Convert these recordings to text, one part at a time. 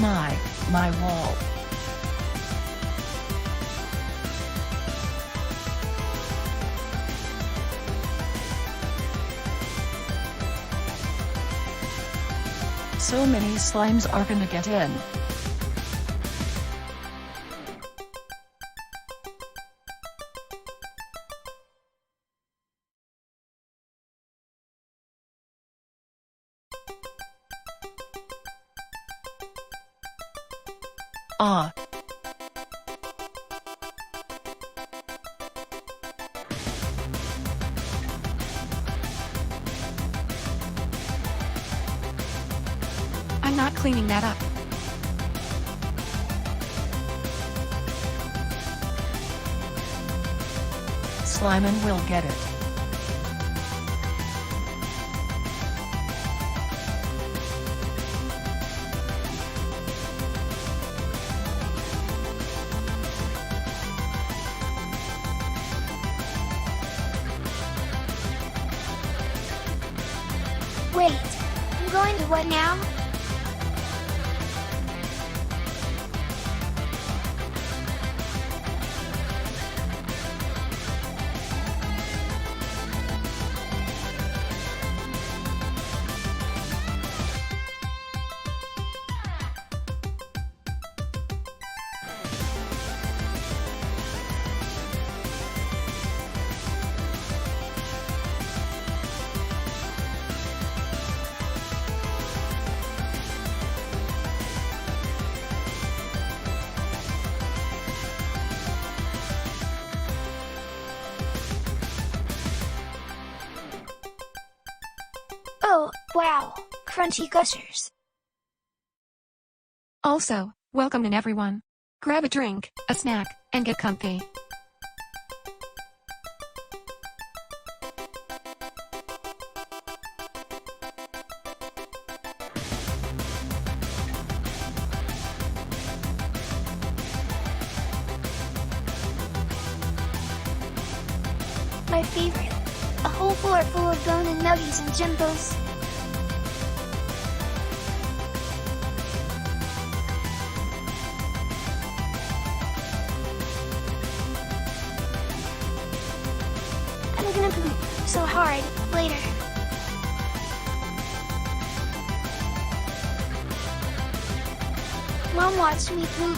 my wall. So many slimes are gonna get in. Ah. I'm not cleaning that up. Slimin will get it. Wait, I'm going to what now? Oh, wow, crunchy gushers. Also, welcome in everyone. Grab a drink, a snack, and get comfy. My favorite. A whole floor full of bone and nuggies and jimbos. I'm gonna poop so hard later. Mom watched me poop.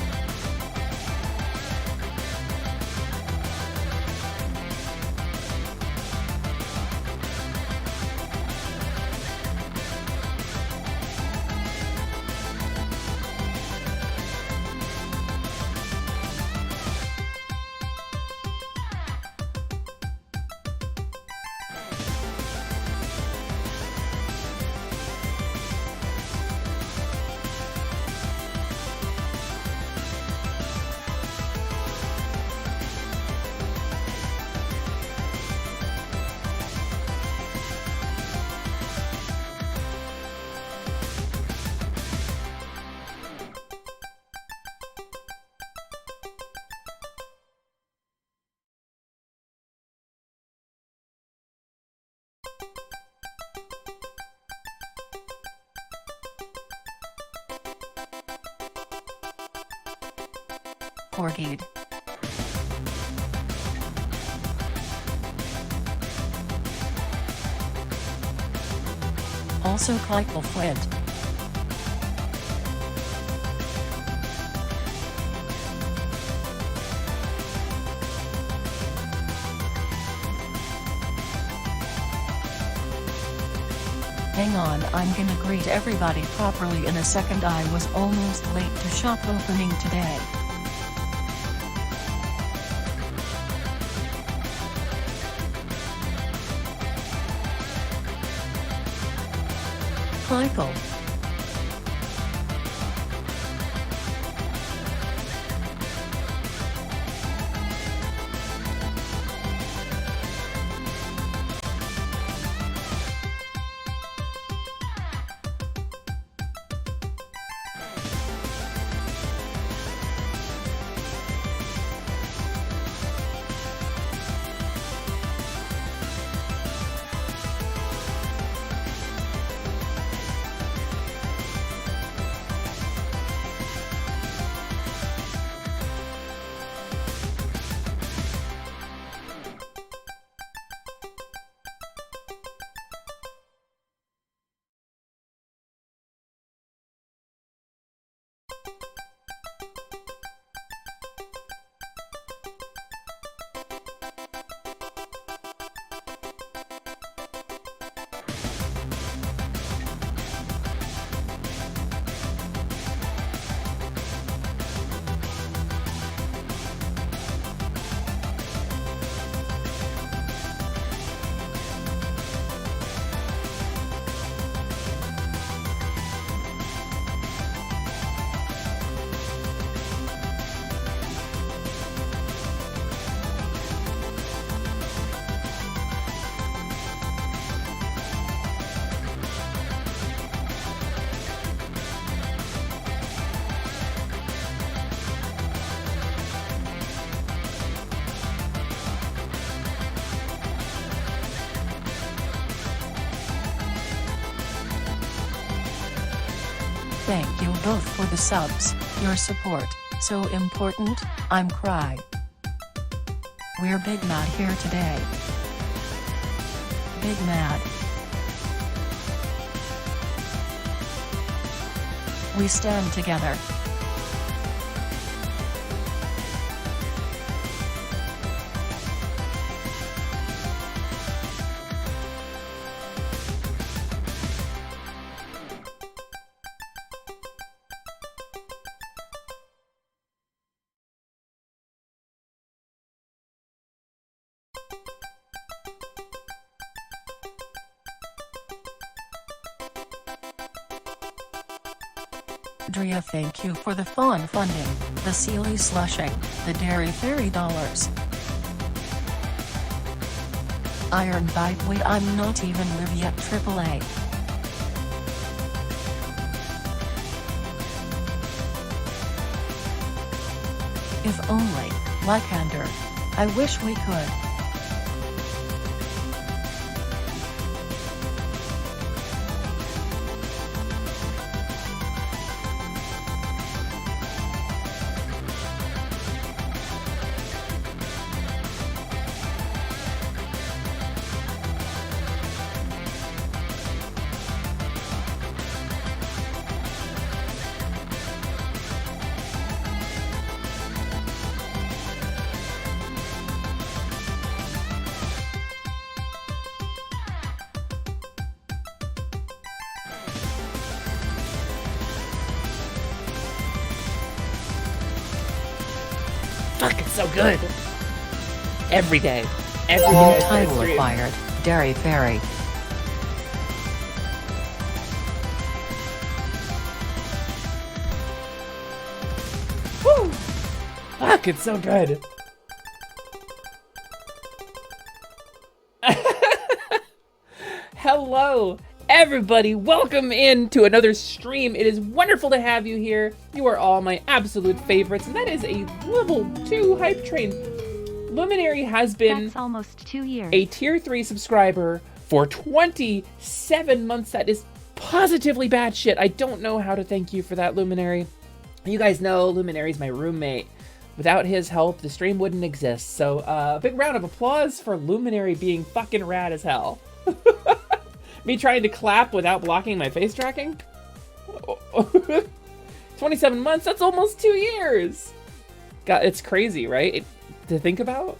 Corgid. Also Kleikel Fred. Hang on, I'm gonna greet everybody properly in a second. I was almost late to shop opening today. Michael. Thank you both for the subs, your support, so important, I'm crying. We're Big Mad here today. Big Mad. We stand together. Drea, thank you for the Faun funding, the Sealy slushing, the Dairy Fairy dollars. Iron Bite, wait, I'm not even live yet, AAA. If only, Lycander. I wish we could. Fuck, it's so good. Every day. Every New day. title acquired, Dairy Fairy. Woo! Fuck, it's so good. Hello, everybody. Welcome in to another stream. It is wonderful to have you here. You are all my absolute favorites, and that is a level 2 hype train. Luminary has been That's almost 2 years. a tier 3 subscriber for 27 months. That is positively bad shit. I don't know how to thank you for that, Luminary. You guys know Luminary's my roommate. Without his help, the stream wouldn't exist. So a big round of applause for Luminary being fucking rad as hell. Me trying to clap without blocking my face tracking? 27 months, that's almost 2 years! God, it's crazy, right? To think about?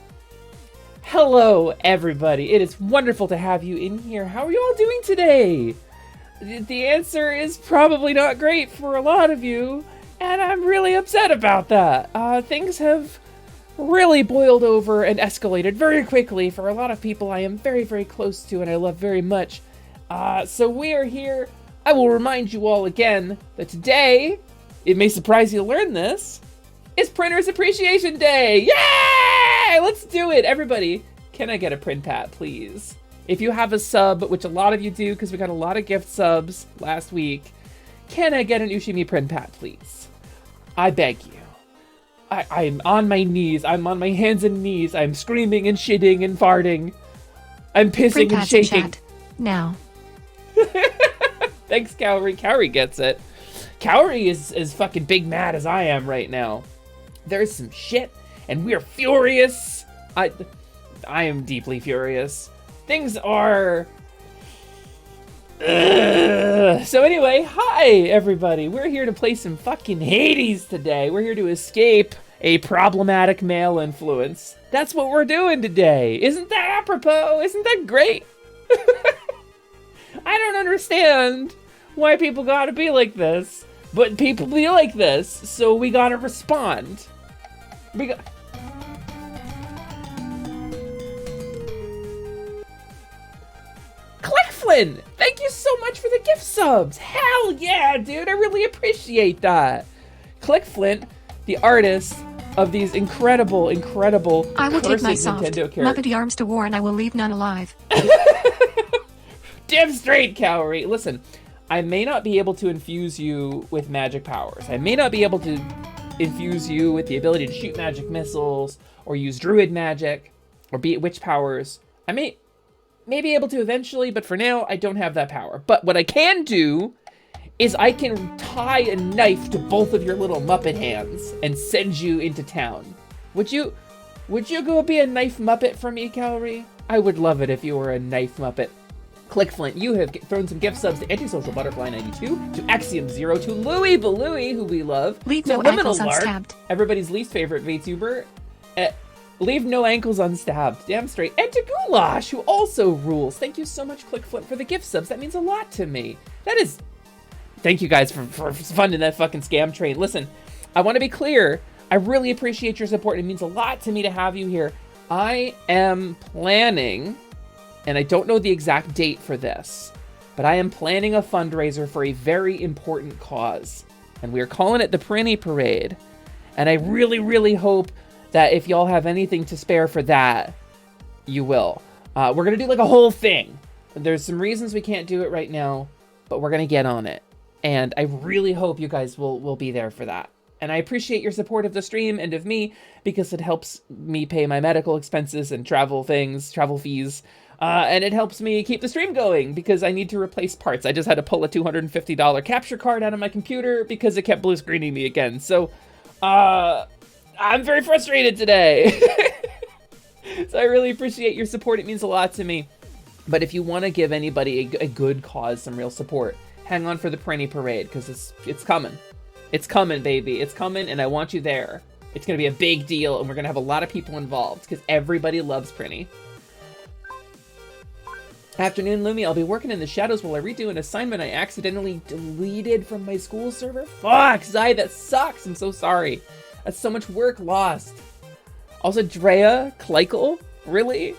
Hello, everybody. It is wonderful to have you in here. How are you all doing today? The answer is probably not great for a lot of you, and I'm really upset about that. Things have really boiled over and escalated very quickly for a lot of people I am very, very close to and I love very much. So we are here. I will remind you all again that today, it may surprise you to learn this, is Prinners Appreciation Day! Yay! Let's do it! Everybody, can I get a print pat, please? If you have a sub, which a lot of you do because we got a lot of gift subs last week, can I get an Ushimi print pat, please? I beg you. I'm on my knees. I'm on my hands and knees. I'm screaming and shitting and farting. I'm pissing and shaking. Chat. Now. Thanks, Cowrie. Cowrie gets it. Cowrie is as fucking big mad as I am right now. There's some shit, and we are furious. I am deeply furious. Things are... So anyway, hi, everybody. We're here to play some fucking Hades today. We're here to escape a problematic male influence. That's what we're doing today. Isn't that apropos? Isn't that great? I don't understand why people gotta be like this, but people be like this, so we gotta respond. Clickflynn, thank you so much for the gift subs. Hell yeah, dude, I really appreciate that. Clickflynn, the artist of these incredible, incredible I will take my soft Nintendo characters. Muppety arms to war and I will leave none alive. Damn straight, Cowrie. Listen, I may not be able to infuse you with magic powers. I may not be able to infuse you with the ability to shoot magic missiles or use druid magic or be witch powers. I may be able to eventually, but for now, I don't have that power. But what I can do is I can tie a knife to both of your little Muppet hands and send you into town. Would you go be a knife Muppet for me, Calorie? I would love it if you were a knife Muppet. Click Flint, you have thrown some gift subs to Antisocial Butterfly 92, to Axiom 0, to Louie Balooey, who we love, Leave to no Liminal ankles Lark, unstabbed. everybody's least favorite VTuber, leave no ankles unstabbed, damn straight, and to Goulash, who also rules. Thank you so much, Click Flint, for the gift subs. That means a lot to me. That is... Thank you guys for funding that fucking scam train. Listen, I want to be clear. I really appreciate your support. It means a lot to me to have you here. I am planning... and I don't know the exact date for this, but I am planning a fundraiser for a very important cause. And we are calling it the Prinny Parade. And I really, really hope that if y'all have anything to spare for that, you will. We're going to do like a whole thing. There's some reasons we can't do it right now, but we're going to get on it. And I really hope you guys will be there for that. And I appreciate your support of the stream and of me, because it helps me pay my medical expenses and travel fees. And it helps me keep the stream going because I need to replace parts. I just had to pull a $250 capture card out of my computer because it kept blue screening me again. So, I'm very frustrated today. So I really appreciate your support. It means a lot to me. But if you want to give anybody a good cause some real support, hang on for the Prinny Parade because it's coming. It's coming, baby. It's coming, and I want you there. It's going to be a big deal, and we're going to have a lot of people involved because everybody loves Prinny. Afternoon, Lumi. I'll be working in the shadows while I redo an assignment I accidentally deleted from my school server. Fuck, Zai, that sucks. I'm so sorry. That's so much work lost. Also, Drea, Kleikel? Really?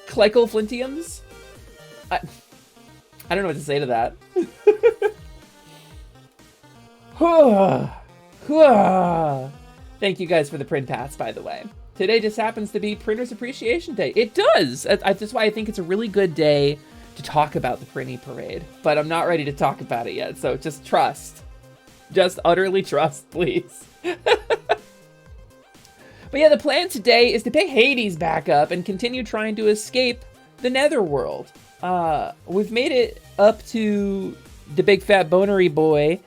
Kleikel Flintiums? I don't know what to say to that. Thank you guys for the print pass, by the way. Today just happens to be Printers Appreciation Day. It does! That's why I think it's a really good day to talk about the Prinny Parade. But I'm not ready to talk about it yet, so just trust. Just utterly trust, please. But yeah, the plan today is to pick Hades back up and continue trying to escape the Netherworld. We've made it up to the big fat bonery boy,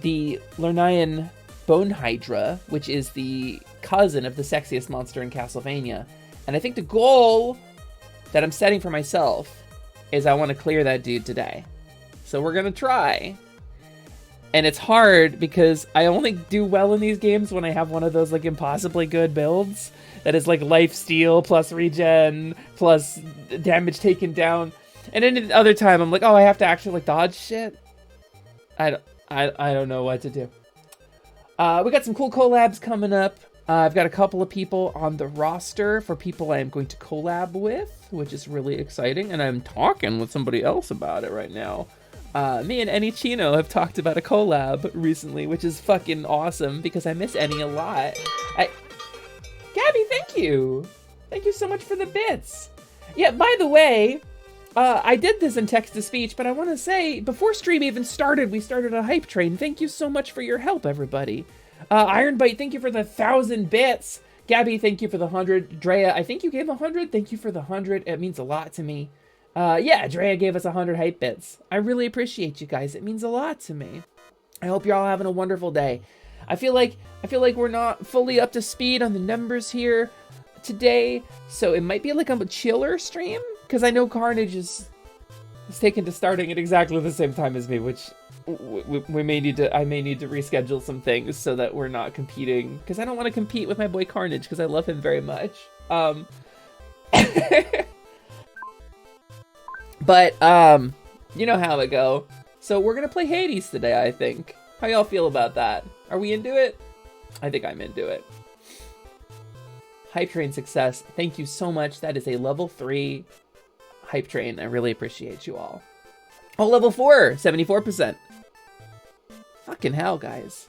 the Lernaean Bone Hydra, which is the cousin of the sexiest monster in Castlevania. And I think the goal that I'm setting for myself is I want to clear that dude today. So we're gonna try. And it's hard because I only do well in these games when I have one of those like impossibly good builds that is like life steal plus regen plus damage taken down. And then the other time I'm like, oh, I have to actually like dodge shit. I don't know what to do. We got some cool collabs coming up. I've got a couple of people on the roster for people I am going to collab with, which is really exciting. And I'm talking with somebody else about it right now. Me and Ennie Chino have talked about a collab recently, which is fucking awesome because I miss Ennie a lot. Gabby, thank you. Thank you so much for the bits. Yeah, by the way, I did this in text-to-speech, but I want to say, before stream even started, we started a hype train. Thank you so much for your help, everybody. Ironbite, thank you for the 1,000 bits. Gabby, thank you for the 100. Drea, I think you gave 100. Thank you for the 100. It means a lot to me. Yeah, Drea gave us 100 hype bits. I really appreciate you guys. It means a lot to me. I hope you're all having a wonderful day. I feel like we're not fully up to speed on the numbers here today, so it might be like a chiller stream, because I know Carnage is taken to starting at exactly the same time as me, which I may need to reschedule some things so that we're not competing, because I don't want to compete with my boy Carnage, because I love him very much. But, you know how it go. So we're gonna play Hades today, I think. How y'all feel about that? Are we into it? I think I'm into it. Hype Train success. Thank you so much. That is a level 3 Hype Train. I really appreciate you all. Oh, level 4, 74%. Fucking hell, guys.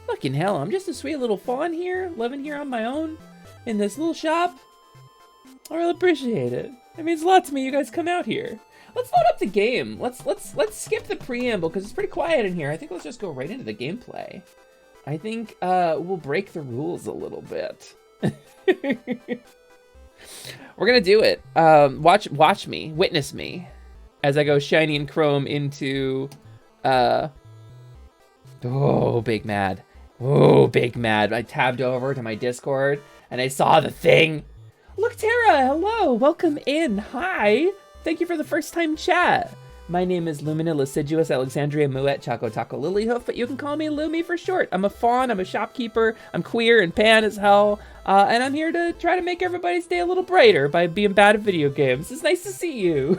Fucking hell, I'm just a sweet little fawn here, living here on my own, in this little shop. I really appreciate it. It means a lot to me you guys come out here. Let's load up the game. Let's skip the preamble, because it's pretty quiet in here. I think let's just go right into the gameplay. I think we'll break the rules a little bit. We're gonna do it. Watch me, witness me, as I go shiny and chrome into Oh, big mad. Oh, big mad. I tabbed over to my Discord and I saw the thing. Look, Tara, hello, welcome in. Hi, thank you for the first time chat. My name is Lumina Lasciduous Alexandria Muet Chaco Taco Lilyhoof, but you can call me Lumi for short. I'm a faun, I'm a shopkeeper, I'm queer and pan as hell, and I'm here to try to make everybody's day a little brighter by being bad at video games. It's nice to see you.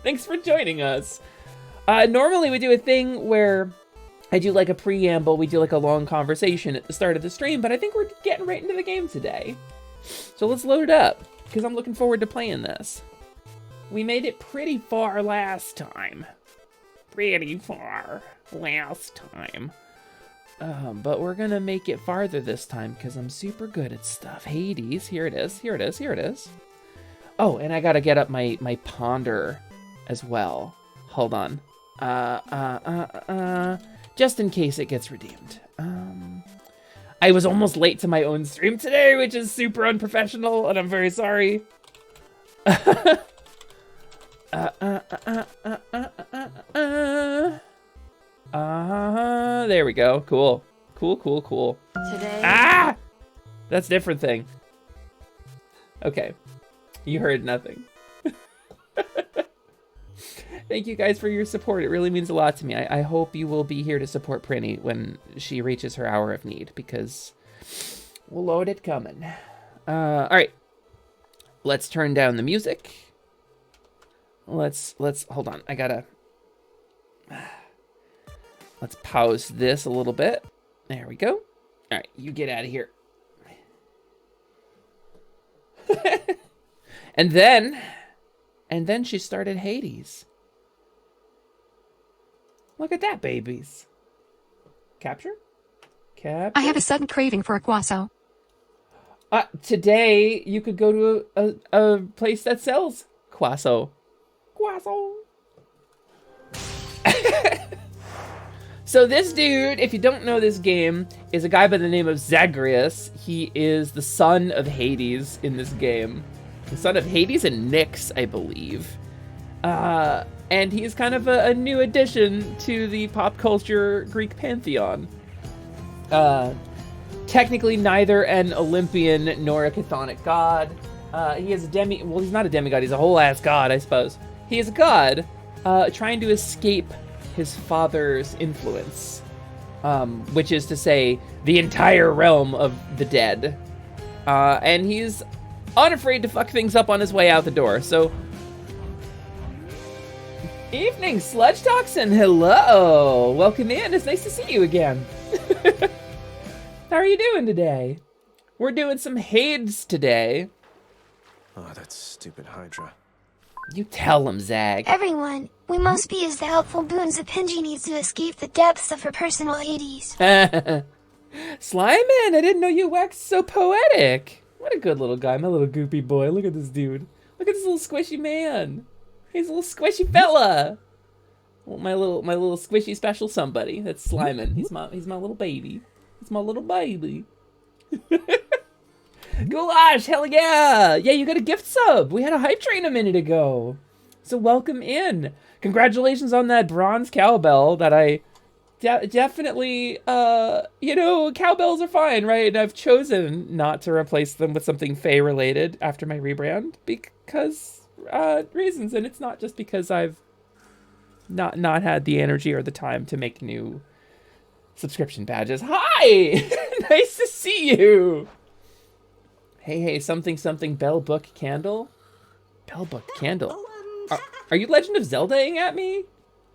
Thanks for joining us. Normally we do a thing where I do like a preamble, we do like a long conversation at the start of the stream, but I think we're getting right into the game today. So let's load it up, because I'm looking forward to playing this. We made it pretty far last time. Pretty far last time. But we're gonna make it farther this time, because I'm super good at stuff. Hades, here it is, here it is, here it is. Oh, and I gotta get up my ponder as well. Hold on. Just in case it gets redeemed. I was almost late to my own stream today, which is super unprofessional, and I'm very sorry. There we go. Cool. Cool, cool, cool. Today. Ah! That's a different thing. Okay. You heard nothing. Thank you guys for your support. It really means a lot to me. I hope you will be here to support Prinny when she reaches her hour of need, because we'll load it coming. All right. Let's turn down the music. Let's hold on. I gotta, let's pause this a little bit. There we go. All right, you get out of here. And then she started Hades. Look at that, babies. Capture? Capture? I have a sudden craving for a guaso. Today, you could go to a place that sells guaso. Guaso. So this dude, if you don't know this game, is a guy by the name of Zagre-US. He is the son of Hades in this game. The son of Hades and Nyx, I believe. And he's kind of a new addition to the pop culture Greek pantheon. Technically neither an Olympian nor a chthonic god. He is a well, he's not a demigod, he's a whole ass god, I suppose. He is a god, trying to escape his father's influence. Which is to say, the entire realm of the dead. And he's unafraid to fuck things up on his way out the door, so... Evening, Sludge Toxin, hello! Welcome in, it's nice to see you again. How are you doing today? We're doing some Hades today. Oh, that stupid Hydra. You tell him, Zag. Everyone, we must be as the helpful boons that Pinji needs to escape the depths of her personal Hades. Slyman, I didn't know you waxed so poetic. What a good little guy, my little goopy boy. Look at this dude. Look at this little squishy man. He's a little squishy fella. Well, my little squishy special somebody. That's Slyman. He's my little baby. He's my little baby. Goulash, hell yeah! Yeah, you got a gift sub. We had a hype train a minute ago. So welcome in. Congratulations on that bronze cowbell that I definitely, you know, cowbells are fine, right? And I've chosen not to replace them with something Fae related after my rebrand because reasons, and it's not just because I've not had the energy or the time to make new subscription badges. Hi! Nice to see you! Hey, something, bell book candle? Bell book candle? Are you Legend of Zelda-ing at me?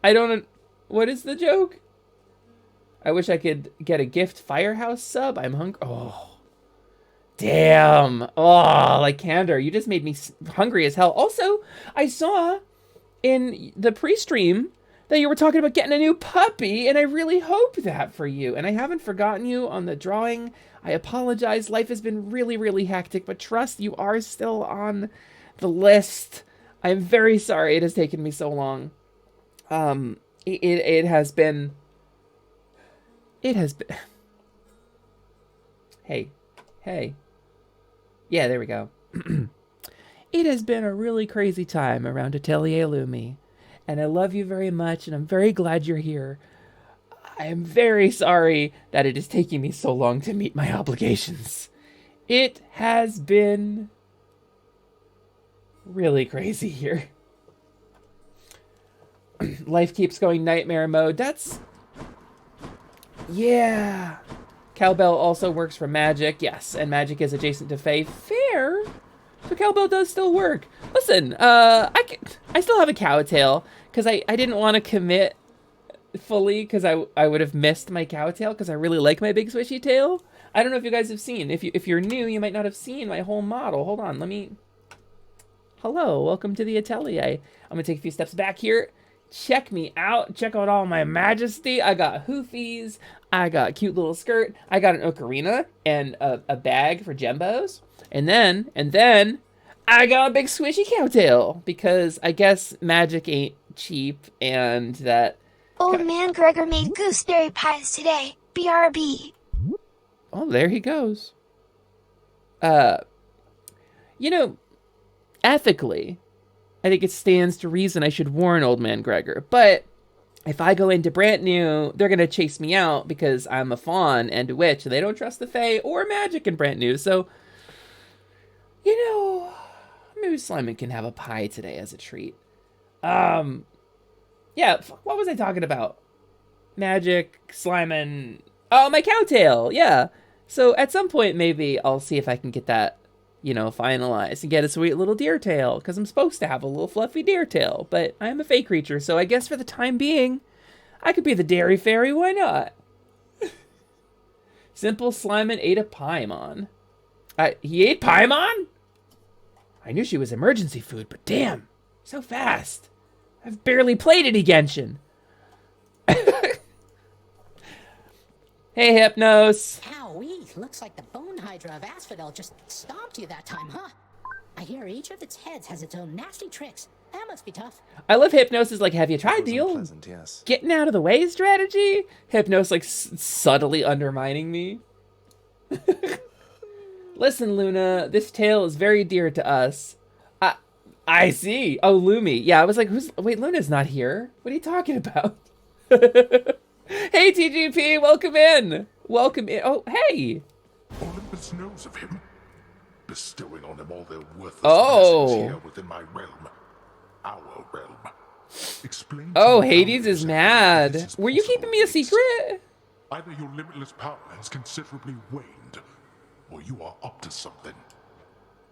I don't... What is the joke? I wish I could get a gift Firehouse sub. I'm hungry. Oh. Damn. Oh, like Candor. You just made me hungry as hell. Also, I saw in the pre-stream that you were talking about getting a new puppy, and I really hope that for you. And I haven't forgotten you on the drawing. I apologize. Life has been really, really hectic, but trust, you are still on the list. I'm very sorry it has taken me so long. It has been... Hey. Yeah, there we go. It has been a really crazy time around Atelier Lumi. and I love you very much, and I'm very glad you're here. I am very sorry that it is taking me so long to meet my obligations. It has been really crazy here. Life keeps going nightmare mode. That's... Yeah. Cowbell also works for magic. Yes, and magic is adjacent to Fae. Fair. So cowbell does still work. Listen, I still have a cowtail because I didn't want to commit fully because I would have missed my cowtail because I really like my big swishy tail. I don't know if you guys have seen. If you're new, you might not have seen my whole model. Hold on, let me... Hello, welcome to the atelier. I'm gonna take a few steps back here. Check me out. Check out all my majesty. I got hoofies. I got a cute little skirt. I got an ocarina and a bag for gembos. And then I got a big swishy cowtail because I guess magic ain't cheap and that... Old man Gregor made gooseberry pies today. BRB. Oh, there he goes. You know, ethically, I think it stands to reason I should warn Old Man Gregor. But if I go into brand new, they're going to chase me out because I'm a faun and a witch, and they don't trust the Fae or magic in brand new. So, you know, maybe Slimon can have a pie today as a treat. Yeah, what was I talking about? Magic, Slimon. Oh, my cowtail. Yeah. So at some point, maybe I'll see if I can get that, you know, finalized and get a sweet little deer tail, because I'm supposed to have a little fluffy deer tail, but I am a Fae creature, so I guess for the time being, I could be the dairy fairy, why not? Simple Slimon ate a Paimon. He ate Paimon? I knew she was emergency food, but damn, so fast. I've barely played any Genshin. Hey, Hypnos. Owie, looks like the bone hydra of Asphodel just stomped you that time, huh? I hear each of its heads has its own nasty tricks. That must be tough. I love Hypnos' like, have you tried the old Unpleasant, yes. getting out of the way strategy? Hypnos like subtly undermining me. Listen, Luna, this tale is very dear to us. I see. Oh, Lumi. Yeah, I was like, wait, Luna's not here. What are you talking about? Hey, TGP, welcome in. Welcome in. Oh, hey. Olympus knows of him, bestowing on him all their worthless Oh. blessings here within my realm. Our realm. Explain to Oh, me Hades how is exactly mad. this is Were you possible, keeping me a Hades. secret? Either your limitless power has considerably waned, or you are up to something.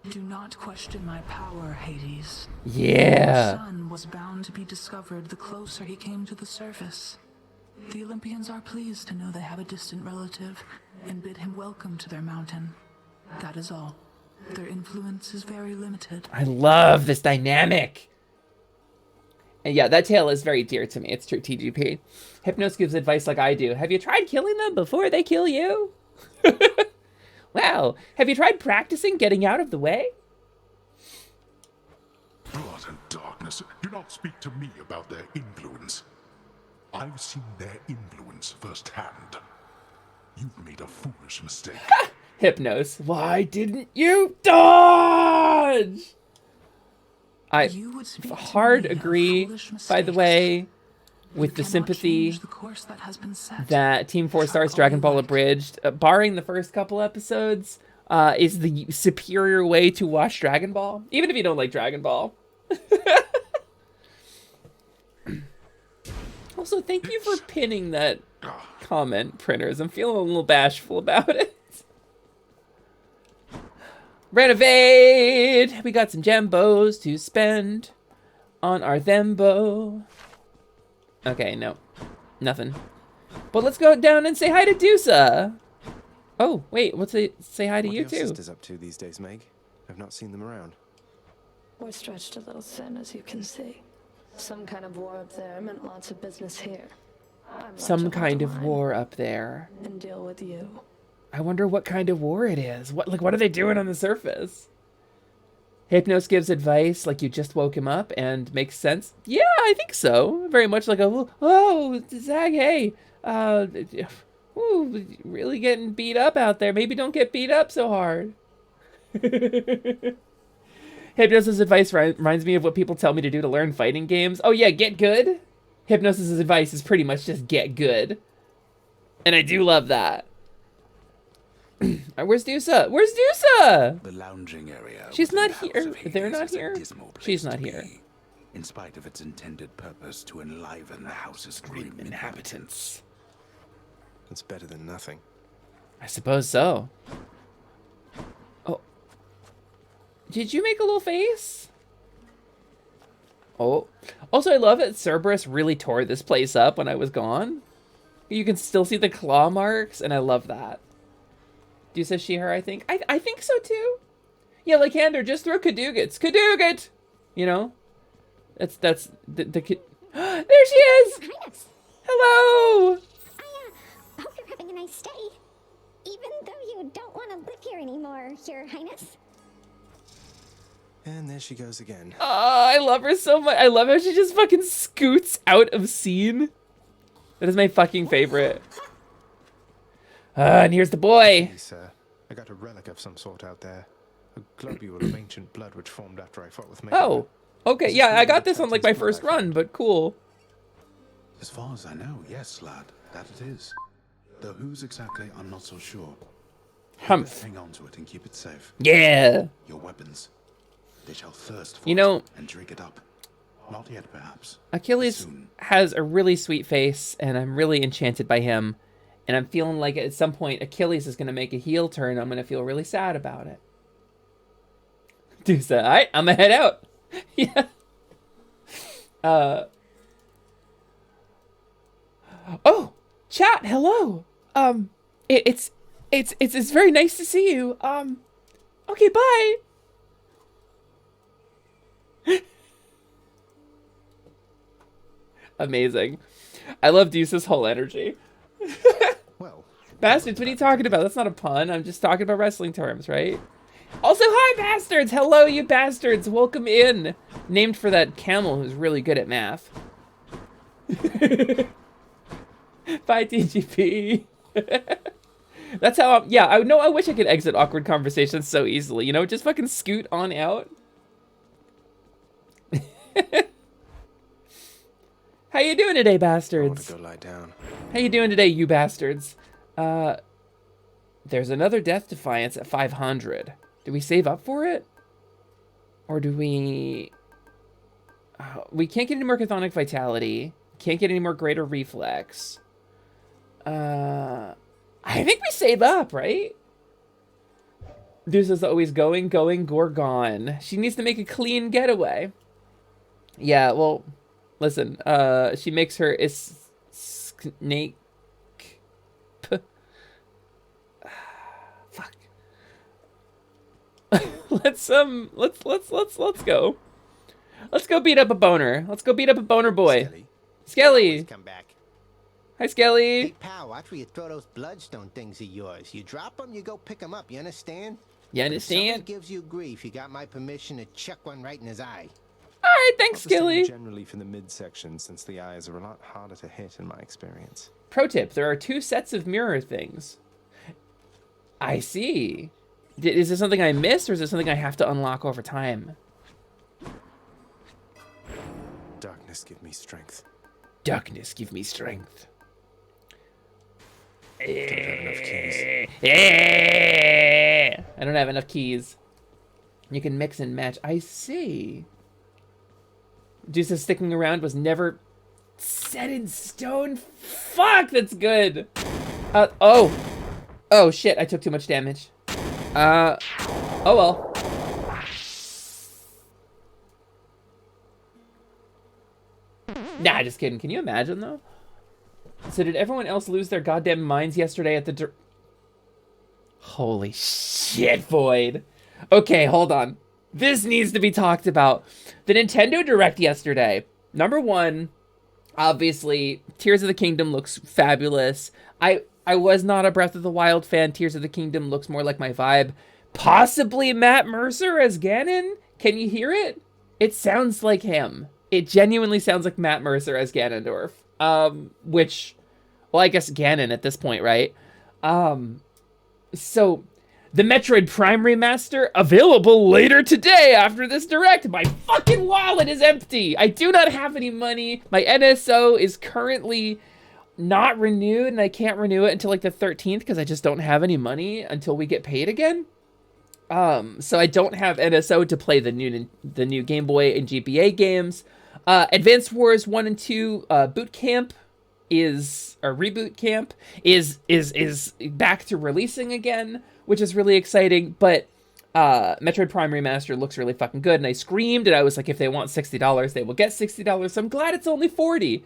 Do not question my power, Hades. Yeah. Your son was bound to be discovered the closer he came to the surface. The Olympians are pleased to know they have a distant relative and bid him welcome to their mountain. That is all. Their influence is very limited. I love this dynamic. And yeah, that tale is very dear to me. It's true, TGP. Hypnos gives advice like I do. Have you tried killing them before they kill you? Wow. Have you tried practicing getting out of the way? Blood and darkness, do not speak to me about their influence. I've seen their influence firsthand. You've made a foolish mistake. Hypnos. Why didn't you dodge? You would speak to hard me of agree, foolish by the mistakes. way, You with the cannot sympathy change the course that has been set. that Team 4 Stars How Dragon Ball you like. Abridged, barring the first couple episodes, is the superior way to watch Dragon Ball, even if you don't like Dragon Ball. Also, thank you for pinning that comment, Prinners. I'm feeling a little bashful about it. Renovate! We got some gembos to spend on our thembo. Okay, no. Nothing. But let's go down and say hi to Dusa. Oh, wait, say hi to What are you your too. sisters up to these days, Meg? I've not seen them around. We're stretched a little thin, as you can see. Some kind of war up there meant lots of business here. I'm Some much kind the of line war up there. and deal with you. I wonder what kind of war it is. What are they doing on the surface? Hypnos gives advice like you just woke him up and makes sense. Yeah, I think so. Very much like Zag, hey. Ooh, really getting beat up out there. Maybe don't get beat up so hard. Hypnosis advice reminds me of what people tell me to do to learn fighting games. Oh yeah, get good. Hypnosis advice is pretty much just get good. And I do love that. Where's Dusa? Where's Dusa? The lounging area. She's within not the House here. of Hades They're not is a here. dismal place She's not to here. be, in spite of its intended purpose to enliven the house's grim inhabitants. It's better than nothing. I suppose so. Oh. Did you make a little face? Oh. Also, I love that Cerberus really tore this place up when I was gone. You can still see the claw marks, and I love that. Do you say she, her, I think? I think so, too. Yeah, like Hander, just throw Cadougats. Cadougat! You know? That's the there she is! Highness, Hello! I hope you're having a nice stay. Even though you don't want to live here anymore, Your Highness. And there she goes again. Oh, I love her so much. I love how she just fucking scoots out of scene. That is my fucking favorite. And here's the boy. Hey, sir. I got a relic of some sort out there. A globule of ancient blood which formed after I fought with Mega. Oh, okay. Yeah, I got this on like my first run, but cool. As far as I know, yes, lad, that it is. Though whose exactly, I'm not so sure. Humph. Hang on to it and keep it safe. Yeah. Your weapons, they shall thirst for You know, it and drink it up. Not yet, perhaps. Achilles Soon. has a really sweet face, and I'm really enchanted by him. And I'm feeling like at some point Achilles is going to make a heel turn. I'm going to feel really sad about it. Dude, all right, I'm going to head out. Yeah. Oh, chat, hello. It's very nice to see you. Okay, bye. Amazing. I love Deuce's whole energy. Well, Bastards, what are you talking about? That's not a pun. I'm just talking about wrestling terms, right? Also, hi, bastards! Hello, you bastards! Welcome in! Named for that camel who's really good at math. Bye, TGP. That's how I'm... Yeah, I wish I could exit awkward conversations so easily. You know, just fucking scoot on out. How you doing today, bastards? I want to go lie down. How you doing today, you bastards? There's another Death Defiance at 500. Do we save up for it? Or do we... we can't get any more Chthonic Vitality. Can't get any more Greater Reflex. I think we save up, right? Deuce is always going, Gore gone. She needs to make a clean getaway. Yeah, well... Listen, she makes her snake. Fuck. let's go. Let's go beat up a boner. Let's go beat up a boner boy. Skelly. Come back. Hi, Skelly. Hey, pal, watch where you throw those bloodstone things of yours. You drop them, you go pick them up. You understand? You If somebody understand? gives you grief, you got my permission to chuck one right in his eye. All right, thanks, Not the same Skelly. generally for the midsection, since the eyes are a lot harder to hit in my experience. Pro tip, there are 2 sets of mirror things. I see. Is this something I missed, or is this something I have to unlock over time? Darkness, give me strength. Darkness, give me strength. Don't have enough keys. I don't have enough keys. You can mix and match. I see. Deuce's sticking around was never set in stone. Fuck, that's good. Oh. Oh, shit, I took too much damage. Oh well. Nah, just kidding. Can you imagine, though? So did everyone else lose their goddamn minds yesterday at the... Holy shit, Void. Okay, hold on. This needs to be talked about. The Nintendo Direct yesterday. Number one, obviously, Tears of the Kingdom looks fabulous. I was not a Breath of the Wild fan. Tears of the Kingdom looks more like my vibe. Possibly Matt Mercer as Ganon? Can you hear it? It sounds like him. It genuinely sounds like Matt Mercer as Ganondorf. Which, well, I guess Ganon at this point, right? So The Metroid Prime remaster available later today after this direct. My fucking wallet is empty. I do not have any money. My NSO is currently not renewed, and I can't renew it until like the 13th because I just don't have any money until we get paid again. So I don't have NSO to play the new Game Boy and GBA games. Advance Wars 1 and 2 Boot Camp Reboot Camp is back to releasing again, which is really exciting. But Metroid Prime Remaster looks really fucking good, and I screamed, and I was like, if they want $60, they will get $60. So I'm glad it's only $40.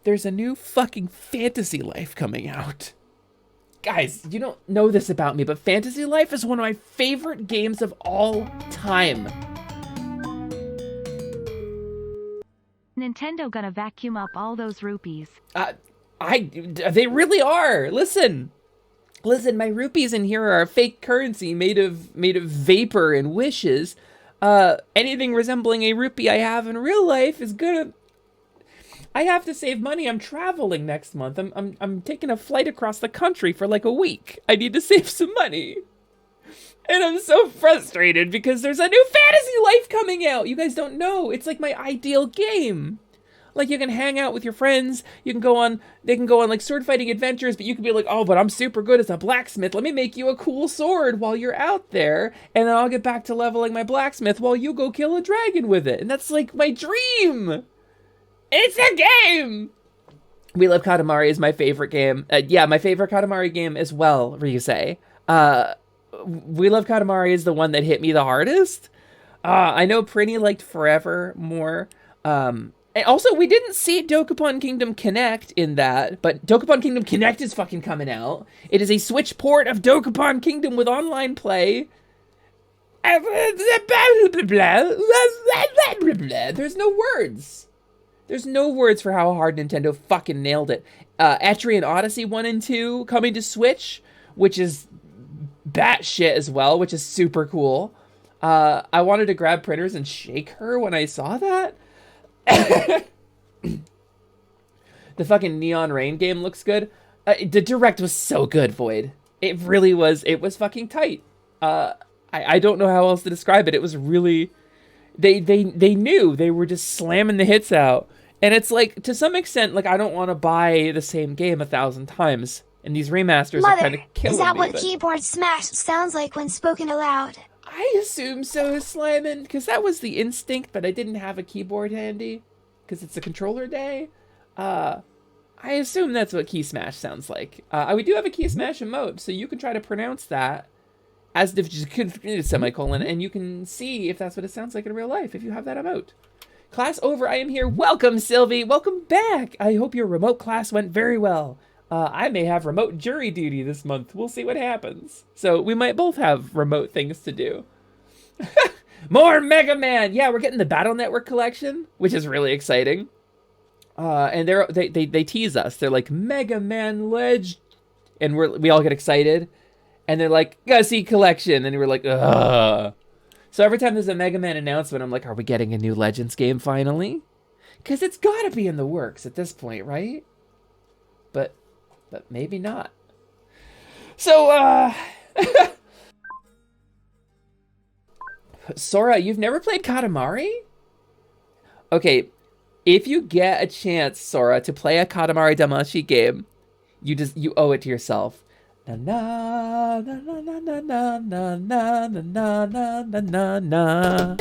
There's a new fucking Fantasy Life coming out. Guys, you don't know this about me, but Fantasy Life is one of my favorite games of all time. Nintendo gonna vacuum up all those rupees. They really are. Listen, my rupees in here are a fake currency made of vapor and wishes. Anything resembling a rupee I have in real life is gonna... I have to save money. I'm traveling next month. I'm taking a flight across the country for like a week. I need to save some money. And I'm so frustrated because there's a new Fantasy Life coming out. You guys don't know. It's like my ideal game. Like, you can hang out with your friends. They can go on like sword fighting adventures, but you can be like, oh, but I'm super good as a blacksmith. Let me make you a cool sword while you're out there. And then I'll get back to leveling my blacksmith while you go kill a dragon with it. And that's like my dream. It's a game! We Love Katamari is my favorite game. Yeah, my favorite Katamari game as well, Ryusei. We Love Katamari is the one that hit me the hardest. I know Prinny liked Forever more. And also, we didn't see Dokapon Kingdom Connect in that, but Dokapon Kingdom Connect is fucking coming out. It is a Switch port of Dokapon Kingdom with online play. There's no words. There's no words for how hard Nintendo fucking nailed it. Etrian Odyssey 1 and 2 coming to Switch, which is batshit as well, which is super cool. I wanted to grab Prinners and shake her when I saw that. The fucking Neon Rain game looks good. The Direct was so good, Void. It really was. It was fucking tight. I don't know how else to describe it. It was really... They knew. They were just slamming the hits out. And it's like, to some extent, like, I don't want to buy the same game 1,000 times. And these remasters are kind of killing me. Is that what keyboard smash sounds like when spoken aloud? I assume so, Slimin, because that was the instinct, but I didn't have a keyboard handy, because it's a controller day. I assume that's what key smash sounds like. We do have a key smash emote, so you can try to pronounce that as if just semicolon, and you can see if that's what it sounds like in real life, if you have that emote. Class over, I am here. Welcome, Sylvie. Welcome back. I hope your remote class went very well. I may have remote jury duty this month. We'll see what happens. So we might both have remote things to do. More Mega Man. Yeah, we're getting the Battle Network collection, which is really exciting. And they tease us. They're like, Mega Man Ledge. And we all get excited. And they're like, gotta see collection. And we're like, ugh. So every time there's a Mega Man announcement, I'm like, are we getting a new Legends game finally? Because it's gotta be in the works at this point, right? But maybe not. So, Sora, you've never played Katamari? Okay, if you get a chance, Sora, to play a Katamari Damacy game, you owe it to yourself. Na na na na na na na na na na na na na na.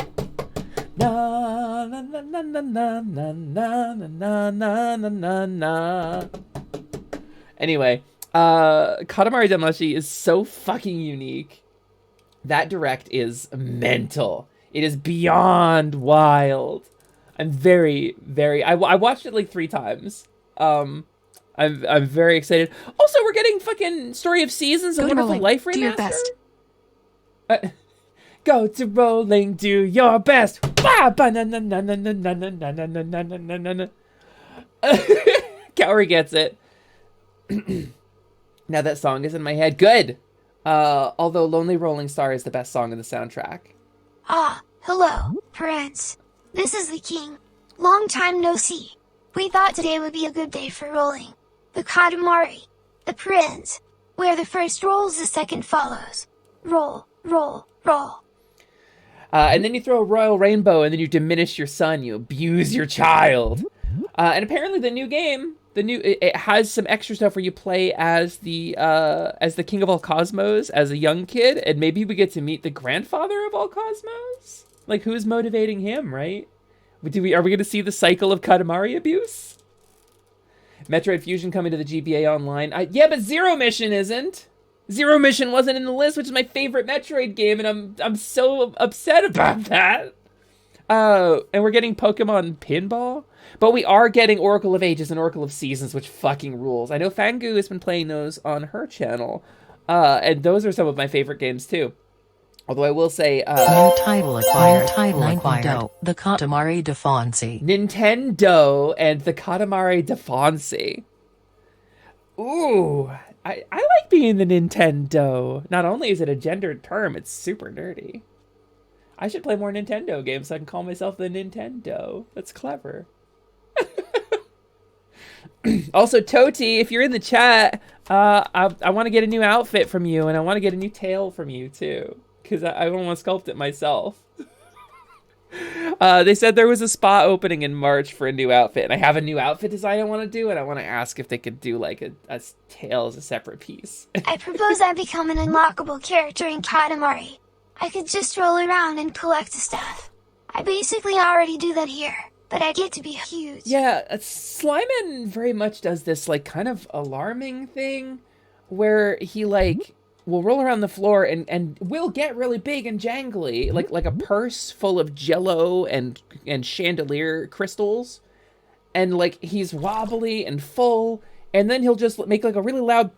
Na na na na na na na na na na na na. Anyway, Katamari Damacy is so fucking unique. That Direct is mental. It is beyond wild. I'm very, very... I watched it like 3 times. I'm very excited. Also, we're getting fucking Story of Seasons, A Wonderful Life remaster. Do your best. Go to rolling, do your best. Cowrie gets it. Now that song is in my head. Good. Although Lonely Rolling Star is the best song in the soundtrack. Ah, hello, Prince. This is the king. Long time no see. We thought today would be a good day for rolling. The Katamari. The Prince. Where the first rolls, the second follows. Roll, roll, roll. And then you throw a royal rainbow, and then you diminish your son. You abuse your child. And apparently, the new game, it has some extra stuff where you play as the king of all cosmos as a young kid, and maybe we get to meet the grandfather of all cosmos. Like, who's motivating him, right? Are we going to see the cycle of Katamari abuse? Metroid Fusion coming to the GBA Online. Yeah, but Zero Mission isn't. Zero Mission wasn't in the list, which is my favorite Metroid game, and I'm so upset about that. And we're getting Pokemon Pinball, but we are getting Oracle of Ages and Oracle of Seasons, which fucking rules. I know Fangu has been playing those on her channel, and those are some of my favorite games too. Although I will say, new title acquired. The Katamari Damacy. Nintendo and the Katamari Damacy. Ooh, I like being the Nintendo. Not only is it a gendered term, it's super nerdy. I should play more Nintendo games so I can call myself the Nintendo. That's clever. Also, Toti, if you're in the chat, I want to get a new outfit from you, and I want to get a new tail from you too, because I don't want to sculpt it myself. They said there was a spot opening in March for a new outfit, and I have a new outfit design I want to do, and I want to ask if they could do like a tail as a separate piece. I propose I become an unlockable character in Katamari. I could just roll around and collect stuff. I basically already do that here, but I get to be huge. Yeah, Slyman very much does this like kind of alarming thing where he like will roll around the floor and will get really big and jangly, like a purse full of jello and chandelier crystals, and like he's wobbly and full, and then he'll just make like a really loud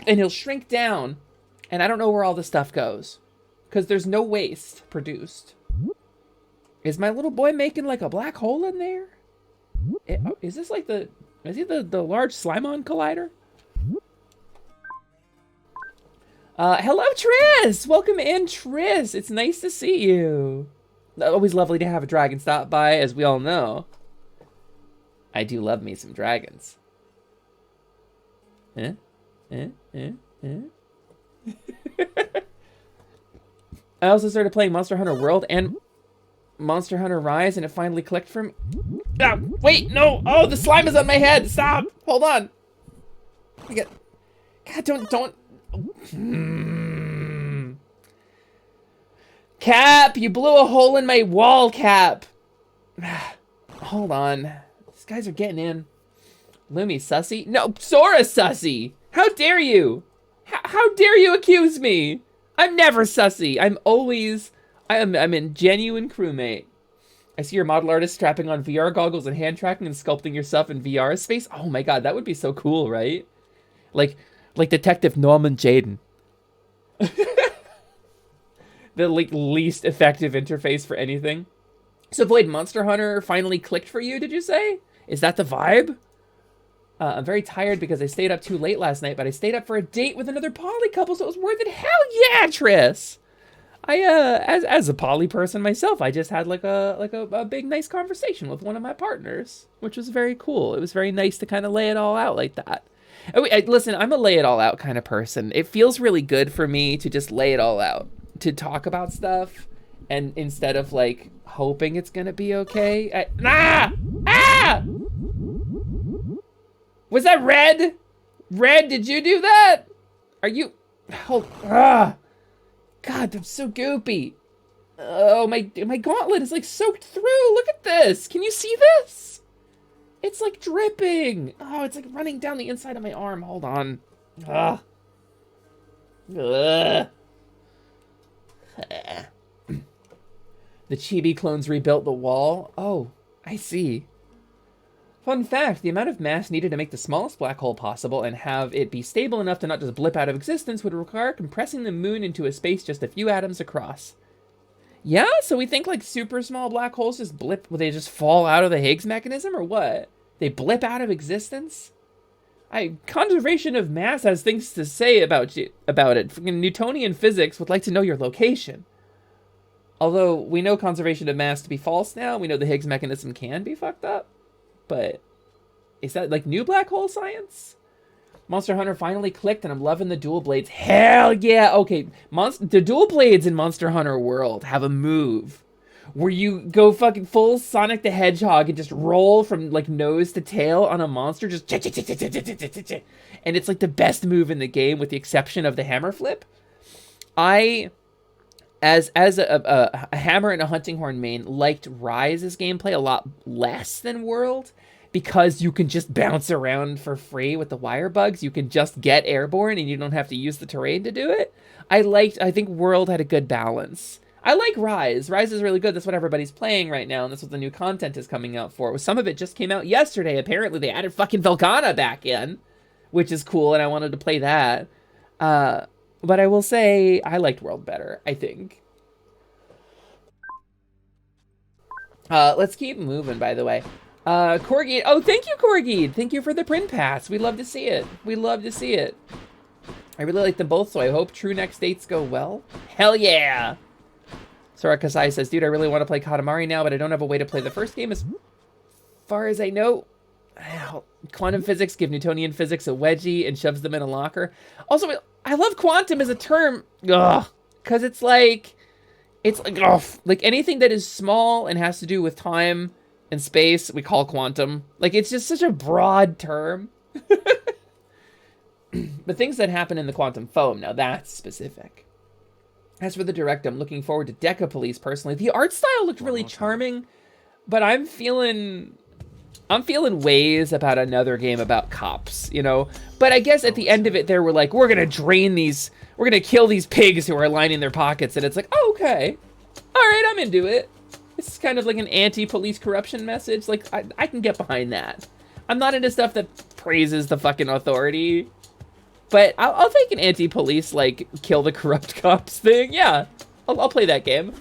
and he'll shrink down, and I don't know where all the stuff goes. Because there's no waste produced. Is my little boy making like a black hole in there? Is this like is he the large Slimon collider? Hello, Triss! Welcome in, Triss. It's nice to see you. Always lovely to have a dragon stop by, as we all know. I do love me some dragons. I also started playing Monster Hunter World and Monster Hunter Rise, and it finally clicked for me. Ah, wait, no! Oh, the slime is on my head! Stop! Hold on! God, don't... Cap! You blew a hole in my wall, Cap! Hold on. These guys are getting in. Lumi sussy? No, Sora sussy! How dare you? How dare you accuse me? I'm never sussy. I'm in genuine crewmate. I see your model artist strapping on VR goggles and hand tracking and sculpting yourself in VR space. Oh my god, that would be so cool, right? Like Detective Norman Jaden. The least effective interface for anything. So Void Monster Hunter finally clicked for you, did you say? Is that the vibe? I'm very tired because I stayed up too late last night, but I stayed up for a date with another poly couple, so it was worth it. Hell yeah, Triss! As a poly person myself, I just had like a big nice conversation with one of my partners, which was very cool. It was very nice to kind of lay it all out like that. Listen, I'm a lay it all out kind of person. It feels really good for me to just lay it all out, to talk about stuff, and instead of like hoping it's gonna be okay. Was that Red? Red, did you do that? Are you... God, I'm so goopy. Oh, my gauntlet is like soaked through. Look at this. Can you see this? It's like dripping. Oh, it's like running down the inside of my arm. Hold on. Ugh. Ugh. The Chibi clones rebuilt the wall. Oh, I see. Fun fact, the amount of mass needed to make the smallest black hole possible and have it be stable enough to not just blip out of existence would require compressing the moon into a space just a few atoms across. Yeah, so we think like super small black holes just blip, they just fall out of the Higgs mechanism or what? They blip out of existence? Conservation of mass has things to say about it. Newtonian physics would like to know your location. Although we know conservation of mass to be false now, we know the Higgs mechanism can be fucked up. But is that like new black hole science? Monster Hunter finally clicked, and I'm loving the dual blades. Hell yeah! Okay, the dual blades in Monster Hunter World have a move where you go fucking full Sonic the Hedgehog and just roll from like nose to tail on a monster, just and it's like the best move in the game, with the exception of the hammer flip. I, as a hammer and a hunting horn main, liked Rise's gameplay a lot less than World, because you can just bounce around for free with the wire bugs. You can just get airborne and you don't have to use the terrain to do it. I think World had a good balance. I like Rise. Rise is really good. That's what everybody's playing right now, and that's what the new content is coming out for. Some of it just came out yesterday. Apparently, they added fucking Velkhana back in, which is cool, and I wanted to play that. But I will say, I liked World better, I think. Let's keep moving, by the way. Corgi. Oh, thank you, Corgi. Thank you for the print pass. We love to see it. We love to see it. I really like them both, so I hope true next dates go well. Hell yeah! Sora Kasai says, dude, I really want to play Katamari now, but I don't have a way to play the first game as far as I know. Quantum physics give Newtonian physics a wedgie and shoves them in a locker. Also, I love quantum as a term, because it's like anything that is small and has to do with time and space, we call quantum. Like, it's just such a broad term. But things that happen in the quantum foam, now that's specific. As for the direct, I'm looking forward to Deca Police personally. The art style looked really charming, but I'm feeling ways about another game about cops, you know? But I guess at the end of it, they were like, we're gonna kill these pigs who are lining their pockets, and it's like, oh, okay. All right, I'm into it. It's kind of like an anti-police corruption message. Like, I can get behind that. I'm not into stuff that praises the fucking authority, but I'll take an anti-police, like, kill the corrupt cops thing. Yeah, I'll play that game.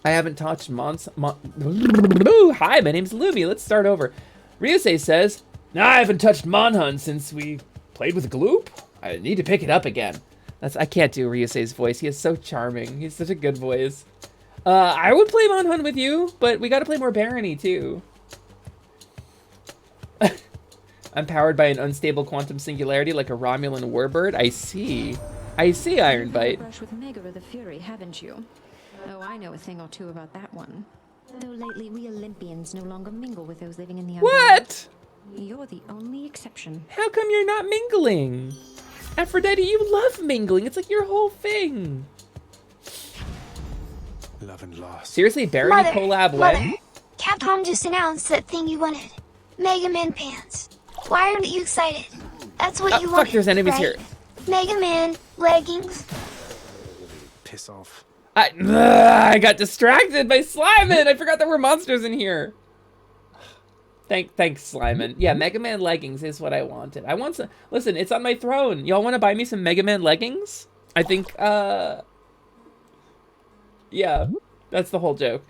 I haven't touched Hi, my name's Lumi. Let's start over. Ryusei says, I haven't touched Monhun since we played with Gloop. I need to pick it up again. I can't do Ryusei's voice. He is so charming. He's such a good voice. I would play Monhun with you, but we got to play more Barony too. I'm powered by an unstable quantum singularity like a Romulan warbird. I see, Ironbite. Brush with Megara the Fury, haven't you? Oh, I know a thing or two about that one. Though lately we Olympians no longer mingle with those living in the What? You're the only exception. How come you're not mingling? Aphrodite, you love mingling. It's like your whole thing. Love and loss. Seriously, Barony collab when? Capcom just announced that thing you wanted. Mega Man pants. Why aren't you excited? That's what you wanted. Fuck, there's enemies here. Mega Man leggings. Piss off. I got distracted by Slimin. I forgot there were monsters in here. Thanks, Slimin. Yeah, Mega Man leggings is what I wanted. I want some. Listen, it's on my throne. Y'all want to buy me some Mega Man leggings? I think, yeah, that's the whole joke.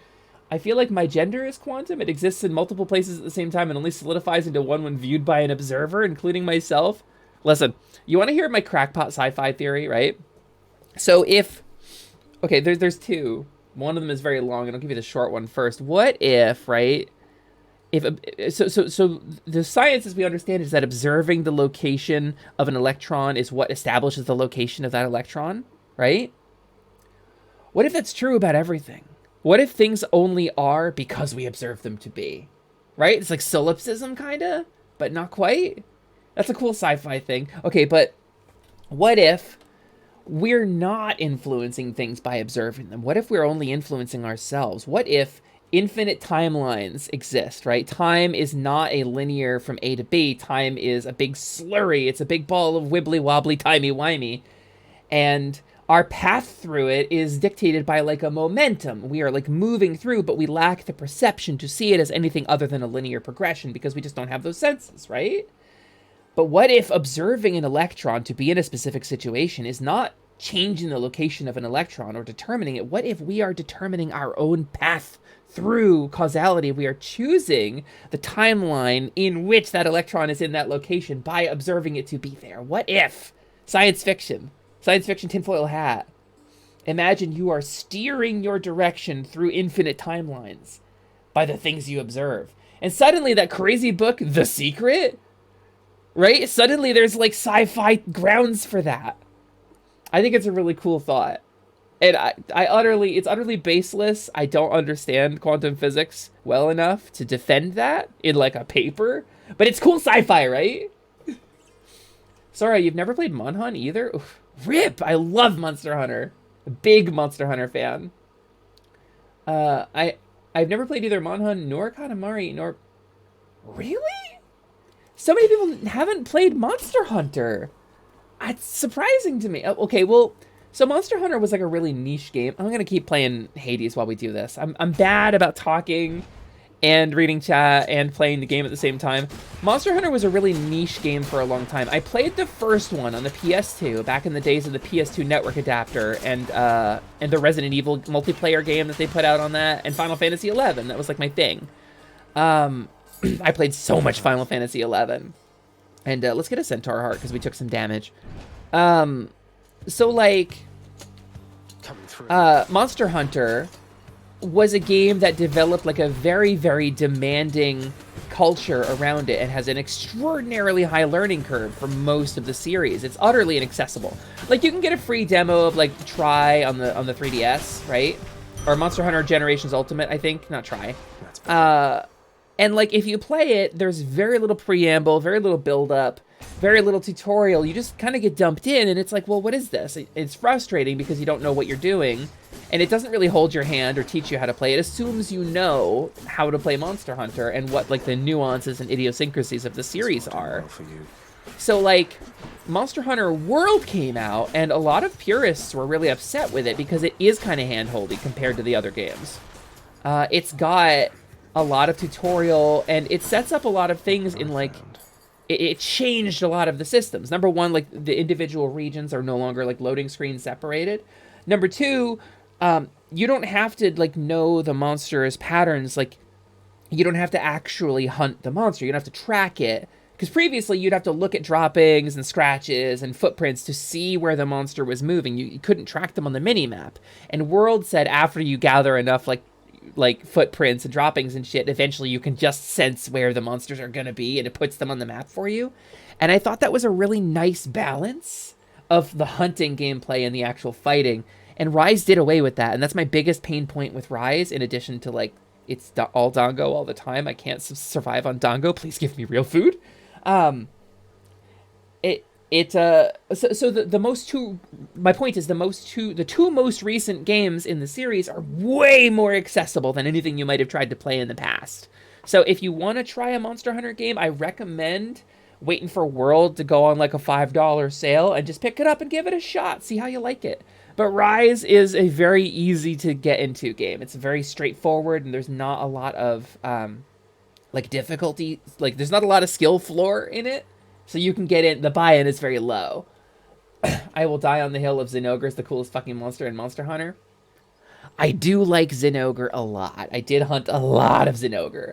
I feel like my gender is quantum. It exists in multiple places at the same time and only solidifies into one when viewed by an observer, including myself. Listen, you want to hear my crackpot sci-fi theory, right? So if... Okay, there's two. One of them is very long, and I'll give you the short one first. What if, right? So the science as we understand is that observing the location of an electron is what establishes the location of that electron, right? What if that's true about everything? What if things only are because we observe them to be, right? It's like solipsism, kinda, but not quite. That's a cool sci-fi thing. Okay, but what if we're not influencing things by observing them? What if we're only influencing ourselves? What if infinite timelines exist, right? Time is not a linear from A to B. Time is a big slurry. It's a big ball of wibbly-wobbly, timey-wimey. And our path through it is dictated by like a momentum. We are like moving through, but we lack the perception to see it as anything other than a linear progression because we just don't have those senses, right? But what if observing an electron to be in a specific situation is not changing the location of an electron or determining it? What if we are determining our own path through causality? We are choosing the timeline in which that electron is in that location by observing it to be there. What if? Science fiction tinfoil hat. Imagine you are steering your direction through infinite timelines by the things you observe. And suddenly that crazy book, The Secret, Right? Suddenly there's like sci-fi grounds for that. I think it's a really cool thought. And it's utterly baseless. I don't understand quantum physics well enough to defend that in like a paper, but it's cool sci-fi, right? Sorry, you've never played Monhun either? Oof. Rip! I love Monster Hunter. A big Monster Hunter fan. I've never played either Monhun nor Katamari nor... Really? So many people haven't played Monster Hunter. It's surprising to me. Okay, well, so Monster Hunter was like a really niche game. I'm gonna keep playing Hades while we do this. I'm bad about talking and reading chat and playing the game at the same time. Monster Hunter was a really niche game for a long time. I played the first one on the PS2 back in the days of the PS2 network adapter and the Resident Evil multiplayer game that they put out on that, and Final Fantasy XI. That was like my thing. I played so much Final Fantasy XI. And let's get a Centaur Heart because we took some damage. So like, Monster Hunter was a game that developed like a very, very demanding culture around it and has an extraordinarily high learning curve for most of the series. It's utterly inaccessible. Like, you can get a free demo of like Try on the 3DS, right? Or Monster Hunter Generations Ultimate, I think. Not Try. And like, if you play it, there's very little preamble, very little build-up, very little tutorial. You just kind of get dumped in, and it's like, well, what is this? It's frustrating because you don't know what you're doing, and it doesn't really hold your hand or teach you how to play. It assumes you know how to play Monster Hunter and what like the nuances and idiosyncrasies of the series are. So like, Monster Hunter World came out, and a lot of purists were really upset with it because it is kind of hand-holdy compared to the other games. It's got a lot of tutorial, and it sets up a lot of things in like, it changed a lot of the systems. Number one, like the individual regions are no longer like loading screen separated. Number two, you don't have to like know the monster's patterns. Like, you don't have to actually hunt the monster. You don't have to track it. Because previously you'd have to look at droppings and scratches and footprints to see where the monster was moving. You couldn't track them on the mini-map. And World said after you gather enough like footprints and droppings and shit, eventually you can just sense where the monsters are gonna be, and it puts them on the map for you. And I thought that was a really nice balance of the hunting gameplay and the actual fighting. And Rise did away with that, and that's my biggest pain point with Rise, in addition to like, it's all Dongo all the time. I can't survive on Dongo. Please give me real food. My point is the two most recent games in the series are way more accessible than anything you might have tried to play in the past. So if you want to try a Monster Hunter game, I recommend waiting for World to go on like a $5 sale and just pick it up and give it a shot. See how you like it. But Rise is a very easy to get into game. It's very straightforward, and there's not a lot of like difficulty. Like, there's not a lot of skill floor in it. So you can get in, the buy-in is very low. I will die on the hill of Zinogre is the coolest fucking monster in Monster Hunter. I do like Zinogre a lot. I did hunt a lot of Zinogre.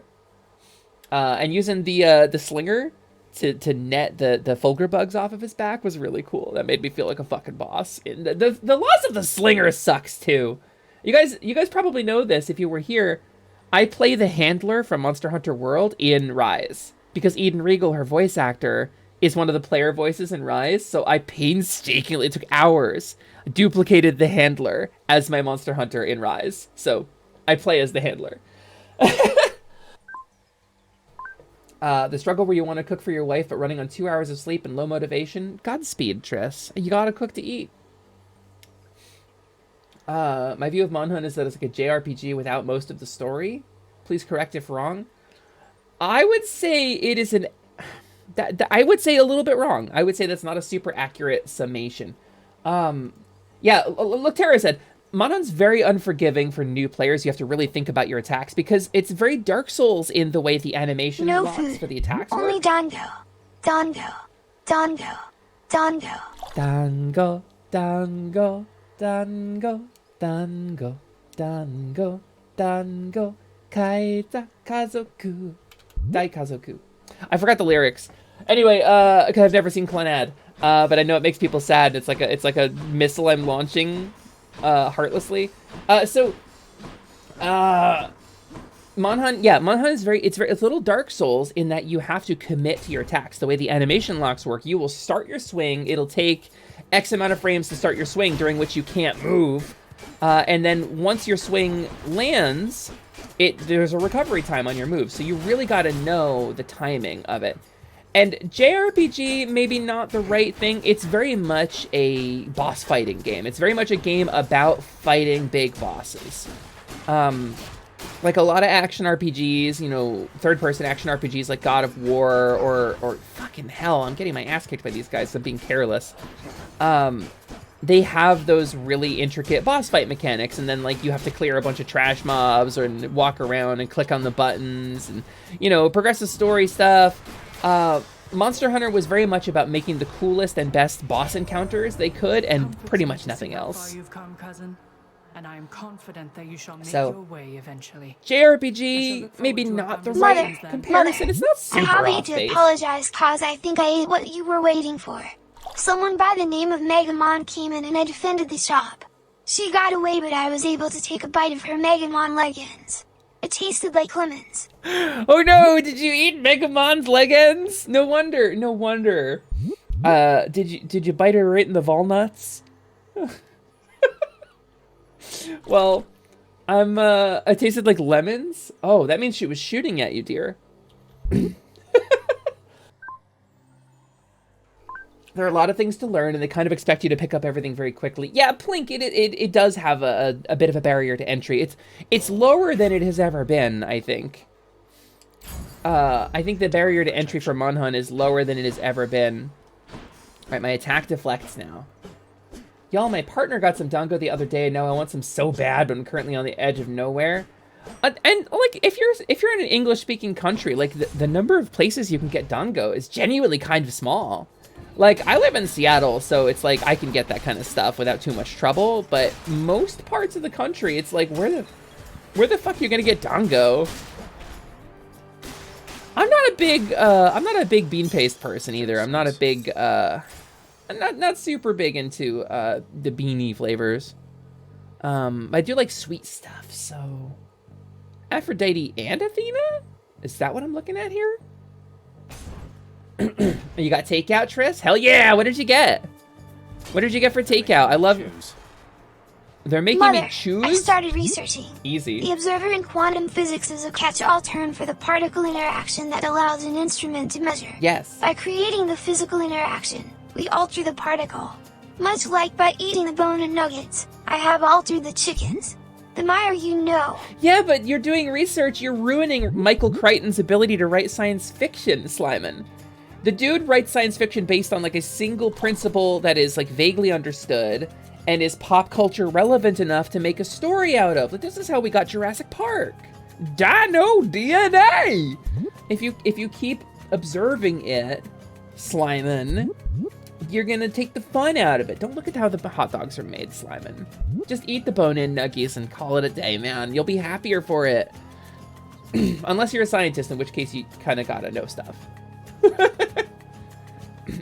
And using the slinger to net the Fulgur bugs off of his back was really cool. That made me feel like a fucking boss. And the loss of the slinger sucks too. You guys probably know this if you were here. I play the handler from Monster Hunter World in Rise. Because Eden Regal, her voice actor, is one of the player voices in Rise, so I painstakingly, it took hours, duplicated the handler as my Monster Hunter in Rise. So I play as the handler. The struggle where you want to cook for your wife but running on 2 hours of sleep and low motivation. Godspeed, Triss. You gotta cook to eat. My view of Monhun is that it's like a JRPG without most of the story. Please correct if wrong. I would say it is I would say a little bit wrong. I would say that's not a super accurate summation. Yeah, look, Tara said, Monhun's very unforgiving for new players. You have to really think about your attacks because it's very Dark Souls in the way the animation blocks for the attacks Only work. Dongo. Dongo. Dongo. Dongo. Dango, dango, dango, dango, dango, dango, kaita kazoku, dai kazoku. I forgot the lyrics. Anyway, because I've never seen Clannad, but I know it makes people sad. It's like a missile I'm launching heartlessly. Monhan is it's a little Dark Souls in that you have to commit to your attacks. The way the animation locks work, you will start your swing, it'll take X amount of frames to start your swing, during which you can't move. And then once your swing lands, there's a recovery time on your move. So you really got to know the timing of it. And JRPG, maybe not the right thing. It's very much a boss fighting game. It's very much a game about fighting big bosses. Like a lot of action RPGs, you know, third-person action RPGs like God of War or fucking hell, I'm getting my ass kicked by these guys, so I'm being careless. They have those really intricate boss fight mechanics, and then like you have to clear a bunch of trash mobs or walk around and click on the buttons and, you know, progressive story stuff. Monster Hunter was very much about making the coolest and best boss encounters they could, and pretty much nothing else. You've come, cousin, and I am confident that you shall make So, your way eventually. JRPG, maybe not the right comparison. It's not super Allow me off to base. apologize, cause I think I ate what you were waiting for. Someone by the name of Megamon came in and I defended the shop. She got away, but I was able to take a bite of her Megamon leggings. It tasted like lemons. Oh no, did you eat Megamon's leggings? No wonder, no wonder. Did you bite her right in the walnuts? Well, it tasted like lemons? Oh, that means she was shooting at you, dear. There are a lot of things to learn, and they kind of expect you to pick up everything very quickly. Yeah, Plink, it does have a bit of a barrier to entry. It's lower than it has ever been, I think. I think the barrier to entry for Monhan is lower than it has ever been. Alright, my attack deflects now. Y'all, my partner got some dango the other day, and now I want some so bad, but I'm currently on the edge of nowhere. And like, if you're in an English-speaking country, like the number of places you can get dango is genuinely kind of small. Like, I live in Seattle, so it's like I can get that kind of stuff without too much trouble, but most parts of the country, it's like, where the fuck are you gonna get dango? I'm not a big bean paste person either. I'm not a big, I'm not super big into the beanie flavors. I do like sweet stuff, so Aphrodite and Athena? Is that what I'm looking at here? You got takeout, Triss? Hell yeah! What did you get? What did you get for takeout? I love. They're making me choose. I started researching. Easy. The observer in quantum physics is a catch-all term for the particle interaction that allows an instrument to measure. Yes. By creating the physical interaction, we alter the particle. Much like by eating the bone and nuggets, I have altered the chickens. The more you know. Yeah, but you're doing research. You're ruining Michael Crichton's ability to write science fiction, Slyman. The dude writes science fiction based on like a single principle that is like vaguely understood and is pop culture relevant enough to make a story out of. Like, this is how we got Jurassic Park. Dino DNA. If you keep observing it, Slyman, you're gonna take the fun out of it. Don't look at how the hot dogs are made, Slyman. Just eat the bone-in nuggies and call it a day, man. You'll be happier for it. Unless you're a scientist, in which case you kind of gotta know stuff.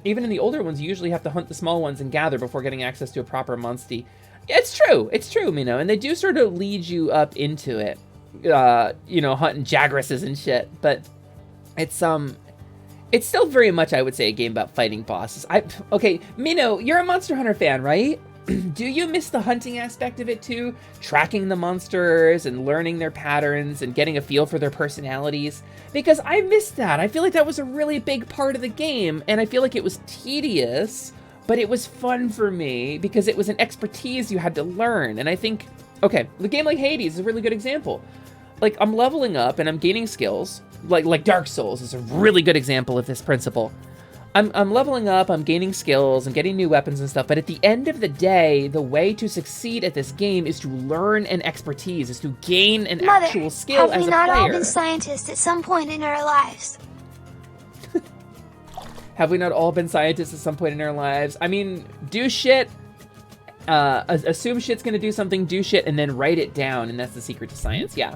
Even in the older ones, you usually have to hunt the small ones and gather before getting access to a proper monster. Yeah, it's true, Mino, and they do sort of lead you up into it, you know, hunting Jagresses and shit, but it's still very much, I would say, a game about fighting bosses. Okay, Mino, you're a Monster Hunter fan, right? Do you miss the hunting aspect of it too? Tracking the monsters and learning their patterns and getting a feel for their personalities? Because I missed that. I feel like that was a really big part of the game, and I feel like it was tedious, but it was fun for me because it was an expertise you had to learn. And I think, okay, the game like Hades is a really good example. Like, I'm leveling up and I'm gaining skills. Like Dark Souls is a really good example of this principle. I'm leveling up, I'm gaining skills, I'm getting new weapons and stuff, but at the end of the day, the way to succeed at this game is to learn an expertise, is to gain an actual skill as a player. Have we not all been scientists at some point in our lives? Have we not all been scientists at some point in our lives? I mean, do shit, assume shit's gonna do something, do shit, and then write it down, and that's the secret to science, yeah.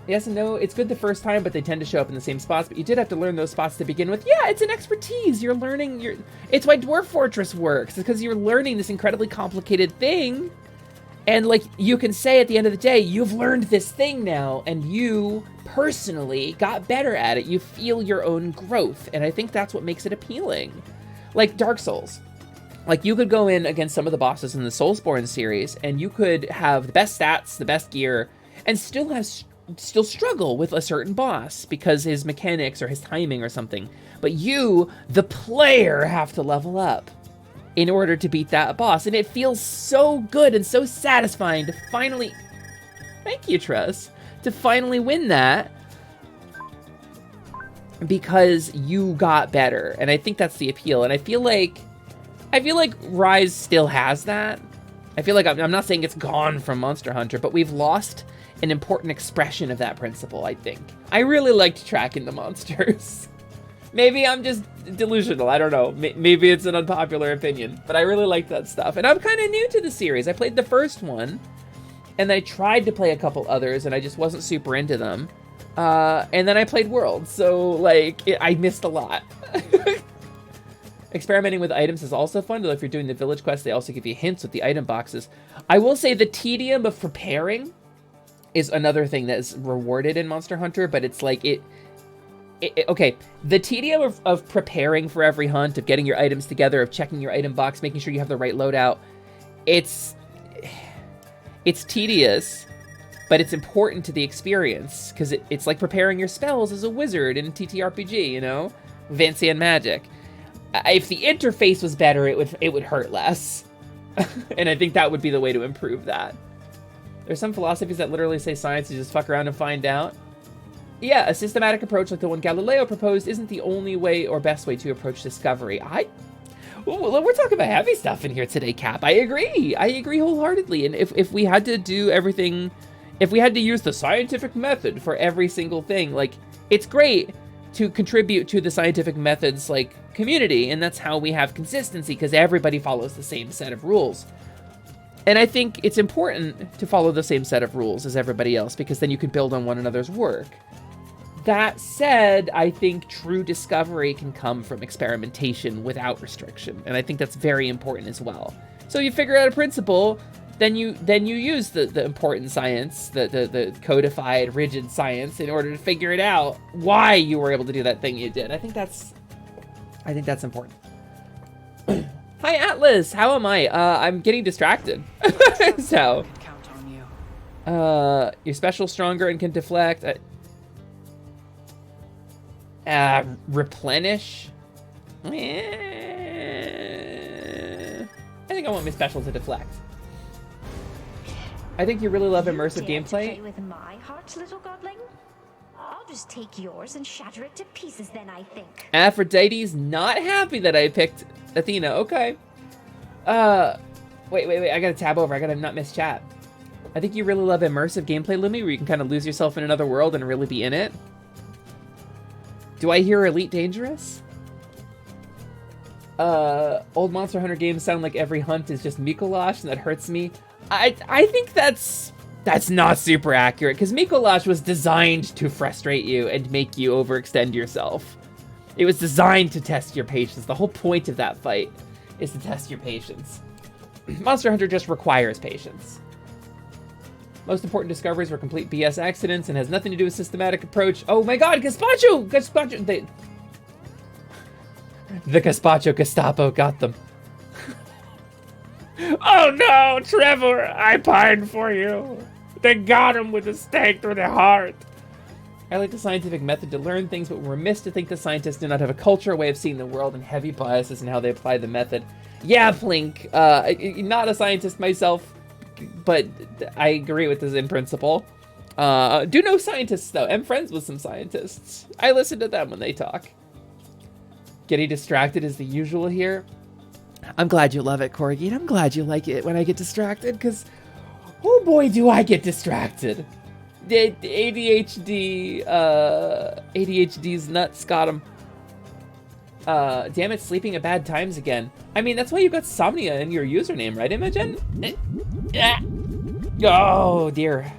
Yes and no, it's good the first time, but they tend to show up in the same spots, but you did have to learn those spots to begin with. Yeah, it's an expertise. You're learning, it's why Dwarf Fortress works. It's because you're learning this incredibly complicated thing, And like you can say at the end of the day, you've learned this thing now and you personally got better at it. You feel your own growth. And I think that's what makes it appealing. Like Dark Souls. Like you could go in against some of the bosses in the Soulsborne series and you could have the best stats, the best gear, and still struggle with a certain boss because his mechanics or his timing or something. But you, the player, have to level up in order to beat that boss. And it feels so good and so satisfying to finally... Thank you, Tress. To finally win that because you got better. And I think that's the appeal. And I feel like Rise still has that. I feel like I'm not saying it's gone from Monster Hunter, but we've lost an important expression of that principle, I think. I really liked tracking the monsters. Maybe I'm just delusional, I don't know. Maybe it's an unpopular opinion, but I really like that stuff. And I'm kind of new to the series. I played the first one, and I tried to play a couple others, and I just wasn't super into them. And then I played World, so like, I missed a lot. Experimenting with items is also fun, though if you're doing the village quest, they also give you hints with the item boxes. I will say the tedium of preparing is another thing that is rewarded in Monster Hunter, but it's like okay, the tedium of preparing for every hunt, of getting your items together, of checking your item box, making sure you have the right loadout, it's tedious, but it's important to the experience, because it's like preparing your spells as a wizard in TTRPG, you know? Fancy and magic. If the interface was better, it would hurt less. And I think that would be the way to improve that. There's some philosophies that literally say science is just fuck around and find out. Yeah, a systematic approach like the one Galileo proposed isn't the only way or best way to approach discovery. We're talking about heavy stuff in here today, Cap. I agree wholeheartedly. And if we had to do everything, if we had to use the scientific method for every single thing, like, it's great to contribute to the scientific methods, like, community, and that's how we have consistency, because everybody follows the same set of rules. And I think it's important to follow the same set of rules as everybody else, because then you can build on one another's work. That said, I think true discovery can come from experimentation without restriction, and I think that's very important as well. So you figure out a principle, then you use the important science, the codified, rigid science, in order to figure it out why you were able to do that thing you did. I think that's important. Hi Atlas, how am I? I'm getting distracted. So, you're special, stronger, and can deflect. Replenish. I think I want my special to deflect. I think you really love immersive gameplay. Play with my heart, little godling? I'll just take yours and shatter it to pieces then, I think. Aphrodite's not happy that I picked Athena. Okay. Wait. I gotta tab over. I gotta not miss chat. I think you really love immersive gameplay, Lumi, where you can kind of lose yourself in another world and really be in it. Do I hear Elite Dangerous? Old Monster Hunter games sound like every hunt is just Mikolash, and that hurts me. I think that's not super accurate, because Mikolash was designed to frustrate you and make you overextend yourself. It was designed to test your patience. The whole point of that fight is to test your patience. Monster Hunter just requires patience. Most important discoveries were complete BS accidents and has nothing to do with systematic approach. Oh my god, Gazpacho! The Gazpacho Gestapo got them. Oh no, Trevor, I pined for you. They got him with a stake through the heart. I like the scientific method to learn things, but we're remiss to think the scientists do not have a culture, a way of seeing the world, and heavy biases in how they apply the method. Yeah, Plink, not a scientist myself, but I agree with this in principle. Do know scientists, though. I'm friends with some scientists. I listen to them when they talk. Getting distracted is the usual here. I'm glad you love it, Corgi, and I'm glad you like it when I get distracted, because, oh boy, do I get distracted. The ADHD's nuts got him. Damn it, sleeping at bad times again. I mean, that's why you got Somnia in your username, right, Imogen? Oh, dear.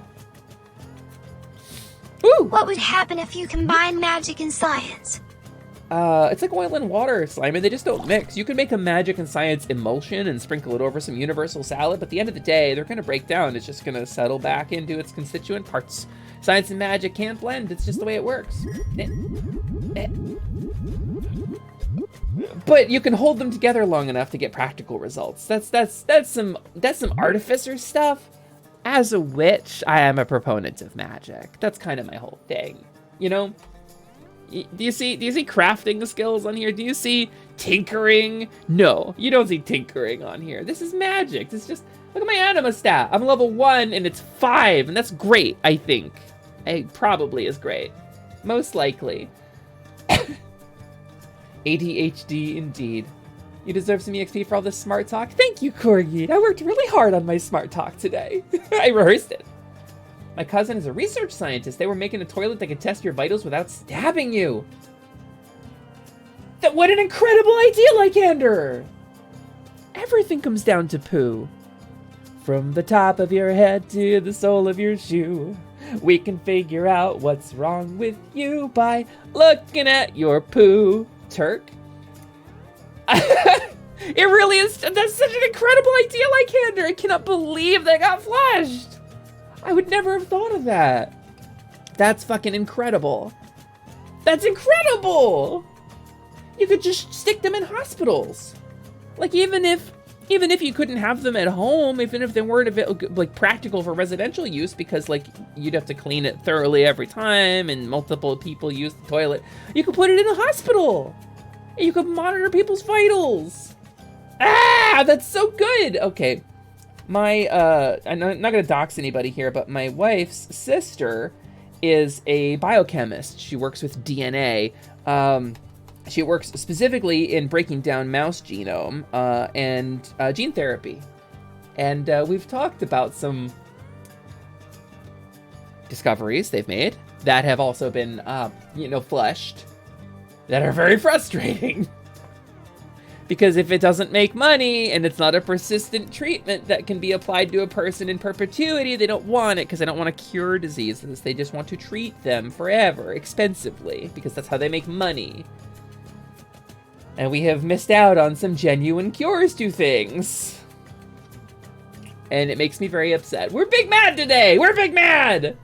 Ooh. What would happen if you combine magic and science? it's like oil and water, Slimy. They just don't mix. You can make a magic and science emulsion and sprinkle it over some universal salad, but at the end of the day, they're going to break down. It's just going to settle back into its constituent parts. Science and magic can't blend. It's just the way it works. But you can hold them together long enough to get practical results. That's some artificer stuff. As a witch, I am a proponent of magic. That's kind of my whole thing, you know? Do you see crafting skills on here? Do you see tinkering? No, you don't see tinkering on here. This is magic. It's just, look at my anima stat. I'm level 1 and it's 5, and that's great, I think. It probably is great. Most likely. ADHD indeed. You deserve some EXP for all this smart talk. Thank you, Corgi. I worked really hard on my smart talk today. I rehearsed it. My cousin is a research scientist. They were making a toilet that could test your vitals without stabbing you. What an incredible idea, Lycander! Everything comes down to poo. From the top of your head to the sole of your shoe. We can figure out what's wrong with you by looking at your poo. Turk? It really is. That's such an incredible idea, Lycander. I cannot believe they got flushed. I would never have thought of that. That's fucking incredible. That's incredible. You could just stick them in hospitals. Like even if you couldn't have them at home, even if they weren't like practical for residential use, because like you'd have to clean it thoroughly every time and multiple people use the toilet, you could put it in a hospital. And you could monitor people's vitals. Ah, that's so good. Okay. I'm not gonna dox anybody here, but my wife's sister is a biochemist. She works with DNA. She works specifically in breaking down mouse genome and gene therapy. And we've talked about some discoveries they've made that have also been, flushed, that are very frustrating. Because if it doesn't make money and it's not a persistent treatment that can be applied to a person in perpetuity, they don't want it because they don't want to cure diseases. They just want to treat them forever, expensively, because that's how they make money. And we have missed out on some genuine cures to things. And it makes me very upset. We're big mad today! We're big mad!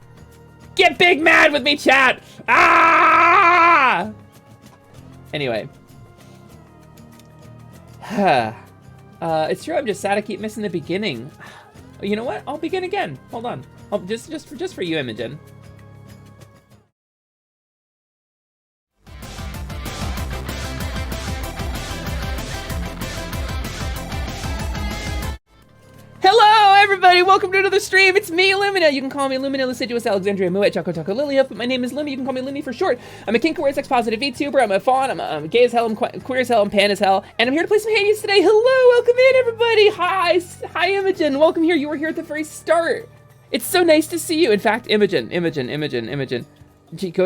Get big mad with me, chat! Ah! Anyway. It's true, I'm just sad I keep missing the beginning. You know what? I'll begin again. Hold on. Just for you, Imogen. Hello, everybody! Welcome to another stream. It's me, Lumina. You can call me Lumina, Luciduous, Alexandria, Moet, Choco Taco, Lilia, but my name is Lumi. You can call me Lumi for short. I'm a kink-aware, sex-positive VTuber. I'm a faun. I'm gay as hell. I'm queer as hell. I'm pan as hell. And I'm here to play some Hades today. Hello, welcome in, everybody. Hi, Imogen. Welcome here. You were here at the very start. It's so nice to see you. In fact, Imogen. Go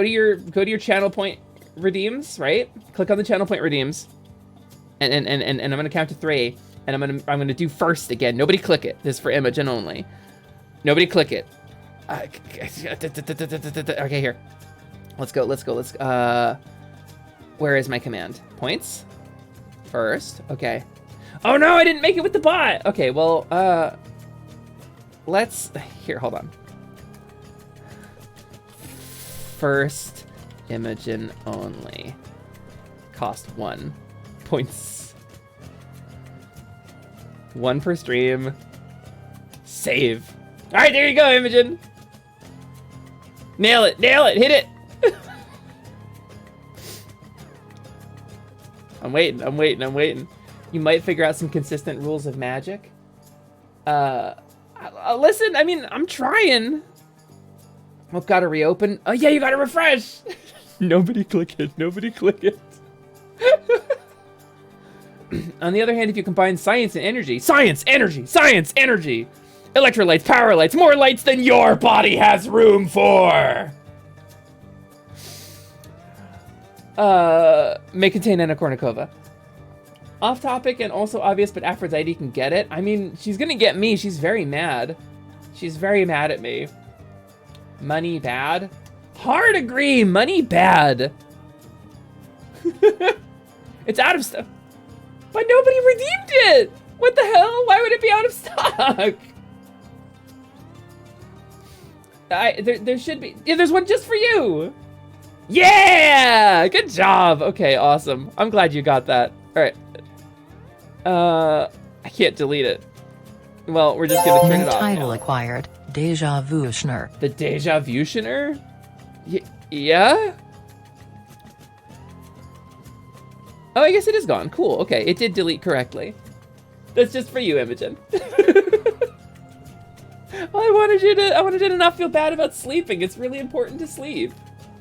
to your channel point redeems, right? Click on the channel point redeems, and I'm gonna count to 3. And I'm gonna do first again. Nobody click it. This is for Imogen only. Nobody click it. Okay, here. Let's go. Where is my command? Points? First. Okay. Oh no, I didn't make it with the bot. Okay, well, here, hold on. First, Imogen only. Cost 1 points. 1 per stream. Save. All right, there you go, Imogen. Nail it, hit it. I'm waiting. You might figure out some consistent rules of magic. Listen, I mean, I'm trying. Oh, gotta reopen. Oh yeah, you gotta refresh. Nobody click it. On the other hand, if you combine science and energy, electrolytes, power lights, more lights than your body has room for, may contain Anna Kournikova. Off topic and also obvious, but Aphrodite can get it. I mean, she's gonna get me. She's very mad. She's very mad at me. Money bad? Hard agree, money bad. It's out of stock. But nobody redeemed it! What the hell? Why would it be out of stock? There should be. Yeah, there's one just for you! Yeah! Good job! Okay, awesome. I'm glad you got that. Alright. I can't delete it. Well, we're just gonna turn it off. Title acquired. Deja Vutioner. The Deja Vutioner? Yeah? Oh, I guess it is gone. Cool. Okay, it did delete correctly. That's just for you, Imogen. Well, I wanted you to not feel bad about sleeping. It's really important to sleep.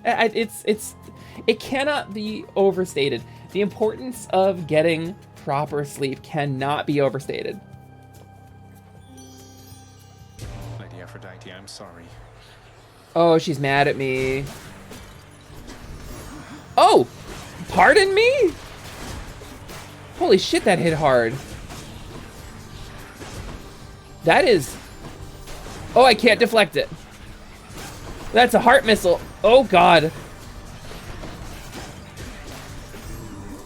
It cannot be overstated. The importance of getting proper sleep cannot be overstated. Lady Aphrodite, I'm sorry. Oh, she's mad at me. Oh! Pardon me? Holy shit, that hit hard. That is... Oh, I can't deflect it. That's a heart missile. Oh, God.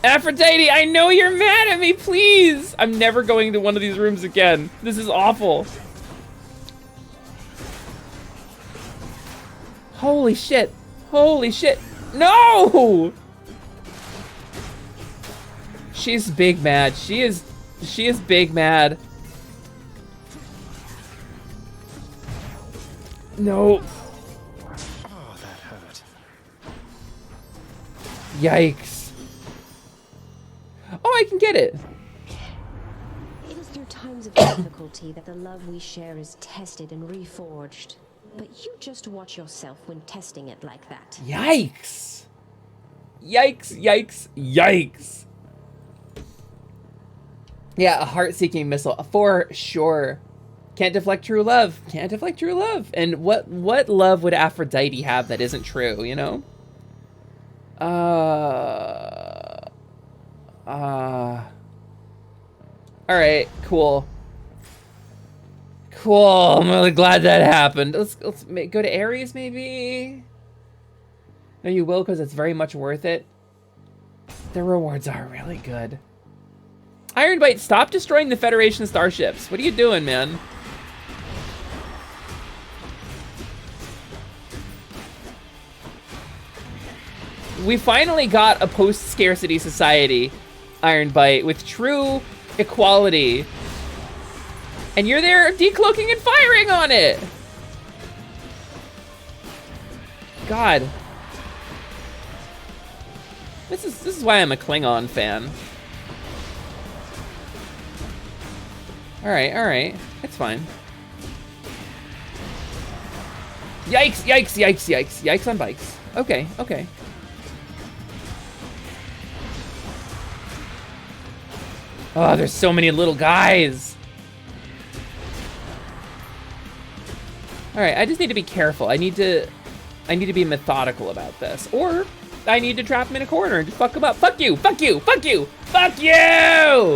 Aphrodite, I know you're mad at me, please! I'm never going to one of these rooms again. This is awful. Holy shit. Holy shit. No! She's big mad. She is big mad. No. Oh, that hurt. Yikes. Oh, I can get it. It is through times of difficulty that the love we share is tested and reforged. But you just watch yourself when testing it like that. Yikes. Yikes, yikes, yikes. Yeah, a heart-seeking missile, for sure. Can't deflect true love. Can't deflect true love. And what love would Aphrodite have that isn't true, you know? Alright, cool. Cool, I'm really glad that happened. Let's go to Ares, maybe? No, you will, because it's very much worth it. The rewards are really good. Ironbite, stop destroying the Federation starships. What are you doing, man? We finally got a post-scarcity society, Ironbite, with true equality. And you're there decloaking and firing on it! God. This is why I'm a Klingon fan. Alright. It's fine. Yikes, yikes, yikes, yikes. Yikes on bikes. Okay. Oh, there's so many little guys. Alright, I just need to be careful. I need to be methodical about this. Or I need to trap him in a corner and just fuck him up. Fuck you! Fuck you! Fuck you! Fuck you!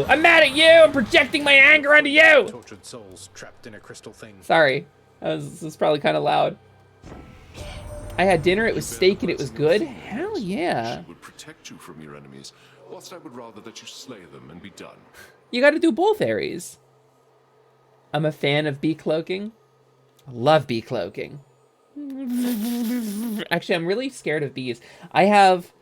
I'm mad at you! I'm projecting my anger onto you! Tortured souls trapped in a crystal thing. Sorry. This was probably kind of loud. I had dinner, it was steak, and it was good. Hell yeah. Would protect you from your enemies, whilst I would rather that you slay them and be done. You gotta do both, Ares. I'm a fan of bee cloaking. I love bee cloaking. Actually, I'm really scared of bees. I have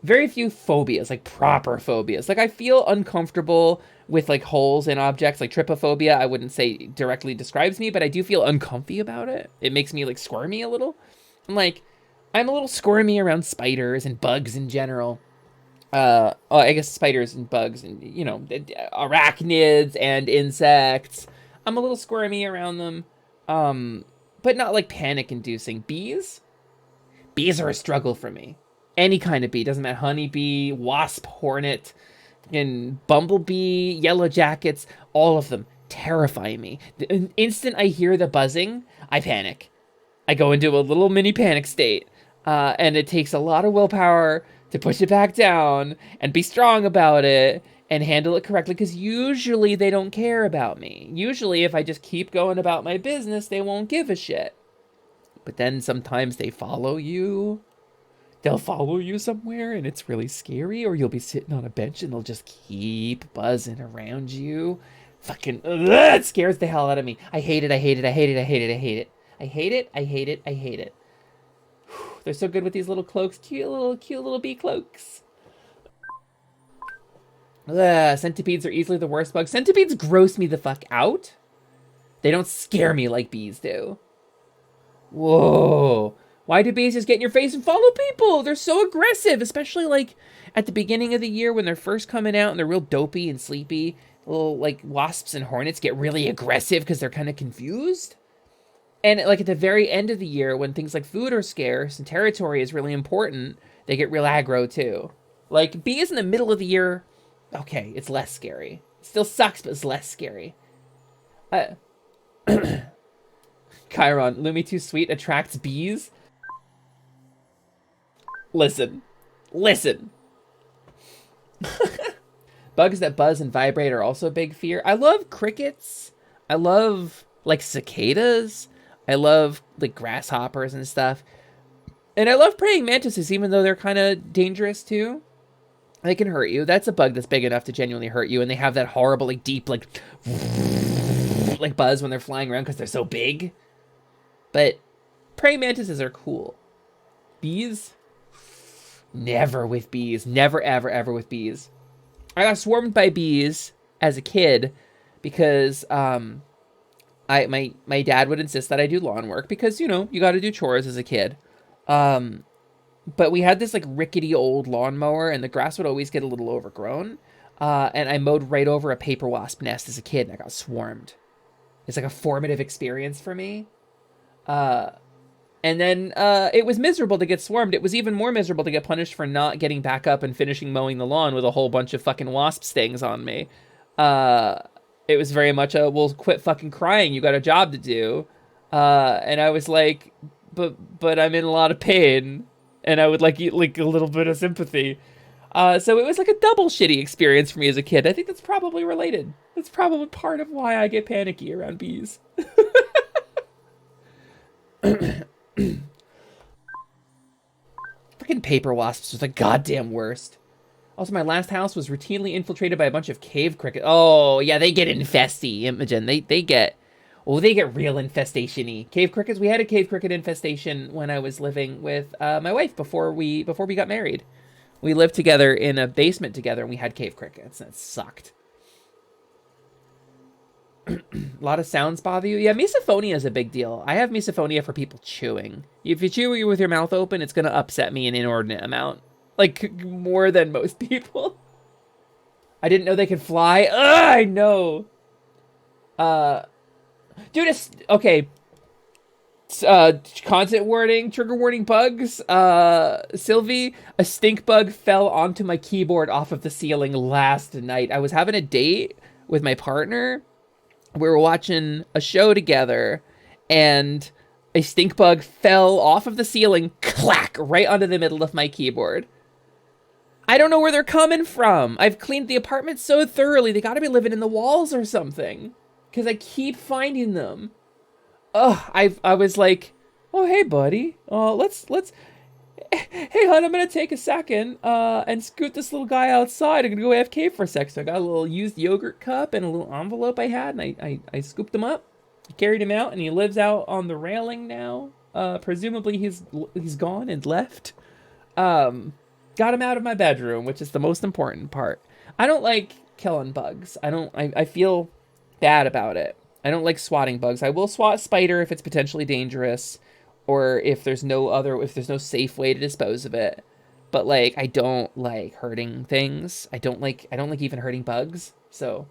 very few phobias, like proper phobias. Like I feel uncomfortable with like holes in objects, like trypophobia. I wouldn't say directly describes me, but I do feel uncomfy about it. It makes me like squirmy a little. And like, I'm a little squirmy around spiders and bugs in general. I guess spiders and bugs and, you know, arachnids and insects. I'm a little squirmy around them. But not like panic-inducing. Bees? Bees are a struggle for me. Any kind of bee, doesn't matter. Honeybee, wasp, hornet, and bumblebee, yellow jackets, all of them terrify me. The instant I hear the buzzing, I panic. I go into a little mini panic state. And it takes a lot of willpower to push it back down and be strong about it and handle it correctly, because usually they don't care about me. Usually if I just keep going about my business, they won't give a shit. But then sometimes they follow you. they'll follow you somewhere and it's really scary, or you'll be sitting on a bench and they'll just keep buzzing around you. Fucking, it scares the hell out of me. I hate it, I hate it, I hate it, I hate it, I hate it. I hate it, I hate it, I hate it. They're so good with these little cloaks. Cute little bee cloaks. Centipedes are easily the worst bug. Centipedes gross me the fuck out. They don't scare me like bees do. Whoa. Why do bees just get in your face and follow people? They're so aggressive, especially like at the beginning of the year when they're first coming out and they're real dopey and sleepy. Little like wasps and hornets get really aggressive because they're kind of confused. And like at the very end of the year when things like food are scarce and territory is really important, they get real aggro too. Like bees in the middle of the year, okay, it's less scary. It still sucks, but it's less scary. Chiron, Lumi too sweet attracts bees. Listen. Bugs that buzz and vibrate are also a big fear. I love crickets. I love like cicadas. I love like grasshoppers and stuff. And I love praying mantises, even though they're kind of dangerous too. They can hurt you. That's a bug that's big enough to genuinely hurt you. And they have that horrible, like deep, like buzz when they're flying around because they're so big. But praying mantises are cool. Bees? Never with bees. Never, ever, ever with bees. I got swarmed by bees as a kid because my dad would insist that I do lawn work because, you know, you got to do chores as a kid. But we had this like rickety old lawnmower and the grass would always get a little overgrown. And I mowed right over a paper wasp nest as a kid and I got swarmed. It's like a formative experience for me. And then it was miserable to get swarmed. It was even more miserable to get punished for not getting back up and finishing mowing the lawn with a whole bunch of fucking wasp stings on me. It was very much a, well, quit fucking crying. You got a job to do. And I was like, but I'm in a lot of pain. And I would like a little bit of sympathy. So it was like a double shitty experience for me as a kid. I think that's probably related. That's probably part of why I get panicky around bees. Freaking paper wasps was the goddamn worst. Also, my last house was routinely infiltrated by a bunch of cave crickets. Oh, yeah, they get infesty, Imogen. They get real infestation-y. Cave crickets, we had a cave cricket infestation when I was living with my wife before we got married. We lived together in a basement together and we had cave crickets and it sucked. A lot of sounds bother you? Yeah, misophonia is a big deal. I have misophonia for people chewing. If you chew with your mouth open, it's going to upset me an inordinate amount. Like, more than most people. I didn't know they could fly. Ugh, I know. Dude, okay. Content warning, trigger warning bugs. Sylvie, a stink bug fell onto my keyboard off of the ceiling last night. I was having a date with my partner. We were watching a show together, and a stink bug fell off of the ceiling, clack, right onto the middle of my keyboard. I don't know where they're coming from. I've cleaned the apartment so thoroughly. They gotta be living in the walls or something, because I keep finding them. Ugh, I was like, oh, hey, buddy. Hey, hon, I'm going to take a second and scoot this little guy outside. I'm going to go AFK for a sec. So I got a little used yogurt cup and a little envelope I had, and I scooped him up, carried him out, and he lives out on the railing now. Presumably he's gone and left. Got him out of my bedroom, which is the most important part. I don't like killing bugs. I feel bad about it. I don't like swatting bugs. I will swat a spider if it's potentially dangerous, or if there's no safe way to dispose of it. But like, I don't like hurting things. I don't like even hurting bugs. So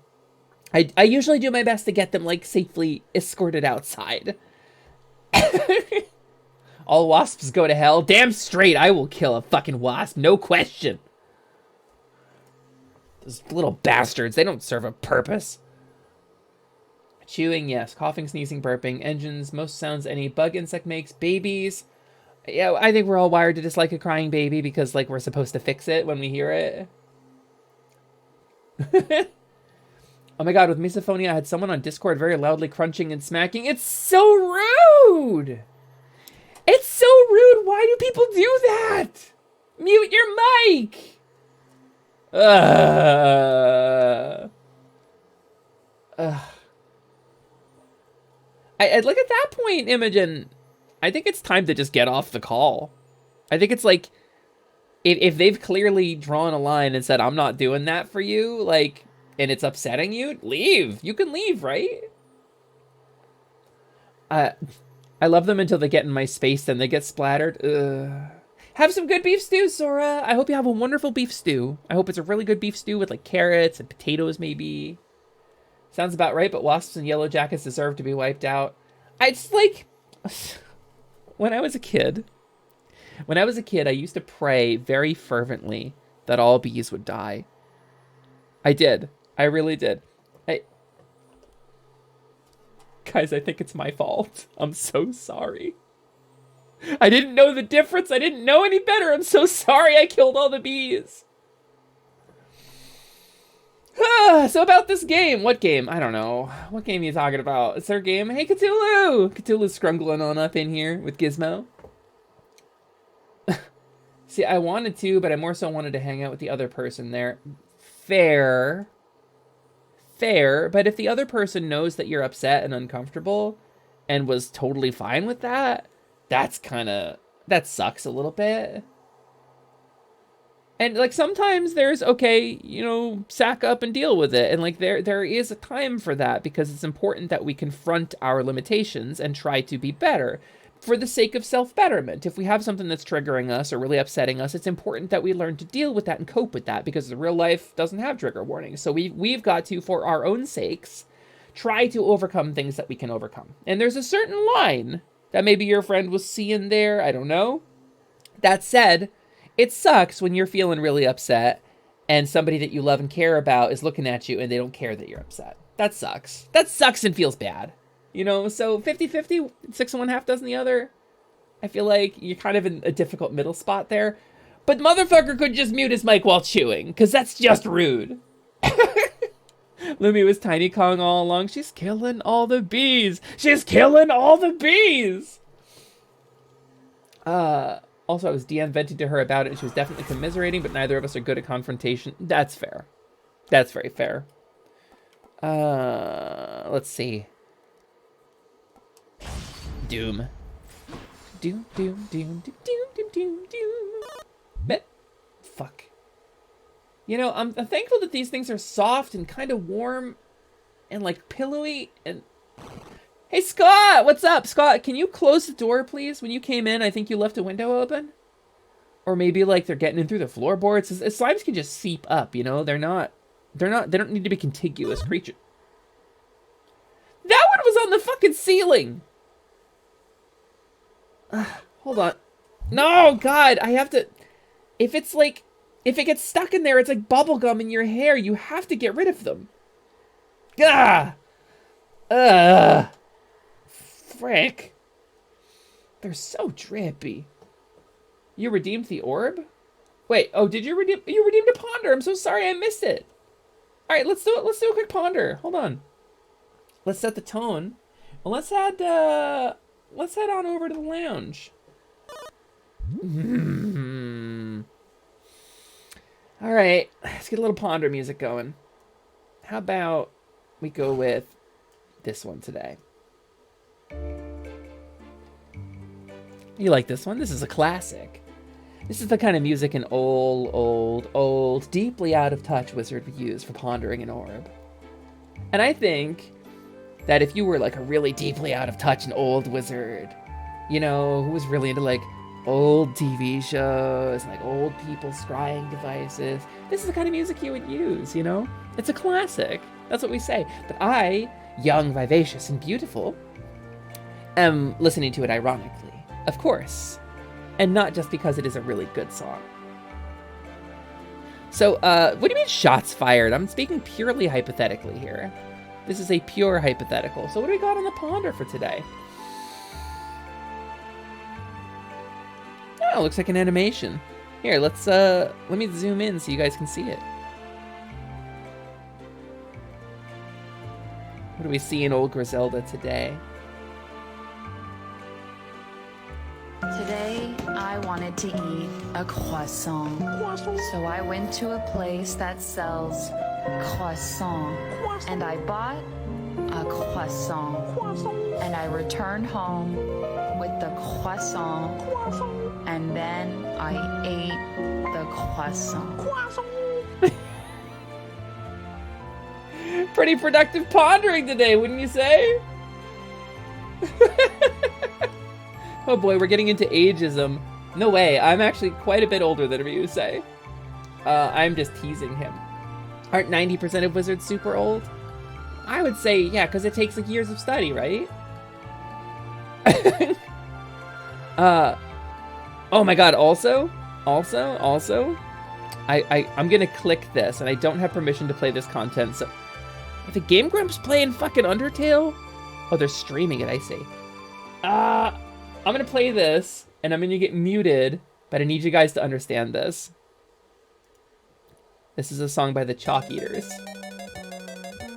I usually do my best to get them like safely escorted outside. All wasps go to hell. Damn straight, I will kill a fucking wasp, no question. Those little bastards, they don't serve a purpose. Chewing, yes. Coughing, sneezing, burping. Engines, most sounds any bug insect makes. Babies. Yeah, I think we're all wired to dislike a crying baby because, like, we're supposed to fix it when we hear it. Oh my god, with misophonia, I had someone on Discord very loudly crunching and smacking. It's so rude! It's so rude! Why do people do that? Mute your mic! I'd like at that point, Imogen, I think it's time to just get off the call. I think it's like, if they've clearly drawn a line and said, I'm not doing that for you, like, and it's upsetting you, leave. You can leave, right? I love them until they get in my space, then they get splattered. Have some good beef stew, Sora. I hope you have a wonderful beef stew. I hope it's a really good beef stew with like carrots and potatoes maybe. Sounds about right, but wasps and yellow jackets deserve to be wiped out. It's like, when I was a kid, I used to pray very fervently that all bees would die. I did. I really did. Guys, I think it's my fault. I'm so sorry. I didn't know the difference. I didn't know any better. I'm so sorry I killed all the bees. So about this game. What game? I don't know. What game are you talking about? Is there a game? Hey, Cthulhu! Cthulhu's scrungling on up in here with Gizmo. See, I wanted to, but I more so wanted to hang out with the other person there. Fair. But if the other person knows that you're upset and uncomfortable and was totally fine with that, that sucks a little bit. And like sometimes there's, okay, you know, sack up and deal with it. And like there is a time for that because it's important that we confront our limitations and try to be better for the sake of self-betterment. If we have something that's triggering us or really upsetting us, it's important that we learn to deal with that and cope with that because the real life doesn't have trigger warnings. So we've got to, for our own sakes, try to overcome things that we can overcome. And there's a certain line that maybe your friend was seeing there. I don't know. That said, it sucks when you're feeling really upset and somebody that you love and care about is looking at you and they don't care that you're upset. That sucks. That sucks and feels bad. You know, so 50-50, 6 and 1/2 dozen the other. I feel like you're kind of in a difficult middle spot there. But motherfucker could just mute his mic while chewing, because that's just rude. Lumi was Tiny Kong all along. She's killing all the bees. She's killing all the bees. Also, I was de-venting to her about it, and she was definitely commiserating, but neither of us are good at confrontation. That's fair. That's very fair. Let's see. Doom. Doom, doom, doom, doom, doom, doom, doom, doom. Fuck. You know, I'm thankful that these things are soft and kind of warm and like pillowy and... Hey, Scott! What's up? Scott, can you close the door, please? When you came in, I think you left a window open. Or maybe like they're getting in through the floorboards. Slimes can just seep up, you know? They don't need to be contiguous creatures. That one was on the fucking ceiling! Hold on. No, God, I have to... If it gets stuck in there, it's like bubblegum in your hair. You have to get rid of them. Gah! Frick. They're so drippy. You redeemed the orb? Wait, oh, did you redeem... You redeemed a ponder. I'm so sorry I missed it. All right, let's do it. Let's do a quick ponder. Hold on. Let's set the tone. Well, let's head on over to the lounge. All right, let's get a little ponder music going. How about we go with this one today? You like this one? This is a classic. This is the kind of music an old, deeply out of touch wizard would use for pondering an orb. And I think that if you were like a really deeply out of touch and old wizard, you know, who was really into like old TV shows, like old people scrying devices, this is the kind of music you would use, you know? It's a classic. That's what we say. But I, young, vivacious, and beautiful, am listening to it ironically, of course. And not just because it is a really good song. So, what do you mean shots fired? I'm speaking purely hypothetically here. This is a pure hypothetical. So what do we got on the ponder for today? Oh, looks like an animation. Here, let me zoom in so you guys can see it. What do we see in old Griselda today? Today, I wanted to eat a croissant. So I went to a place that sells croissant. And I bought a croissant. And I returned home with the croissant. And then I ate the croissant. Pretty productive pondering today, wouldn't you say? Oh boy, we're getting into ageism. No way, I'm actually quite a bit older than you say. I'm just teasing him. Aren't 90% of wizards super old? I would say, yeah, because it takes like years of study, right? Oh my god, also, I'm gonna click this, and I don't have permission to play this content, so... If the Game Grumps playing fucking Undertale? Oh, they're streaming it, I see. I'm gonna play this, and I'm gonna get muted, but I need you guys to understand this. This is a song by the Chalk Eaters.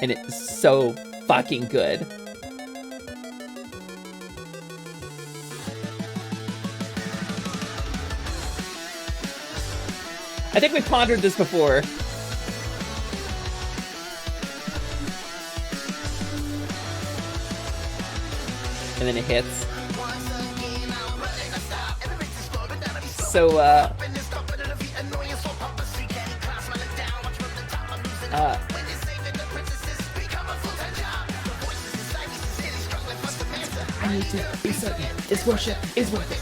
And it's so fucking good. I think we pondered this before. And then it hits. So, I need to be certain this worship is worth it.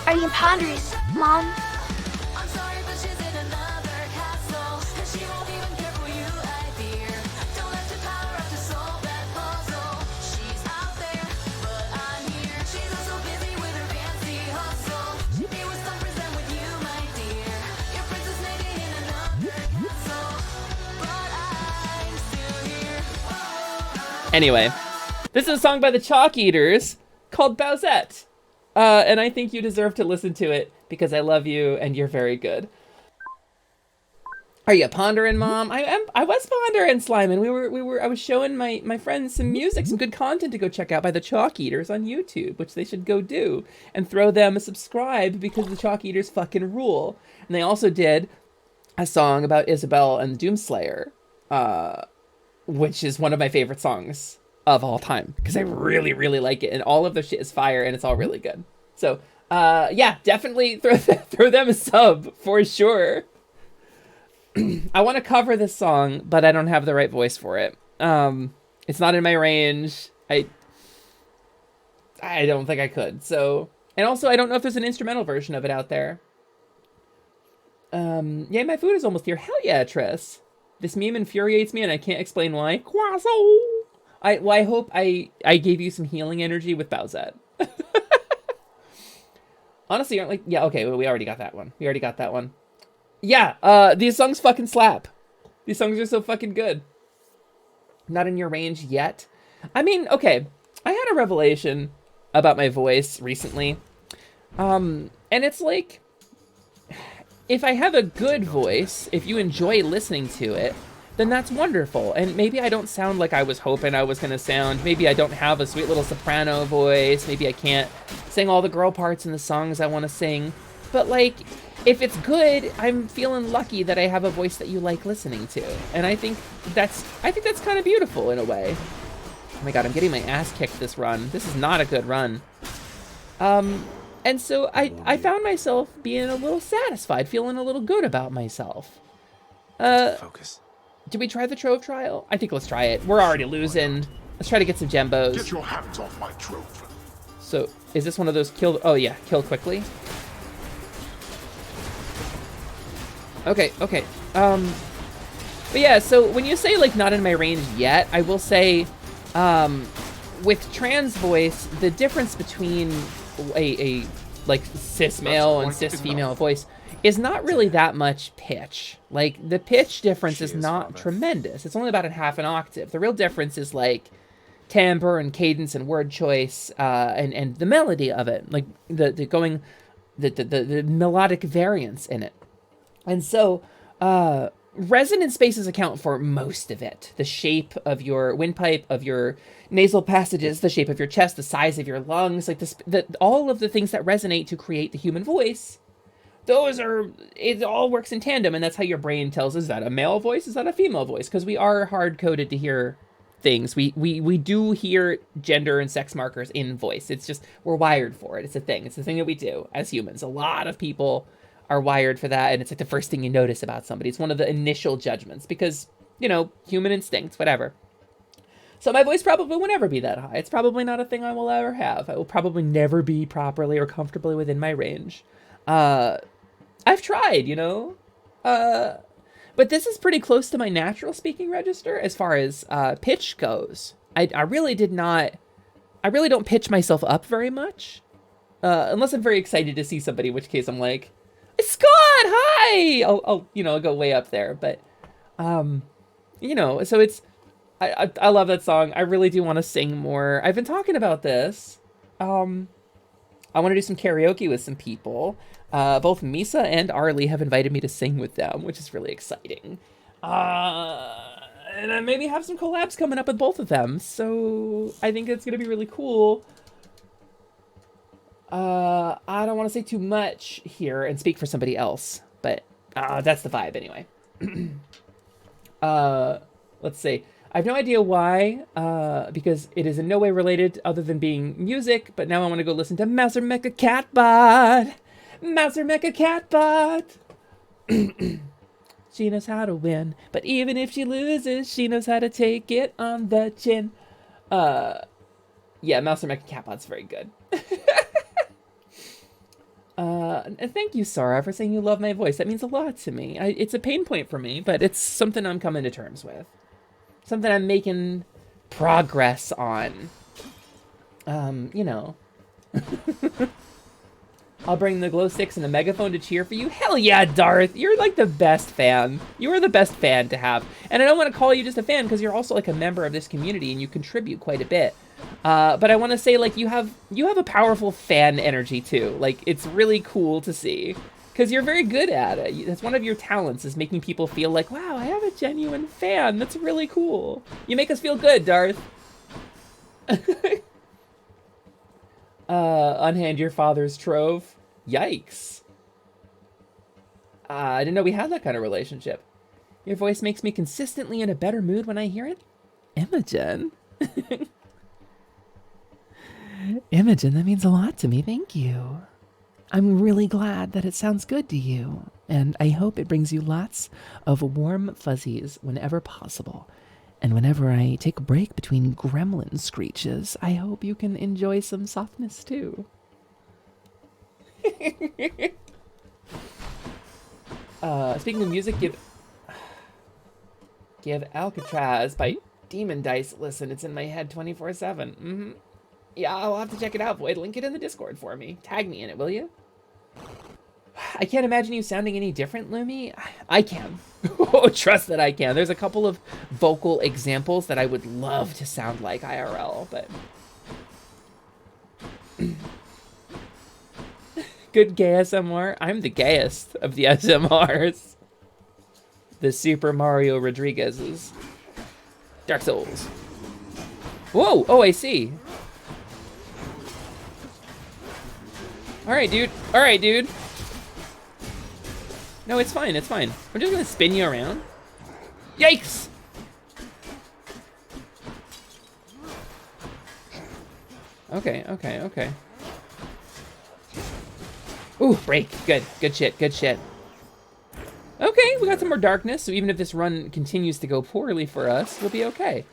Are you pondering, Mom? Anyway, this is a song by the Chalk Eaters called Bowsette. And I think you deserve to listen to it because I love you and you're very good. Are you pondering, Mom? I was pondering, Slime, and I was showing my friends some music, some good content to go check out by the Chalk Eaters on YouTube, which they should go do and throw them a subscribe because the Chalk Eaters fucking rule. And they also did a song about Isabel and Doomslayer, which is one of my favorite songs of all time because I really, really like it, and all of their shit is fire, and it's all really good. So, yeah, definitely throw them a sub for sure. I want to cover this song, but I don't have the right voice for it. It's not in my range. I don't think I could. So, and also I don't know if there's an instrumental version of it out there. Yeah, my food is almost here. Hell yeah, Triss. This meme infuriates me, and I can't explain why. Croissant. I hope I gave you some healing energy with Bowsette. Honestly, aren't like... Yeah, okay, well, we already got that one. Yeah, these songs fucking slap. These songs are so fucking good. Not in your range yet. I mean, okay, I had a revelation about my voice recently. And it's like... If I have a good voice, if you enjoy listening to it, then that's wonderful. And maybe I don't sound like I was hoping I was going to sound. Maybe I don't have a sweet little soprano voice. Maybe I can't sing all the girl parts in the songs I want to sing. But like, if it's good, I'm feeling lucky that I have a voice that you like listening to. And I think that's kind of beautiful in a way. Oh my god, I'm getting my ass kicked this run. This is not a good run. And so I found myself being a little satisfied, feeling a little good about myself. Focus. Did we try the Trove trial? I think let's try it. We're already losing. Let's try to get some gembos. Get your hands off my Trove. So, is this one of those kill... Oh yeah, kill quickly. Okay. But yeah, so when you say like not in my range yet, I will say, with trans voice, the difference between a like cis male and cis female voice is not really that much pitch. Like, the pitch difference is not tremendous. It's only about a half an octave. The real difference is like timbre and cadence and word choice, and the melody of it. Like the going the melodic variance in it. And so resonant spaces account for most of it. The shape of your windpipe, of your nasal passages, the shape of your chest, the size of your lungs, like all of the things that resonate to create the human voice. It all works in tandem, and that's how your brain tells, is that a male voice? Is that a female voice? Because we are hard-coded to hear things. We do hear gender and sex markers in voice. It's just, we're wired for it. It's a thing. It's the thing that we do as humans. A lot of people are wired for that, and it's like the first thing you notice about somebody. It's one of the initial judgments because, you know, human instincts, whatever. So my voice probably will never be that high. It's probably not a thing I will ever have. I will probably never be properly or comfortably within my range. I've tried, you know, but this is pretty close to my natural speaking register as far as pitch goes. I really don't pitch myself up very much, unless I'm very excited to see somebody, in which case I'm like, Scott, hi! I'll go way up there, but, you know, so it's, I love that song. I really do want to sing more. I've been talking about this. I want to do some karaoke with some people. Both Misa and Arlie have invited me to sing with them, which is really exciting. And I maybe have some collabs coming up with both of them, so I think it's going to be really cool. I don't want to say too much here and speak for somebody else, but that's the vibe anyway. Let's see. I have no idea why, because it is in no way related other than being music, but now I want to go listen to Master Mecha Catbot. Master Mecha Catbot. She knows how to win, but even if she loses, she knows how to take it on the chin. Yeah, Master Mecha Catbot's very good. And thank you, Sarah, for saying you love my voice. That means a lot to me. It's a pain point for me, but it's something I'm coming to terms with. Something I'm making progress on. You know. I'll bring the glow sticks and the megaphone to cheer for you. Hell yeah, Darth. You're like the best fan. You are the best fan to have. And I don't want to call you just a fan because you're also like a member of this community and you contribute quite a bit. But I want to say, like, you have a powerful fan energy too. Like, it's really cool to see because you're very good at it. That's one of your talents, is making people feel like, wow, I have a genuine fan. That's really cool. You make us feel good, Darth. Unhand your father's trove. Yikes. I didn't know we had that kind of relationship. Your voice makes me consistently in a better mood when I hear it. Imogen. Imogen, that means a lot to me. Thank you. I'm really glad that it sounds good to you, and I hope it brings you lots of warm fuzzies whenever possible. And whenever I take a break between gremlin screeches, I hope you can enjoy some softness too. Speaking of music, give Alcatraz by Demon Dice. Listen, it's in my head 24/7. Yeah, I'll have to check it out, Void. Link it in the Discord for me. Tag me in it, will you? I can't imagine you sounding any different, Lumi. I can. Oh, trust that I can. There's a couple of vocal examples that I would love to sound like IRL, but... Good gay SMR. I'm the gayest of the SMRs. The Super Mario Rodriguez's. Dark Souls. Whoa! Oh, I see. Alright, dude. Alright, dude. No, it's fine, it's fine. I'm just gonna spin you around. Yikes! Okay, okay, okay. Ooh, break. Good. Good shit, good shit. Okay, we got some more darkness, so even if this run continues to go poorly for us, we'll be okay.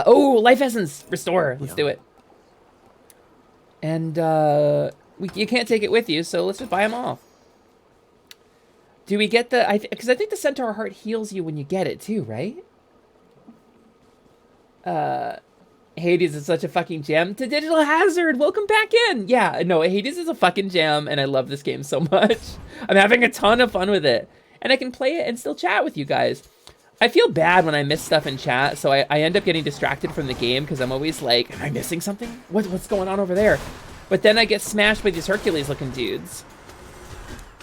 Oh, life essence, restore. Let's do it. And you can't take it with you, so let's just buy them all. Do we get the? Because I think the Centaur Heart heals you when you get it too, right? Hades is such a fucking gem. To Digital Hazard, welcome back in. Yeah, no, Hades is a fucking gem, and I love this game so much. I'm having a ton of fun with it, and I can play it and still chat with you guys. I feel bad when I miss stuff in chat, so I end up getting distracted from the game because I'm always like, am I missing something? What's going on over there? But then I get smashed by these Hercules-looking dudes.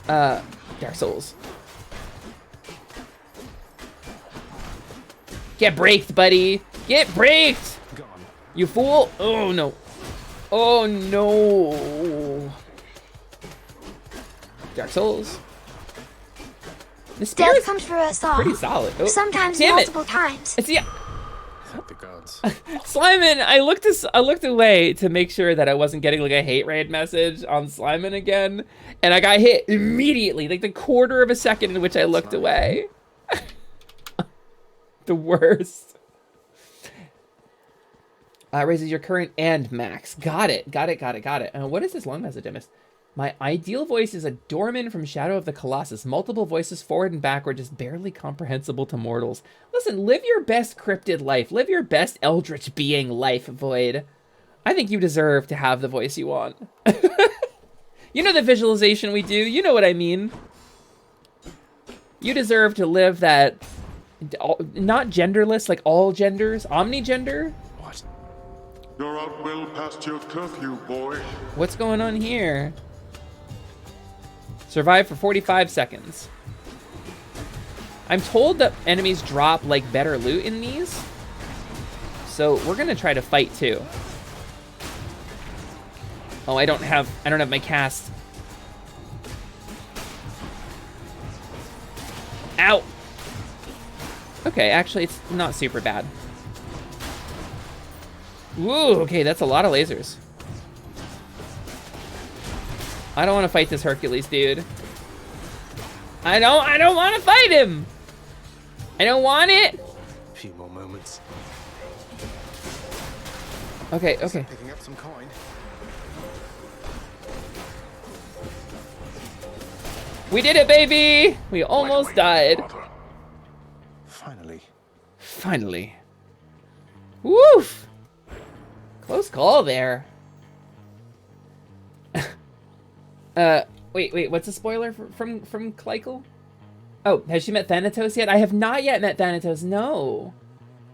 Dark Souls. Get braked, buddy. Get braked! You fool! Oh, no. Oh, no. Dark Souls. Death comes for us all. Pretty solid. Oh, sometimes damn multiple times. It's the gods. Slyman, I looked away to make sure that I wasn't getting like a hate raid message on Slyman again, and I got hit immediately, like the quarter of a second in which I looked away. The worst. Raises your current and max. Got it. What is this long message I missed? My ideal voice is a doorman from Shadow of the Colossus. Multiple voices forward and backward, just barely comprehensible to mortals. Listen, live your best cryptid life. Live your best eldritch being life, Void. I think you deserve to have the voice you want. You know the visualization we do. You know what I mean. You deserve to live that, not genderless, like all genders, omnigender. What? You're out well past your curfew, boy. What's going on here? Survive for 45 seconds. I'm told that enemies drop like better loot in these. So we're gonna try to fight too. Oh, I don't have my cast. Ow! Okay, actually it's not super bad. Woo, okay, that's a lot of lasers. I don't want to fight this Hercules dude. I don't want to fight him. I don't want it. A few more moments. Okay. Picking up some coin. We did it, baby. We almost died. Finally. Woof. Close call there. Wait, what's a spoiler from Kleikel? Oh, has she met Thanatos yet? I have not yet met Thanatos, no.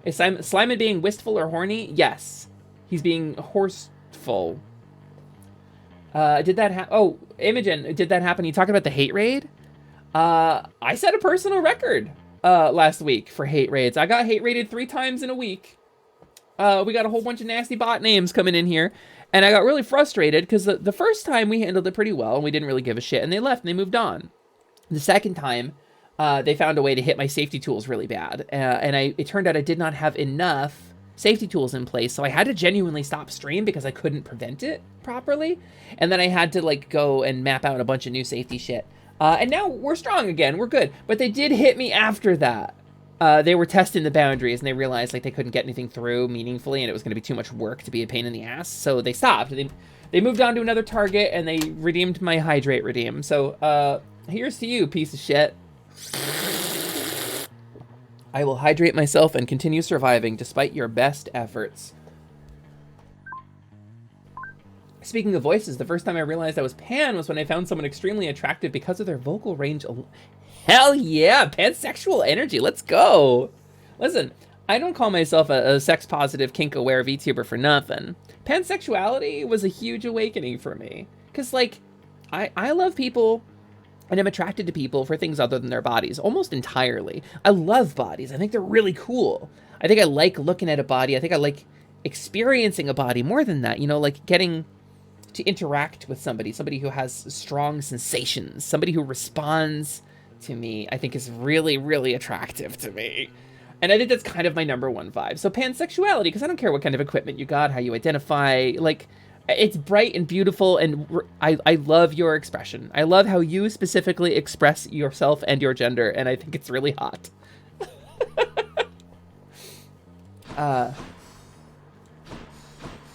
Is Slyman being wistful or horny? Yes. He's being horseful. Did that happen? Oh, Imogen, did that happen? You talking about the hate raid? I set a personal record last week for hate raids. I got hate raided 3 times in a week. We got a whole bunch of nasty bot names coming in here. And I got really frustrated because the first time we handled it pretty well and we didn't really give a shit and they left and they moved on. The second time, they found a way to hit my safety tools really bad. And it turned out I did not have enough safety tools in place. So I had to genuinely stop stream because I couldn't prevent it properly. And then I had to like go and map out a bunch of new safety shit. And now we're strong again. We're good. But they did hit me after that. They were testing the boundaries and they realized like they couldn't get anything through meaningfully and it was going to be too much work to be a pain in the ass. So they stopped. They moved on to another target and they redeemed my hydrate redeem. So here's to you, piece of shit. I will hydrate myself and continue surviving despite your best efforts. Speaking of voices, the first time I realized I was pan was when I found someone extremely attractive because of their vocal range. Hell yeah, pansexual energy, let's go. Listen, I don't call myself a sex-positive, kink-aware VTuber for nothing. Pansexuality was a huge awakening for me. Because, like, I love people and I'm attracted to people for things other than their bodies, almost entirely. I love bodies. I think they're really cool. I think I like looking at a body. I think I like experiencing a body more than that. You know, like getting to interact with somebody who has strong sensations, somebody who responds to me, I think is really, really attractive to me. And I think that's kind of my #1 vibe. So pansexuality, because I don't care what kind of equipment you got, how you identify, like, it's bright and beautiful, and I love your expression. I love how you specifically express yourself and your gender, and I think it's really hot.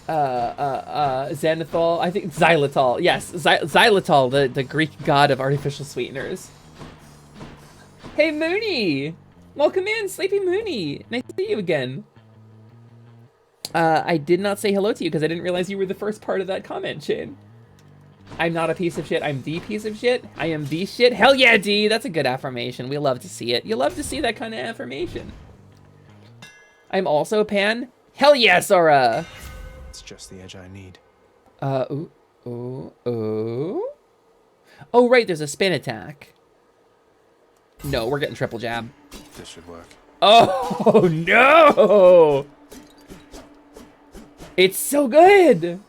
Xanathol, I think xylitol. Yes, xylitol, the Greek god of artificial sweeteners. Hey, Mooney! Welcome in, Sleepy Mooney. Nice to see you again. I did not say hello to you because I didn't realize you were the first part of that comment chain. I'm not a piece of shit. I'm the piece of shit. I am the shit. Hell yeah, D. That's a good affirmation. We love to see it. You love to see that kind of affirmation. I'm also a pan. Hell yeah, Sora. It's just the edge I need. Ooh. Oh, right. There's a spin attack. No, we're getting triple jab. This should work. Oh, no. It's so good.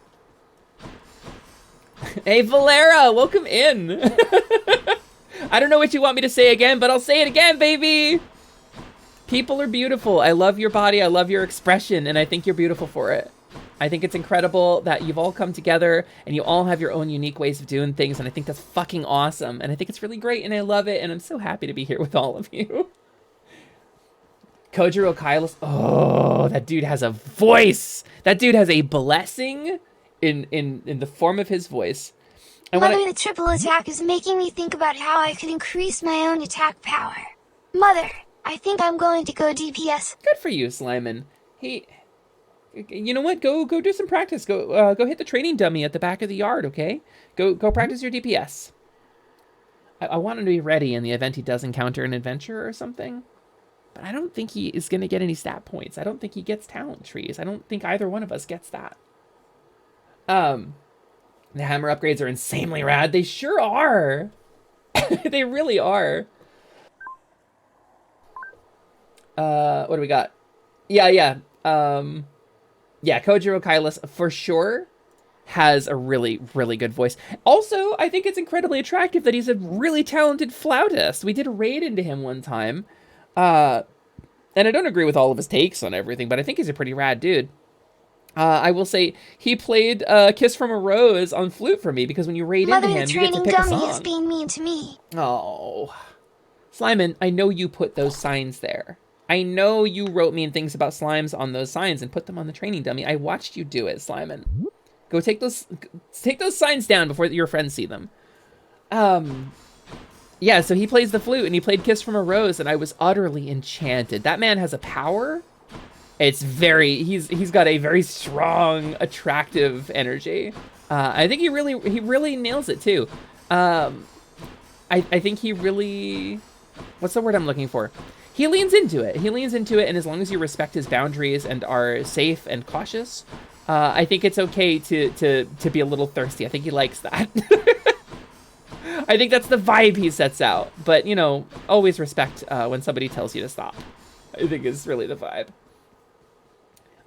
Hey, Valera, welcome in. I don't know what you want me to say again, but I'll say it again, baby. People are beautiful. I love your body. I love your expression, and I think you're beautiful for it. I think it's incredible that you've all come together and you all have your own unique ways of doing things, and I think that's fucking awesome. And I think it's really great, and I love it, and I'm so happy to be here with all of you. Kojiro Kailos. Oh, that dude has a voice. That dude has a blessing in the form of his voice. And Mother, the triple attack is making me think about how I could increase my own attack power. Mother, I think I'm going to go DPS. Good for you, Slyman. Hey, you know what? Go do some practice. Go hit the training dummy at the back of the yard, okay? Go practice your DPS. I want him to be ready in the event he does encounter an adventure or something. But I don't think he is going to get any stat points. I don't think he gets talent trees. I don't think either one of us gets that. The hammer upgrades are insanely rad. They sure are. They really are. What do we got? Yeah. Yeah, Kojiro Kailis for sure has a really, really good voice. Also, I think it's incredibly attractive that he's a really talented flautist. We did a raid into him one time. And I don't agree with all of his takes on everything, but I think he's a pretty rad dude. I will say he played Kiss from a Rose on flute for me because when you raid into him, you get to pick a song. Mother, the training dummy is being mean to me. Oh. Slyman, I know you put those signs there. I know you wrote mean things about slimes on those signs and put them on the training dummy. I watched you do it, Slyman. Go take those signs down before your friends see them. Yeah, so he plays the flute and he played Kiss from a Rose and I was utterly enchanted. That man has a power. It's he's got a very strong, attractive energy. I think he really nails it too. I think he really, what's the word I'm looking for? He leans into it. And as long as you respect his boundaries and are safe and cautious, I think it's okay to be a little thirsty. I think he likes that. I think that's the vibe he sets out. But, you know, always respect when somebody tells you to stop. I think is really the vibe.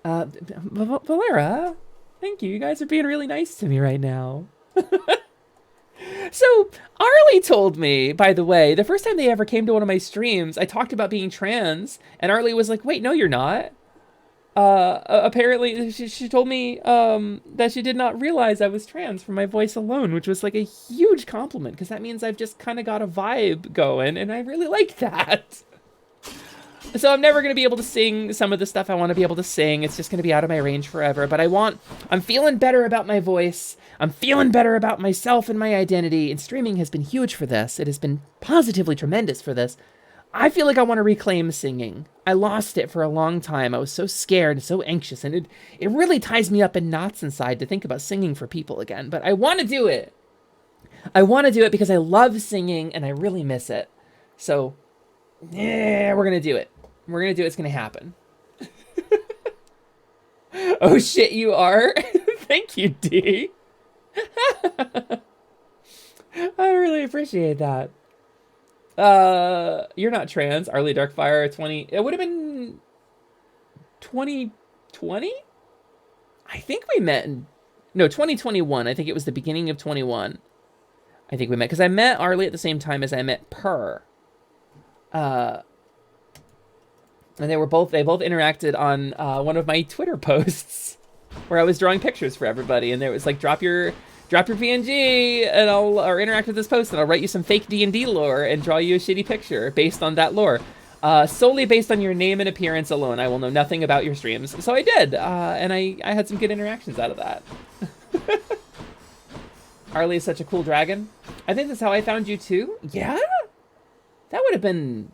Valera, thank you. You guys are being really nice to me right now. So, Arlie told me, by the way, the first time they ever came to one of my streams, I talked about being trans, and Arlie was like, wait, no, you're not. Apparently, she told me that she did not realize I was trans from my voice alone, which was like a huge compliment, because that means I've just kind of got a vibe going, and I really like that. So I'm never going to be able to sing some of the stuff I want to be able to sing. It's just going to be out of my range forever. But I'm feeling better about my voice. I'm feeling better about myself and my identity. And streaming has been huge for this. It has been positively tremendous for this. I feel like I want to reclaim singing. I lost it for a long time. I was so scared and so anxious. And it really ties me up in knots inside to think about singing for people again. But I want to do it. I want to do it because I love singing and I really miss it. So, yeah, we're going to do it. We're going to do it. It's going to happen. Oh, shit, you are? Thank you, D. I really appreciate that. You're not trans. Arlie Darkfire 20. It would have been 2020? I think we met in... No, 2021. I think it was the beginning of 21. I think we met. Because I met Arlie at the same time as I met Per. And they both interacted on one of my Twitter posts where I was drawing pictures for everybody, and there was like drop your PNG and or interact with this post and I'll write you some fake D&D lore and draw you a shitty picture based on that lore. Solely based on your name and appearance alone. I will know nothing about your streams. So I did, and I had some good interactions out of that. Arlie is such a cool dragon. I think that's how I found you too. Yeah? That would have been...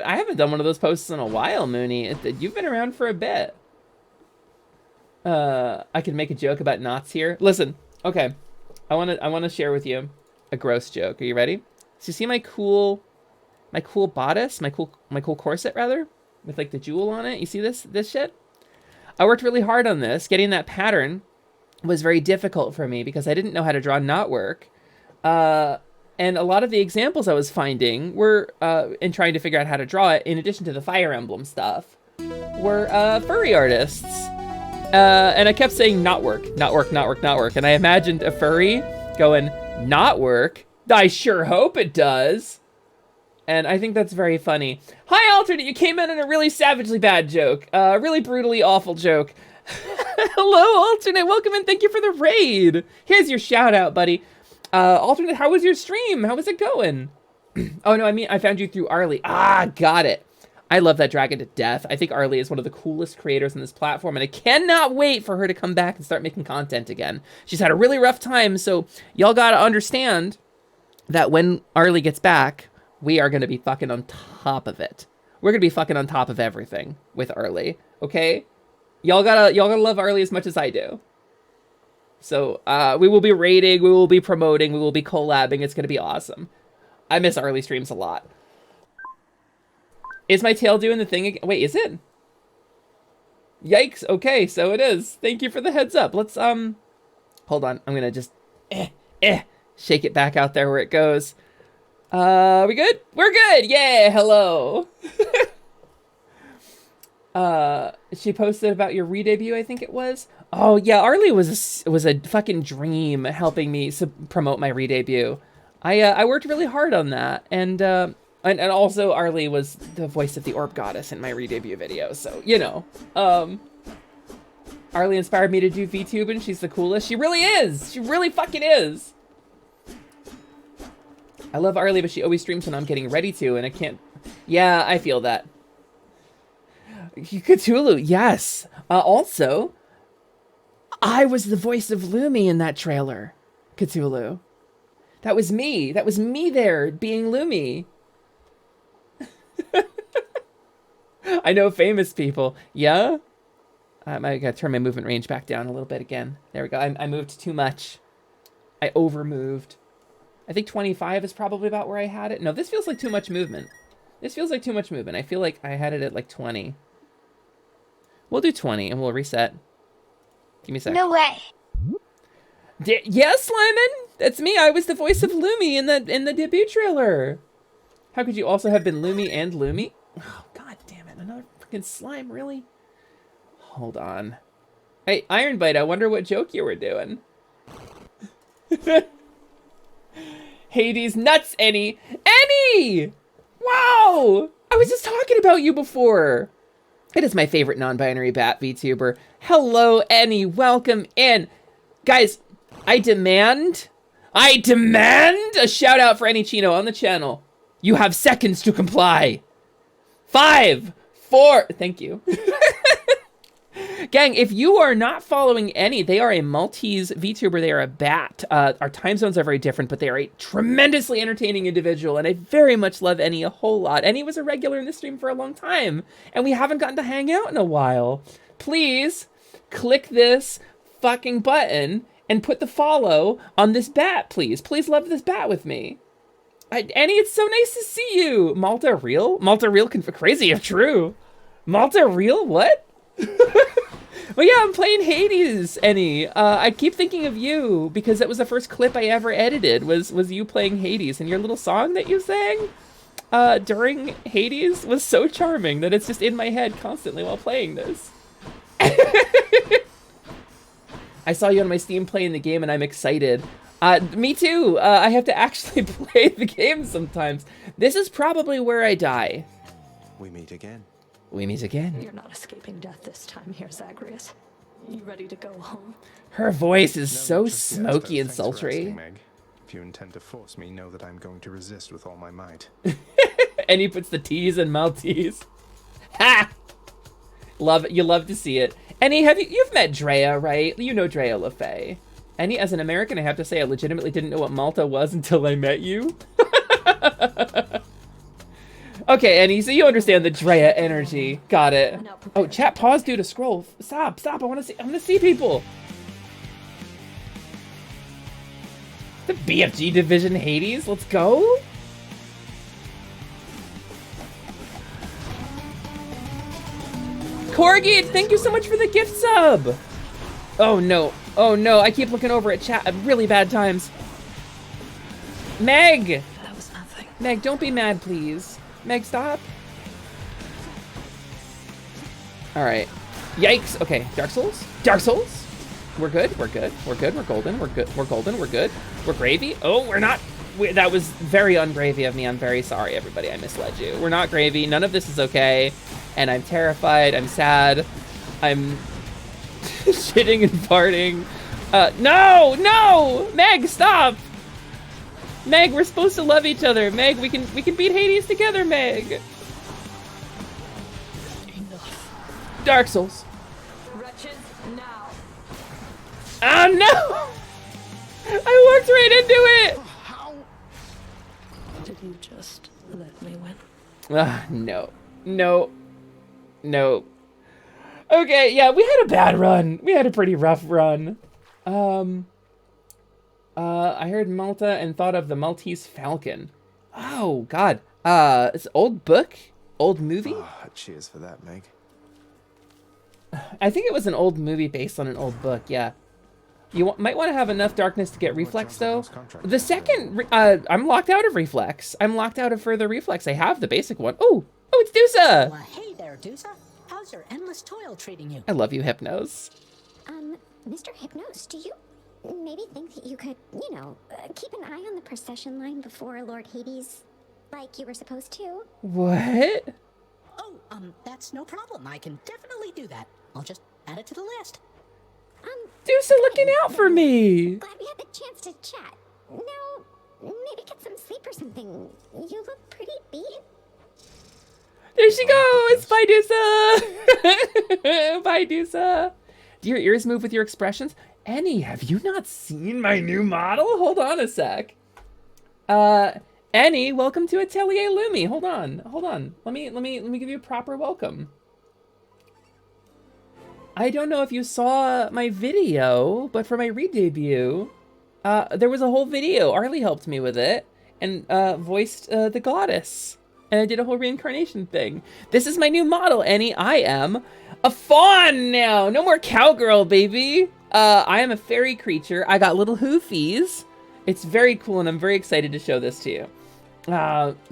I haven't done one of those posts in a while, Mooney. You've been around for a bit. I could make a joke about knots here. Listen, okay. I wanna share with you a gross joke. Are you ready? So you see my cool bodice, my cool corset rather, with like the jewel on it. You see this shit? I worked really hard on this. Getting that pattern was very difficult for me because I didn't know how to draw knotwork. And a lot of the examples I was finding were, in trying to figure out how to draw it, in addition to the Fire Emblem stuff, were furry artists. And I kept saying knotwork, knotwork, knotwork, knotwork. And I imagined a furry going, knotwork? I sure hope it does. And I think that's very funny. Hi, Alternate. You came in on a really savagely bad joke. Really brutally awful joke. Hello, Alternate. Welcome and thank you for the raid. Here's your shout out, buddy. Alternate, how was your stream? How was it going? Oh, no, I mean, I found you through Arlie. Ah, got it. I love that dragon to death. I think Arlie is one of the coolest creators on this platform, and I cannot wait for her to come back and start making content again. She's had a really rough time, so y'all gotta understand that when Arlie gets back, we are gonna be fucking on top of it. We're gonna be fucking on top of everything with Arlie, okay? Y'all gotta love Arlie as much as I do. So, we will be raiding, we will be promoting, we will be collabing. It's gonna be awesome. I miss Arlie streams a lot. Is my tail doing the thing again? Wait, is it? Yikes. Okay, so it is. Thank you for the heads up. Let's, hold on. I'm gonna just, shake it back out there where it goes. We good? We're good! Yeah, hello! She posted about your re-debut, I think it was. Oh, yeah, Arlie was a fucking dream helping me promote my re-debut. I worked really hard on that, and also Arlie was the voice of the Orb Goddess in my re-debut video, so, you know. Arlie inspired me to do VTube, and she's the coolest. She really is! She really fucking is! I love Arlie, but she always streams when I'm getting ready to, and I can't... Yeah, I feel that. Cthulhu, yes. Also, I was the voice of Lumi in that trailer, Cthulhu. That was me. That was me there, being Lumi. I know famous people. Yeah? I gotta turn my movement range back down a little bit again. There we go. I moved too much. I over-moved. I think 25 is probably about where I had it. No, this feels like too much movement. This feels like too much movement. I feel like I had it at like 20. We'll do 20 and we'll reset. Give me a sec. No way. Yes, Lyman! That's me. I was the voice of Lumi in the debut trailer. How could you also have been Lumi and Lumi? Oh, god damn it. Another freaking slime, really? Hold on. Hey, Ironbite, I wonder what joke you were doing. Hades nuts, Annie. Annie! Wow! I was just talking about you before. It is my favorite non-binary bat VTuber. Hello, Annie. Welcome in. Guys, I demand a shout out for Annie Chino on the channel. You have seconds to comply. 5, 4, thank you. Gang, if you are not following Annie, they are a Maltese VTuber. They are a bat. Our time zones are very different, but they are a tremendously entertaining individual, and I very much love Annie a whole lot. Annie was a regular in the stream for a long time, and we haven't gotten to hang out in a while. Please click this fucking button and put the follow on this bat, please. Please love this bat with me. Annie, it's so nice to see you. Malta real? Malta real crazy if true. Malta real? What? Well, yeah, I'm playing Hades, Annie. I keep thinking of you because that was the first clip I ever edited was you playing Hades, and your little song that you sang during Hades was so charming that it's just in my head constantly while playing this. I saw you on my Steam playing the game, and I'm excited. Me too. I have to actually play the game sometimes. This is probably where I die. We meet again. We meet again. You're not escaping death this time here, Zagre-US. You ready to go home? Her voice is so smoky and sultry. Meg. If you intend to force me, know that I'm going to resist with all my might. And he puts the T's in Maltese. Ha! Love it. You love to see it. Annie, you've met Drea, right? You know Drea LaFay. Annie, as an American, I have to say I legitimately didn't know what Malta was until I met you. Okay, Annie, so you understand the Drea energy. Got it. Oh, chat, pause, dude, to scroll. Stop. I want to see people. The BFG Division Hades, let's go. Corgi, thank you so much for the gift sub. Oh no, I keep looking over at chat at really bad times. Meg! That was nothing. Meg, don't be mad, please. Meg, stop. Alright. Yikes. Okay, Dark Souls? Dark Souls? We're good, we're good, we're good, we're golden, we're good, we're golden, we're good. We're gravy? Oh, we're not. That was very ungravy of me. I'm very sorry, everybody. I misled you. We're not gravy. None of this is okay. And I'm terrified. I'm sad. I'm shitting and farting. No! Meg, stop! Meg, we're supposed to love each other. Meg, we can beat Hades together, Meg. Enough. Dark Souls. Wretches, now. Oh no! I walked right into it! Did you just let me win? No. Okay, yeah, we had a bad run. We had a pretty rough run. I heard Malta and thought of the Maltese Falcon. Oh, God. It's an old book? Old movie? Cheers for that, Meg. I think it was an old movie based on an old book, yeah. You might want to have enough darkness to get reflex, though. The second, I'm locked out of reflex. I'm locked out of further reflex. I have the basic one. Oh, it's Dusa. Hey there, Dusa. How's your endless toil treating you? I love you, Hypnos. Mr. Hypnos, do you maybe think that you could, you know, keep an eye on the procession line before Lord Hades, like you were supposed to? What? Oh, that's no problem. I can definitely do that. I'll just add it to the list. Dusa looking out for me. Glad we had the chance to chat. Now, maybe get some sleep or something. You look pretty beat. There she goes. Bye, Dusa. Bye, Dusa. Do your ears move with your expressions? Annie, have you not seen my new model? Hold on a sec. Annie, welcome to Atelier Lumi. Hold on. Let me give you a proper welcome. I don't know if you saw my video, but for my re-debut, there was a whole video. Arlie helped me with it and voiced the goddess. And I did a whole reincarnation thing. This is my new model, Annie. I am a faun now. No more cowgirl, baby. I am a fairy creature. I got little hoofies. It's very cool, and I'm very excited to show this to you.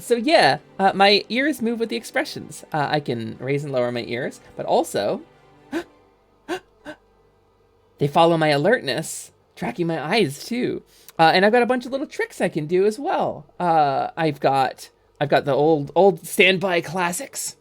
So yeah, my ears move with the expressions. I can raise and lower my ears, but also they follow my alertness, tracking my eyes too. And I've got a bunch of little tricks I can do as well. I've got the old standby classics.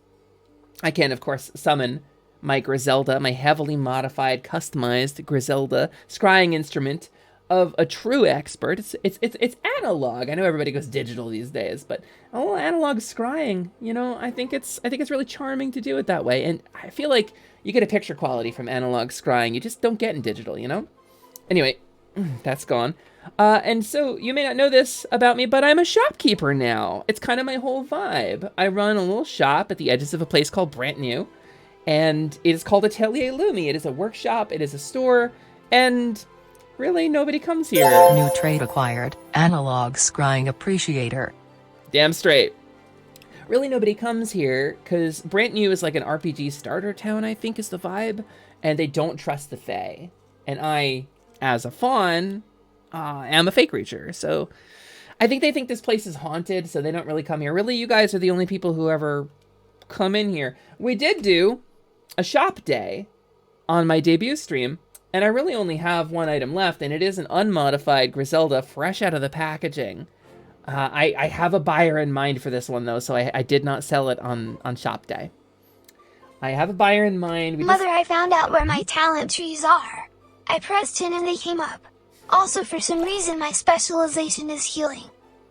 I can, of course, summon my Griselda, my heavily modified, customized Griselda scrying instrument of a true expert. It's analog. I know everybody goes digital these days, but a little analog scrying, you know, I think it's really charming to do it that way. And I feel like you get a picture quality from analog scrying you just don't get in digital, you know? Anyway, that's gone. And so you may not know this about me, but I'm a shopkeeper now. It's kind of my whole vibe. I run a little shop at the edges of a place called Brand New, and it is called Atelier Lumi. It is a workshop, it is a store, and really nobody comes here. New trade acquired. Analog scrying appreciator. Damn straight. Really nobody comes here because Brand New is like an RPG starter town, I think is the vibe, and they don't trust the Fae. And I, as a faun, am a Fae creature, so I think they think this place is haunted, so they don't really come here. Really, you guys are the only people who ever come in here. We did do a shop day on my debut stream, and I really only have one item left, and it is an unmodified Griselda fresh out of the packaging. I have a buyer in mind for this one, though, so I did not sell it on shop day. I have a buyer in mind. Mother, I found out where my talent trees are. I pressed in and they came up. Also, for some reason, my specialization is healing.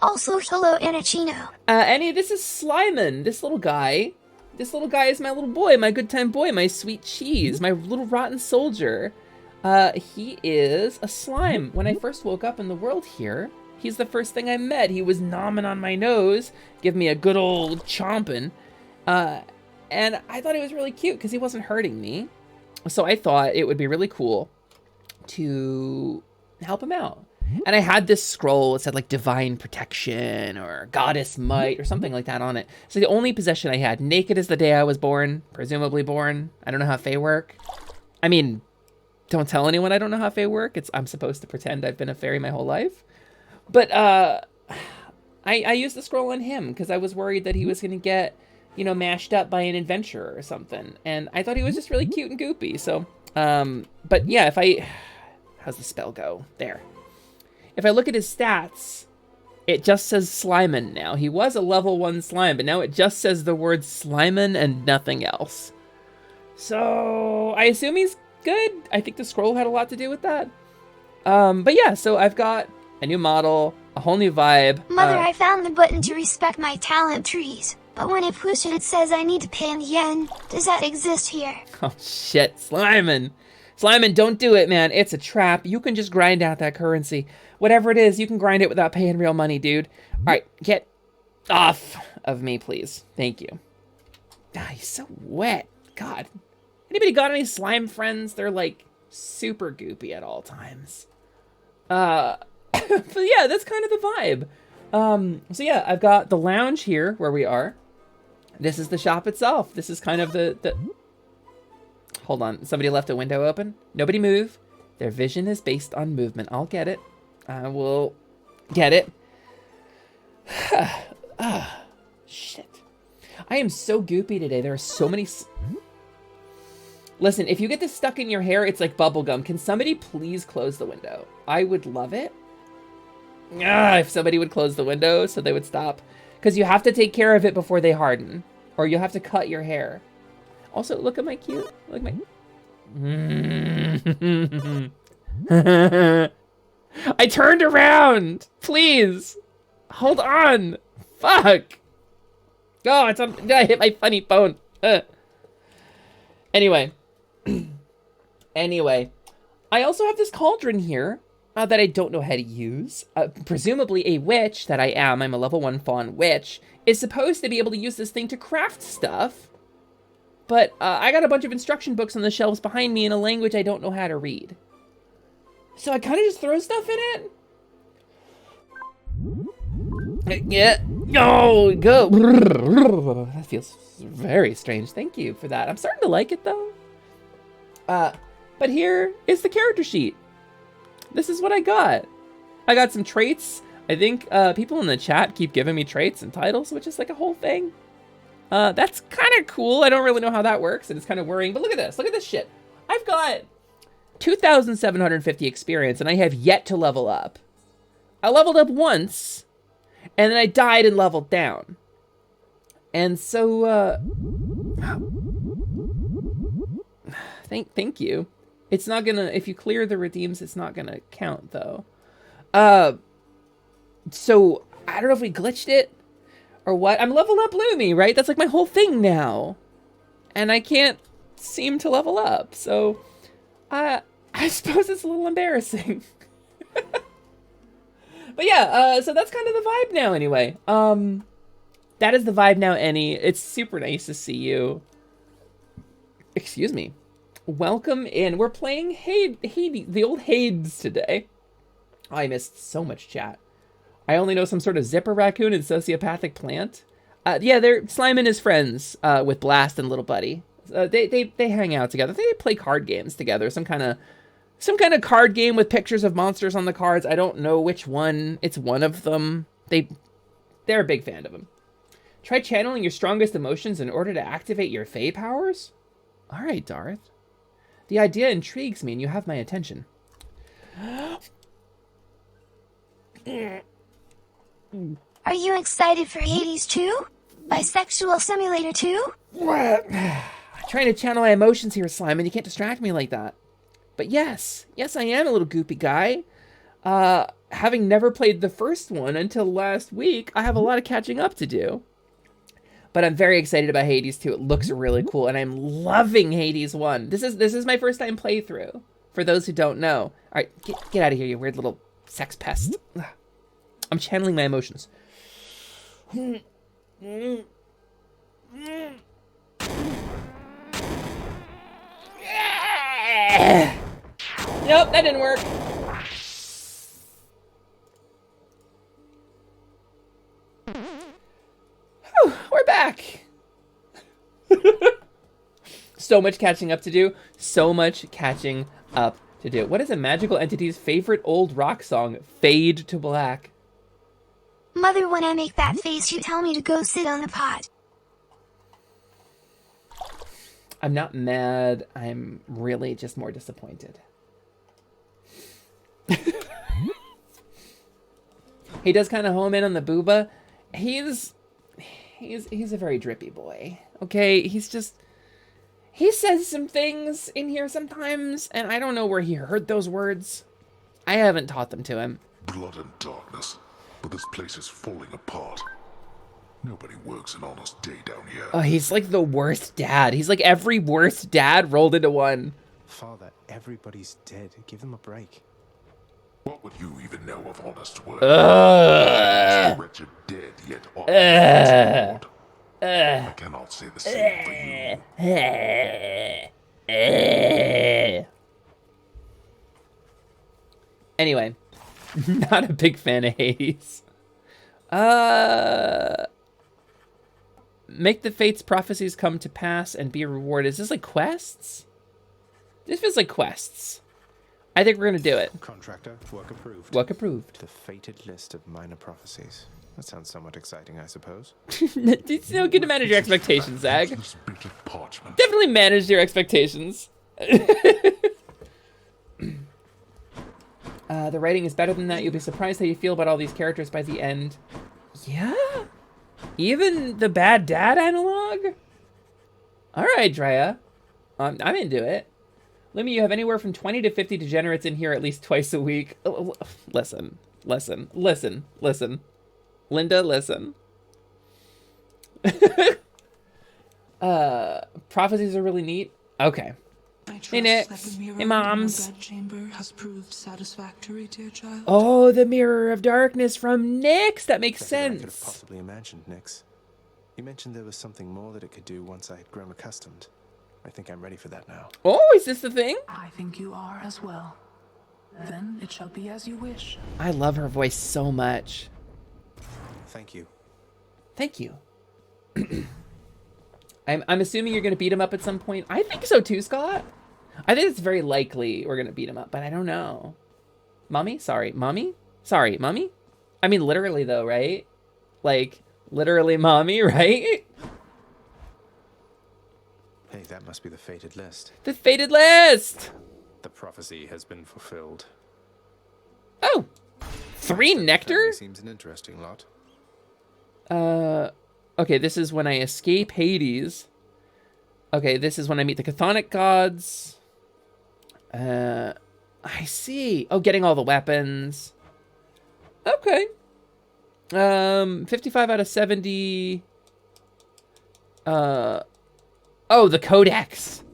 Also, hello, Anachino. Annie, this is Slyman, this little guy. This little guy is my little boy, my good time boy, my sweet cheese, my little rotten soldier. He is a slime. When I first woke up in the world here, he's the first thing I met. He was nomming on my nose, give me a good old chomping. And I thought it was really cute because he wasn't hurting me. So I thought it would be really cool to help him out. And I had this scroll. It said like divine protection or goddess might or something like that on it. So the only possession I had, naked as the day I was born, presumably born. I don't know how fae work. I mean, don't tell anyone I don't know how fae work. I'm supposed to pretend I've been a fairy my whole life. But I used the scroll on him because I was worried that he was going to get, you know, mashed up by an adventurer or something. And I thought he was just really cute and goopy. So, but yeah, how's the spell go? There. If I look at his stats, it just says Slimin now. He was a level 1 slime, but now it just says the word Slimin and nothing else. So I assume he's good. I think the scroll had a lot to do with that. But yeah, so I've got a new model, a whole new vibe. Mother, I found the button to respect my talent trees, but when I push it, it says I need to pay in yen. Does that exist here? Oh shit, Slimin. Slimin, don't do it, man. It's a trap. You can just grind out that currency. Whatever it is, you can grind it without paying real money, dude. All right, get off of me, please. Thank you. Ah, he's so wet. God. Anybody got any slime friends? They're like super goopy at all times. But yeah, that's kind of the vibe. So yeah, I've got the lounge here where we are. This is the shop itself. This is kind of the... Hold on, somebody left a window open? Nobody move. Their vision is based on movement. I'll get it. I will get it. Shit. I am so goopy today. There are so many... Listen, if you get this stuck in your hair, it's like bubblegum. Can somebody please close the window? I would love it. If somebody would close the window so they would stop. Because you have to take care of it before they harden. Or you'll have to cut your hair. Also, look at my cute... Look at my... I turned around! Please! Hold on! Fuck! Oh, it's on... I hit my funny bone. Anyway. Anyway. I also have this cauldron here that I don't know how to use. Presumably a witch that I am. I'm a level 1 faun witch. Is supposed to be able to use this thing to craft stuff. But I got a bunch of instruction books on the shelves behind me in a language I don't know how to read. So I kind of just throw stuff in it. Yeah. Oh, go. That feels very strange. Thank you for that. I'm starting to like it, though. But here is the character sheet. This is what I got. I got some traits. I think people in the chat keep giving me traits and titles, which is like a whole thing. That's kind of cool. I don't really know how that works, and it's kind of worrying. But look at this. Look at this shit. I've got 2,750 experience, and I have yet to level up. I leveled up once, and then I died and leveled down. And so, thank you. It's not gonna, if you clear the redeems, it's not gonna count, though. So, I don't know if we glitched it, or what. I'm leveled up Lumi, right? That's like my whole thing now. And I can't seem to level up, so... I suppose it's a little embarrassing. But yeah, so that's kind of the vibe now anyway. That is the vibe now, Annie. It's super nice to see you. Excuse me. Welcome in. We're playing Hades, the old Hades today. Oh, I missed so much chat. I only know some sort of zipper raccoon and sociopathic plant. Yeah, they're Slime and his friends with Blast and Little Buddy. They hang out together. They play card games together. Some kind of card game with pictures of monsters on the cards. I don't know which one. It's one of them. They're a big fan of them. Try channeling your strongest emotions in order to activate your Fae powers? All right, Darth. The idea intrigues me and you have my attention. Are you excited for Hades 2? Bisexual Simulator 2? What? I'm trying to channel my emotions here, Slime, and you can't distract me like that. But yes, I am a little goopy guy. Having never played the first one until last week, I have a lot of catching up to do. But I'm very excited about Hades 2. It looks really cool, and I'm loving Hades 1. This is my first time playthrough, for those who don't know. All right, get out of here, you weird little sex pest. I'm channeling my emotions. Nope, that didn't work. we're back. So much catching up to do. So much catching up to do. What is a magical entity's favorite old rock song? Fade to Black. Mother, when I make that face, you tell me to go sit on the pot. I'm not mad. I'm really just more disappointed. He does kind of home in on the booba. He's a very drippy boy. Okay, he says some things in here sometimes, and I don't know where he heard those words. I haven't taught them to him. Blood and darkness, but this place is falling apart. Nobody works an honest day down here. Oh, he's like the worst dad. He's like every worst dad rolled into one. Father, everybody's dead. Give them a break. What would you even know of honest work? Wretched dead yet honest. I cannot say the same for you. Anyway, not a big fan of Hades. Make the fates' prophecies come to pass and be rewarded. Is this like quests? This feels like quests. I think we're gonna do it. Contractor, work approved. Work approved. The fated list of minor prophecies. That sounds somewhat exciting, I suppose. It's still good to manage your expectations, Zag. Definitely manage your expectations. The writing is better than that. You'll be surprised how you feel about all these characters by the end. Yeah? Even the bad dad analog? Alright, Drea. I'm into it. Lumi, you have anywhere from 20 to 50 degenerates in here at least twice a week. Listen. Linda, listen. Prophecies are really neat. Okay. Hey, Nix. Hey, Moms. Chamber has proved satisfactory, dear child. Oh, the Mirror of Darkness from Nix. That makes sense. I could have possibly imagined, Nix. You mentioned there was something more that it could do once I had grown accustomed. I think I'm ready for that now. Oh, is this the thing? I think you are as well. Then it shall be as you wish. I love her voice so much. Thank you. Thank you. I'm assuming you're going to beat him up at some point. I think so too, Scott. I think it's very likely we're going to beat him up, but I don't know. Mommy? Sorry. Mommy? Sorry, Mommy? I mean, literally though, right? Like, literally Mommy, right? Hey, that must be the fated list. The fated list! The prophecy has been fulfilled. Oh! 3 nectar? Seems an interesting lot. Okay, this is when I escape Hades. Okay, this is when I meet the Chthonic gods. I see. Oh, getting all the weapons. Okay. 55 out of 70. Oh, the codex.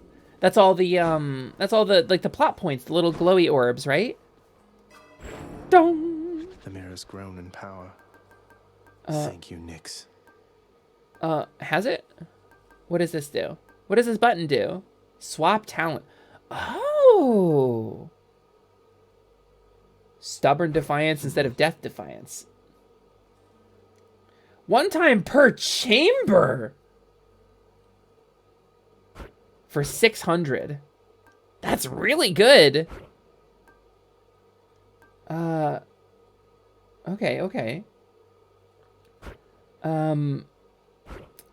That's all the like the plot points, the little glowy orbs, right? Dong. The mirror's grown in power. Thank you, Nix. Has it? What does this do? What does this button do? Swap talent. Oh. Stubborn defiance instead of death defiance. 1 time per chamber. For 600. That's really good. Okay.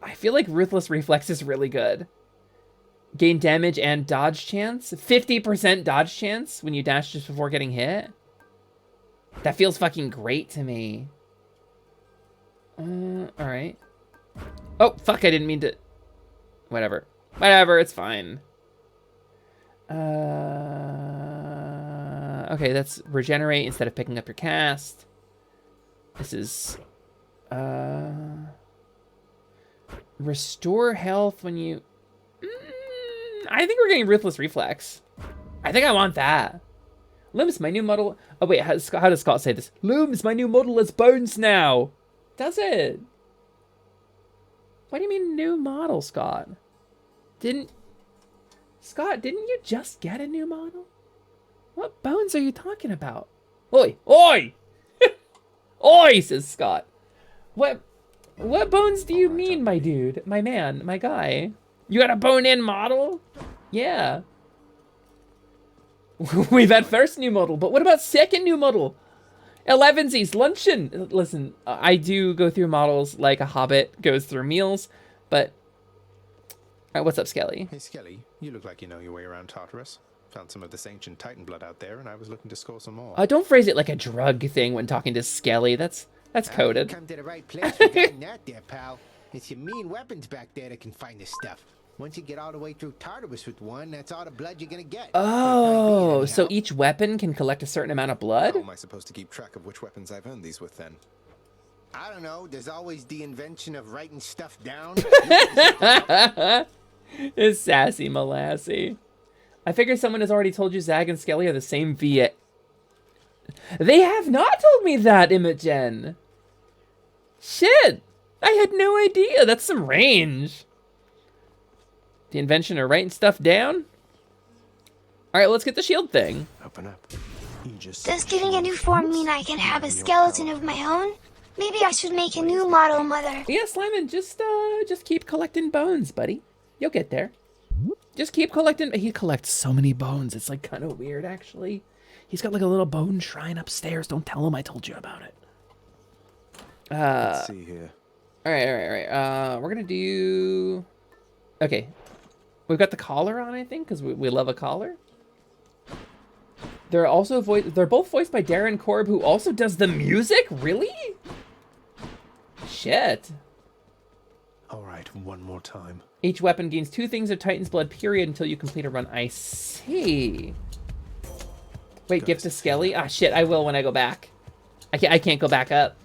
I feel like Ruthless Reflex is really good. Gain damage and dodge chance. 50% dodge chance when you dash just before getting hit. That feels fucking great to me. Alright. Oh, fuck, I didn't mean to... Whatever, it's fine. Okay, that's regenerate instead of picking up your cast. This is... Restore health when you... I think we're getting Ruthless Reflex. I think I want that. Lum's my new model... Oh, wait, how does Scott say this? Lum's my new model as Bones now. Does it? What do you mean new model, Scott? Scott, didn't you just get a new model? What bones are you talking about? Oi! Oi! Oi, says Scott. What What bones do you mean, my dude? My man, my guy. You got a bone-in model? Yeah. We've had first new model, but what about second new model? 11sies, luncheon. Listen, I do go through models like a hobbit goes through meals, but... Alright, what's up, Skelly? Hey, Skelly, you look like you know your way around Tartarus. Found some of this ancient Titan blood out there, and I was looking to score some more. Don't phrase it like a drug thing when talking to Skelly. That's coded. Come to the right place regarding that there, pal. It's your mean weapons back there that can find this stuff. Once you get all the way through Tartarus with one, that's all the blood you're gonna get. Oh, so each weapon can collect a certain amount of blood? How am I supposed to keep track of which weapons I've earned these with, then? I don't know. There's always the invention of writing stuff down. It's sassy Molassy. I figure someone has already told you Zag and Skelly are the same VA. They have not told me that, Imogen. Shit. I had no idea. That's some range. The invention of writing stuff down? Alright, let's get the shield thing. Open up. Does getting a new form mean I can have a skeleton of my own? Maybe I should make a new model, Mother. Yeah, Slyman, just keep collecting bones, buddy. You'll get there. Just keep collecting. He collects so many bones. It's like kind of weird, actually. He's got like a little bone shrine upstairs. Don't tell him I told you about it. Let's see here. All right. We're gonna do. Okay, we've got the collar on, I think, because we love a collar. They're also they're both voiced by Darren Korb, who also does the music. Really? Shit. All right, one more time. Each weapon gains 2 things of Titan's blood, period, until you complete a run. I see. Wait, gift to Skelly? Ah, shit, I will when I go back. I can't go back up.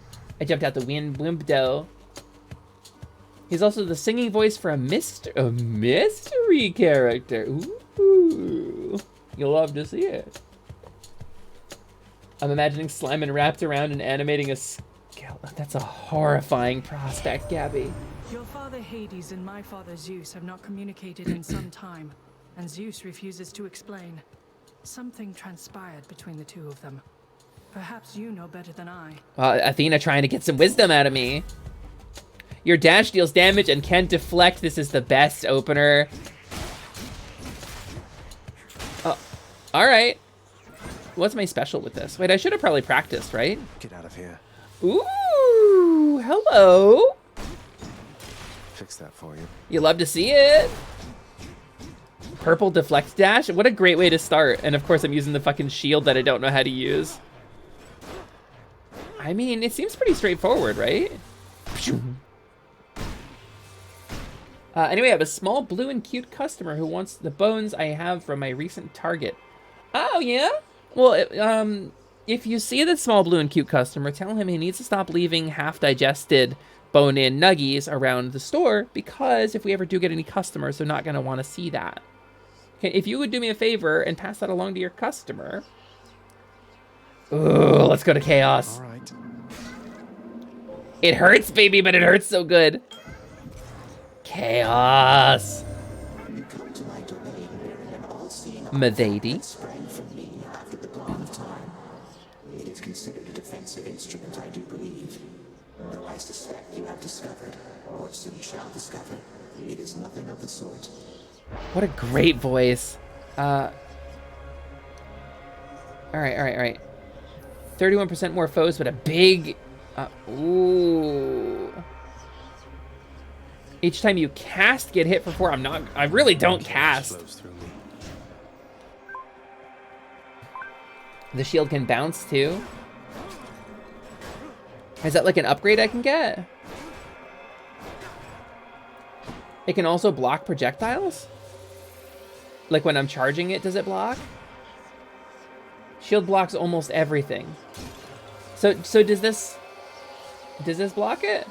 I jumped out the window. He's also the singing voice for a mystery character. Ooh. You'll love to see it. I'm imagining Slyman wrapped around and animating a skeleton. That's a horrifying prospect, Gabby. Your father Hades and my father Zeus have not communicated in some time, and Zeus refuses to explain. Something transpired between the two of them. Perhaps you know better than I. Athena trying to get some wisdom out of me. Your dash deals damage and can deflect. This is the best opener. Oh, all right. What's my special with this? Wait, I should have probably practiced, right? Get out of here. Ooh, hello. Fix that for you. You love to see it. Purple deflect dash. What a great way to start. And of course I'm using the fucking shield that I don't know how to use. I mean, it seems pretty straightforward, right? Anyway, I have a small blue and cute customer who wants the bones I have from my recent target. Oh, yeah? Well, if you see the small blue and cute customer, tell him he needs to stop leaving half-digested bone-in nuggies around the store, because if we ever do get any customers, they're not going to want to see that. Okay, if you would do me a favor and pass that along to your customer. Ooh, let's go to chaos. All right. It hurts, baby, but it hurts so good. Chaos. M'lady. It is considered a defensive instrument, I do believe. Though I suspect you have discovered, or soon shall discover, it is nothing of the sort. What a great voice. All right. 31% more foes, but a big... ooh. Each time you cast, get hit for 4. I really don't cast. The shield can bounce too. Is that like an upgrade I can get? It can also block projectiles? Like when I'm charging it, does it block? Shield blocks almost everything. So does this block it?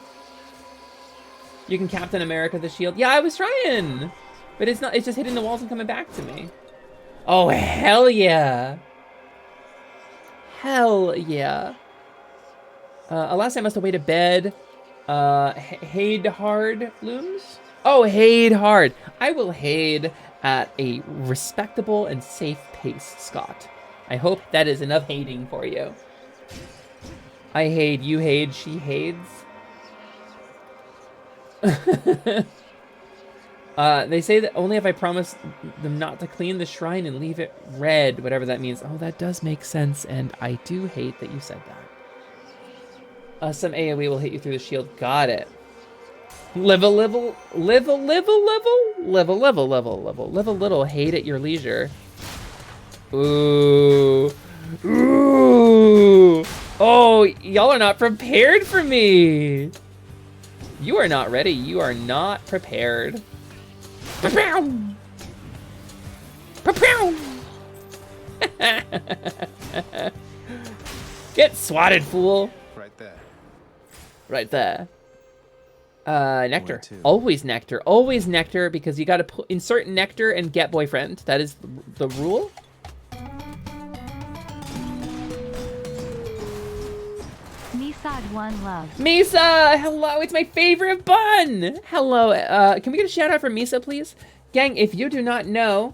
You can Captain America the shield. Yeah, I was trying. But it's just hitting the walls and coming back to me. Oh, hell yeah. Hell yeah. Alas, I must await a bed. Hade hard looms? Oh, hade hard. I will hade at a respectable and safe pace, Scott. I hope that is enough hating for you. I hade, you hade, she hades. They say that only if I promise them not to clean the shrine and leave it red, whatever that means. Oh, that does make sense, and I do hate that you said that. Some AoE will hit you through the shield. Got it. Live a little, hate at your leisure. Ooh. Ooh. Oh, y'all are not prepared for me. You are not ready. You are not prepared. Pa-pow! Pa-pow! Get swatted, fool. Right there. Right there. Nectar. Always nectar. Always nectar, because you gotta insert nectar and get boyfriend. That is the rule. Misa, one love. Misa! Hello, it's my favorite bun! Hello, can we get a shout out from Misa, please? Gang, if you do not know,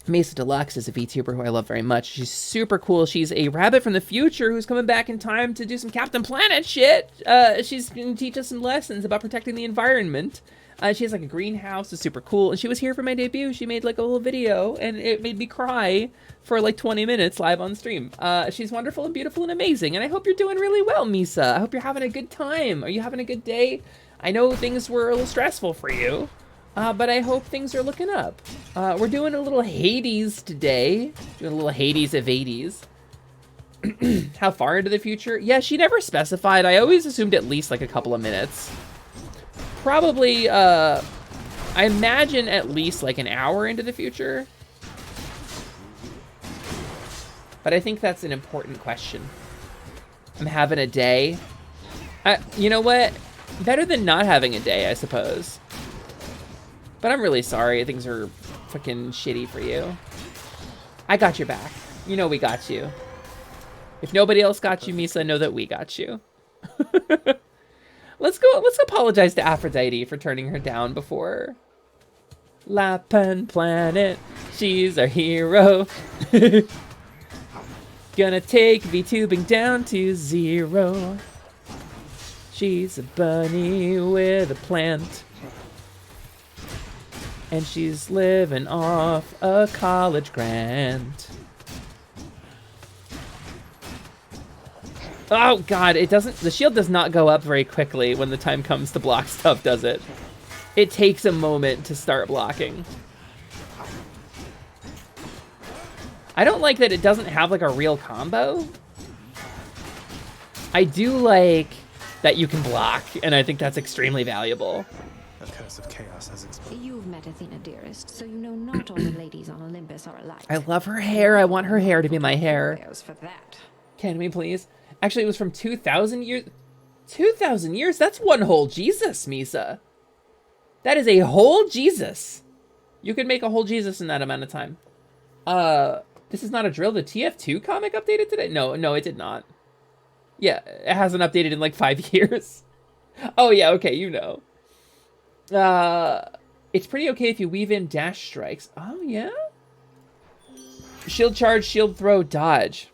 Misa Deluxe is a VTuber who I love very much. She's super cool. She's a rabbit from the future who's coming back in time to do some Captain Planet shit. She's gonna teach us some lessons about protecting the environment. She has like a greenhouse, it's super cool. And she was here for my debut. She made like a little video and it made me cry for like 20 minutes live on stream. She's wonderful and beautiful and amazing. And I hope you're doing really well, Misa. I hope you're having a good time. Are you having a good day? I know things were a little stressful for you. But I hope things are looking up. We're doing a little Hades today. Doing a little Hades of 80s. How far into the future? Yeah, she never specified. I always assumed at least like a couple of minutes. Probably, I imagine at least like an hour into the future. But I think that's an important question. I'm having a day. You know what? Better than not having a day, I suppose. But I'm really sorry. Things are fucking shitty for you. I got your back. You know we got you. If nobody else got you, Misa, know that we got you. Let's apologize to Aphrodite for turning her down before. Lapan Planet, she's our hero. Gonna take VTubing down to 0. She's a bunny with a plant. And she's living off a college grant. Oh god, the shield does not go up very quickly when the time comes to block stuff, does it? It takes a moment to start blocking. I don't like that it doesn't have like a real combo. I do like that you can block, and I think that's extremely valuable. A curse of chaos has exploded. You've met Athena, dearest, so you know not all the ladies on Olympus are alike. I love her hair. I want her hair to be my hair. For that. Can we please? Actually, it was from 2,000 years. 2,000 years? That's one whole Jesus, Misa. That is a whole Jesus. You could make a whole Jesus in that amount of time. This is not a drill. The TF2 comic updated today? No, it did not. Yeah, it hasn't updated in like 5 years. Oh yeah, okay, you know. It's pretty okay if you weave in dash strikes. Oh yeah? Shield charge, shield throw, dodge.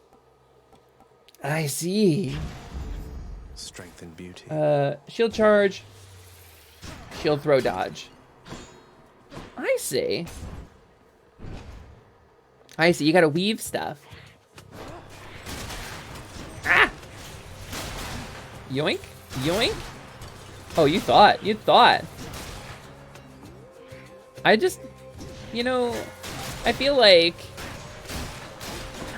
I see. Strength and beauty. Shield charge, shield throw, dodge. I see. I see, you gotta weave stuff. Ah! Yoink, yoink. Oh, you thought. I just, you know, I feel like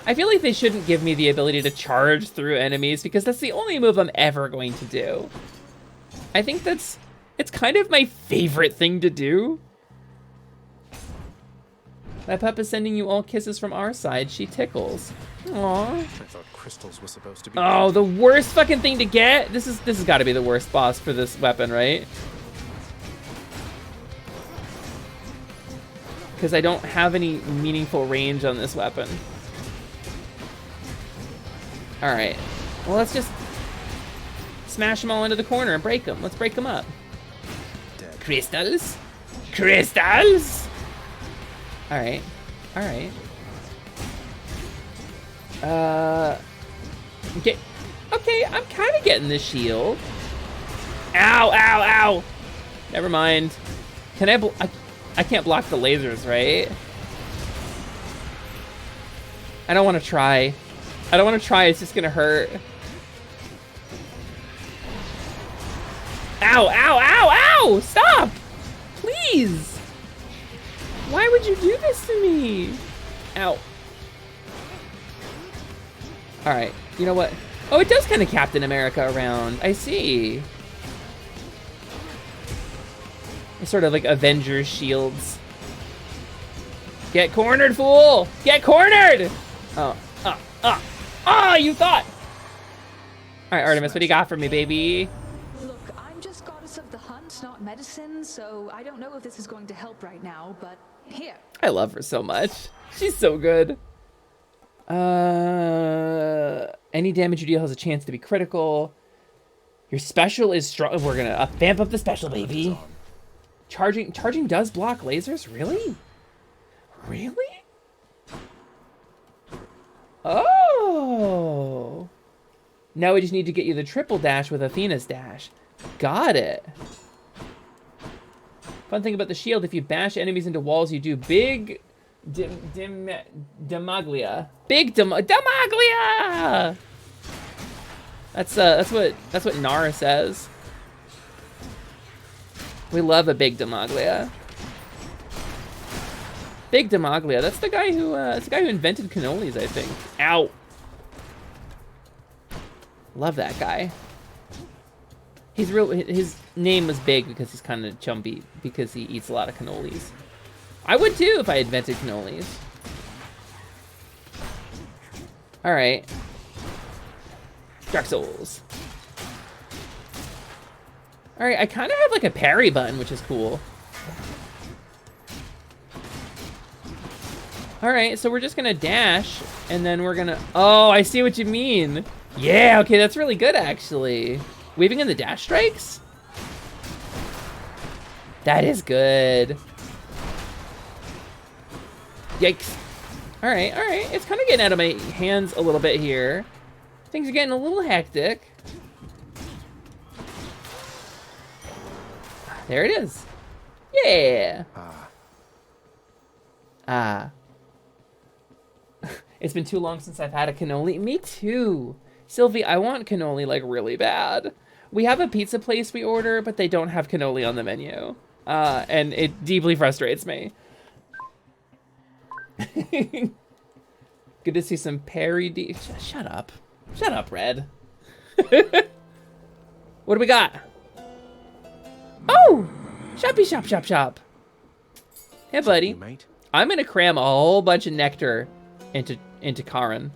they shouldn't give me the ability to charge through enemies because that's the only move I'm ever going to do. I think it's kind of my favorite thing to do. That pup is sending you all kisses from our side. She tickles. Aww. I thought crystals were supposed to be. Oh, the worst fucking thing to get. This has got to be the worst boss for this weapon, right? Because I don't have any meaningful range on this weapon. All right. Well, let's just smash them all into the corner and break them. Let's break them up. Dead. Crystals? Crystals? All right. All right. Okay, I'm kind of getting the shield. Ow, ow, ow. Never mind. Can I can't block the lasers, right? I don't want to try. I don't want to try. It's just gonna hurt. Ow, ow, ow, ow! Stop! Please! Why would you do this to me? Ow. Alright, you know what? Oh, it does kind of Captain America around. I see. It's sort of like Avengers shields. Get cornered, fool! Get cornered! Oh, oh, you thought! Alright, Artemis, what do you got for me, baby? Look, I'm just goddess of the hunt, not medicine, so I don't know if this is going to help right now, but here. I love her so much. She's so good. Any damage you deal has a chance to be critical. Your special is strong. We're gonna vamp up the special, baby. Charging does block lasers? Really? Really? Oh. Now we just need to get you the triple dash with Athena's dash. Got it. Fun thing about the shield, if you bash enemies into walls, you do big damaglia. Big damaglia! That's what Nara says. We love a big damaglia. Big damaglia. That's the guy who invented cannolis, I think. Ow. Love that guy. His name was big because he's kind of chumpy because he eats a lot of cannolis. I would too if I invented cannolis. All right. Dark Souls. All right, I kind of have like a parry button, which is cool. All right, so we're just gonna dash and then we're gonna, oh, I see what you mean. Yeah, okay, that's really good actually. Weaving in the dash strikes? That is good. Yikes. All right, it's kind of getting out of my hands a little bit here. Things are getting a little hectic. There it is. Yeah. It's been too long since I've had a cannoli. Me too. Sylvie, I want cannoli like really bad. We have a pizza place we order, but they don't have cannoli on the menu. And it deeply frustrates me. Good to see some parry Shut up. Shut up, Red. What do we got? Oh! Shoppy shop shop shop. Hey, buddy. I'm gonna cram a whole bunch of nectar into Karan.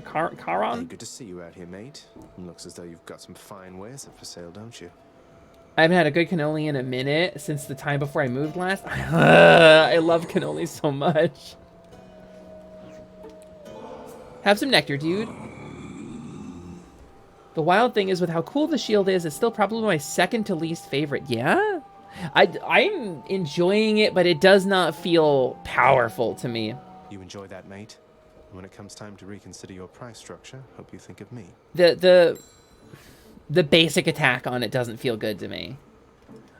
Karan? Hey, good to see you out here, mate. Looks as though you've got some fine wares up for sale, don't you? I haven't had a good cannoli in a minute since the time before I moved last. I love cannoli so much. Have some nectar, dude. The wild thing is with how cool the shield is, it's still probably my second to least favorite. Yeah? I'm enjoying it, but it does not feel powerful to me. You enjoy that, mate? When it comes time to reconsider your price structure, hope you think of me. The basic attack on it doesn't feel good to me.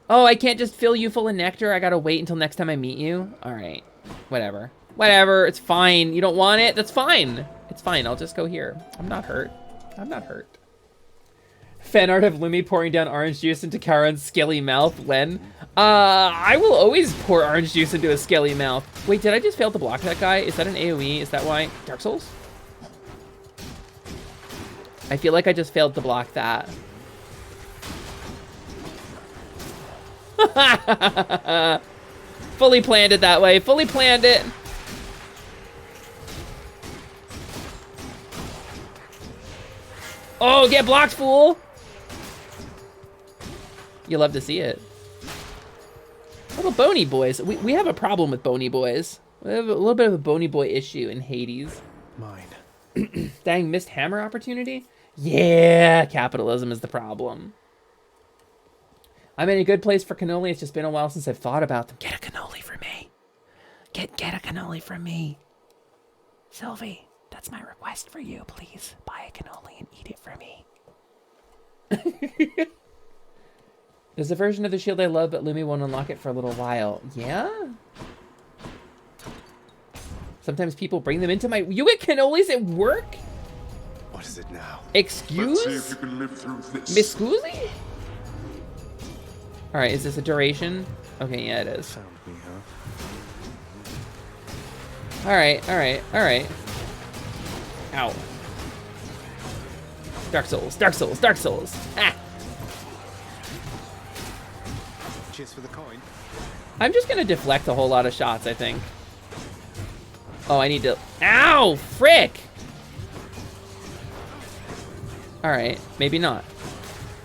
Oh, I can't just fill you full of nectar? I gotta wait until next time I meet you? Alright. Whatever. Whatever, it's fine. You don't want it? That's fine. It's fine, I'll just go here. I'm not hurt. I'm not hurt. Fan art of Lumi pouring down orange juice into Karen's scaly mouth. When? I will always pour orange juice into a scaly mouth. Wait, did I just fail to block that guy? Is that an AoE? Is that why? Dark Souls? I feel like I just failed to block that. Fully planned it that way. Fully planned it. Oh, get blocked, fool! You love to see it. Little bony boys. We have a problem with bony boys. We have a little bit of a bony boy issue in Hades. Mine. Dang, missed hammer opportunity? Yeah, capitalism is the problem. I'm in a good place for cannoli. It's just been a while since I've thought about them. Get a cannoli for me. Get a cannoli for me. Sylvie, that's my request for you. Please buy a cannoli and eat it for me. There's a version of the shield I love, but Lumi won't unlock it for a little while. Yeah? Sometimes people bring them into my... You get cannolis at work? What is it now? Excuse? Let's see if you can live through this. Miss Scusi? Alright, is this a duration? Okay, yeah, it is. Found me, huh? Alright, alright, alright. Ow. Dark Souls, Dark Souls, Dark Souls. Ah! Cheers for the coin. I'm just gonna deflect a whole lot of shots, I think. Oh, I need to... Ow! Frick! Alright, maybe not.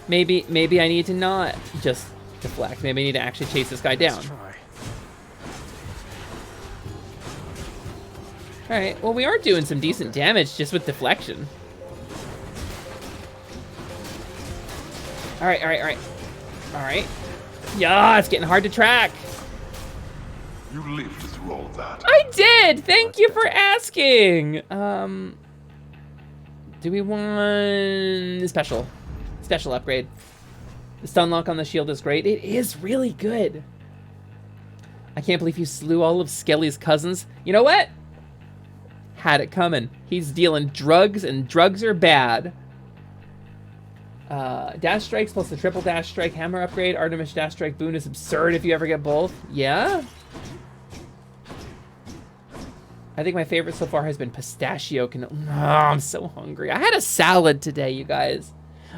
Maybe I need to not just deflect. Maybe I need to actually chase this guy down. Alright, well, we are doing some decent damage just with deflection. Alright, alright, alright. Alright. Yeah, it's getting hard to track. You lived through all of that. I did! Thank you for asking! Do we want... Special upgrade. The stun lock on the shield is great. It is really good. I can't believe you slew all of Skelly's cousins. You know what? Had it coming. He's dealing drugs, and drugs are bad. Dash strikes plus the triple dash strike hammer upgrade. Artemis dash strike boon is absurd if you ever get both. Yeah? I think my favorite so far has been pistachio cannoli. Oh, I'm so hungry. I had a salad today, you guys.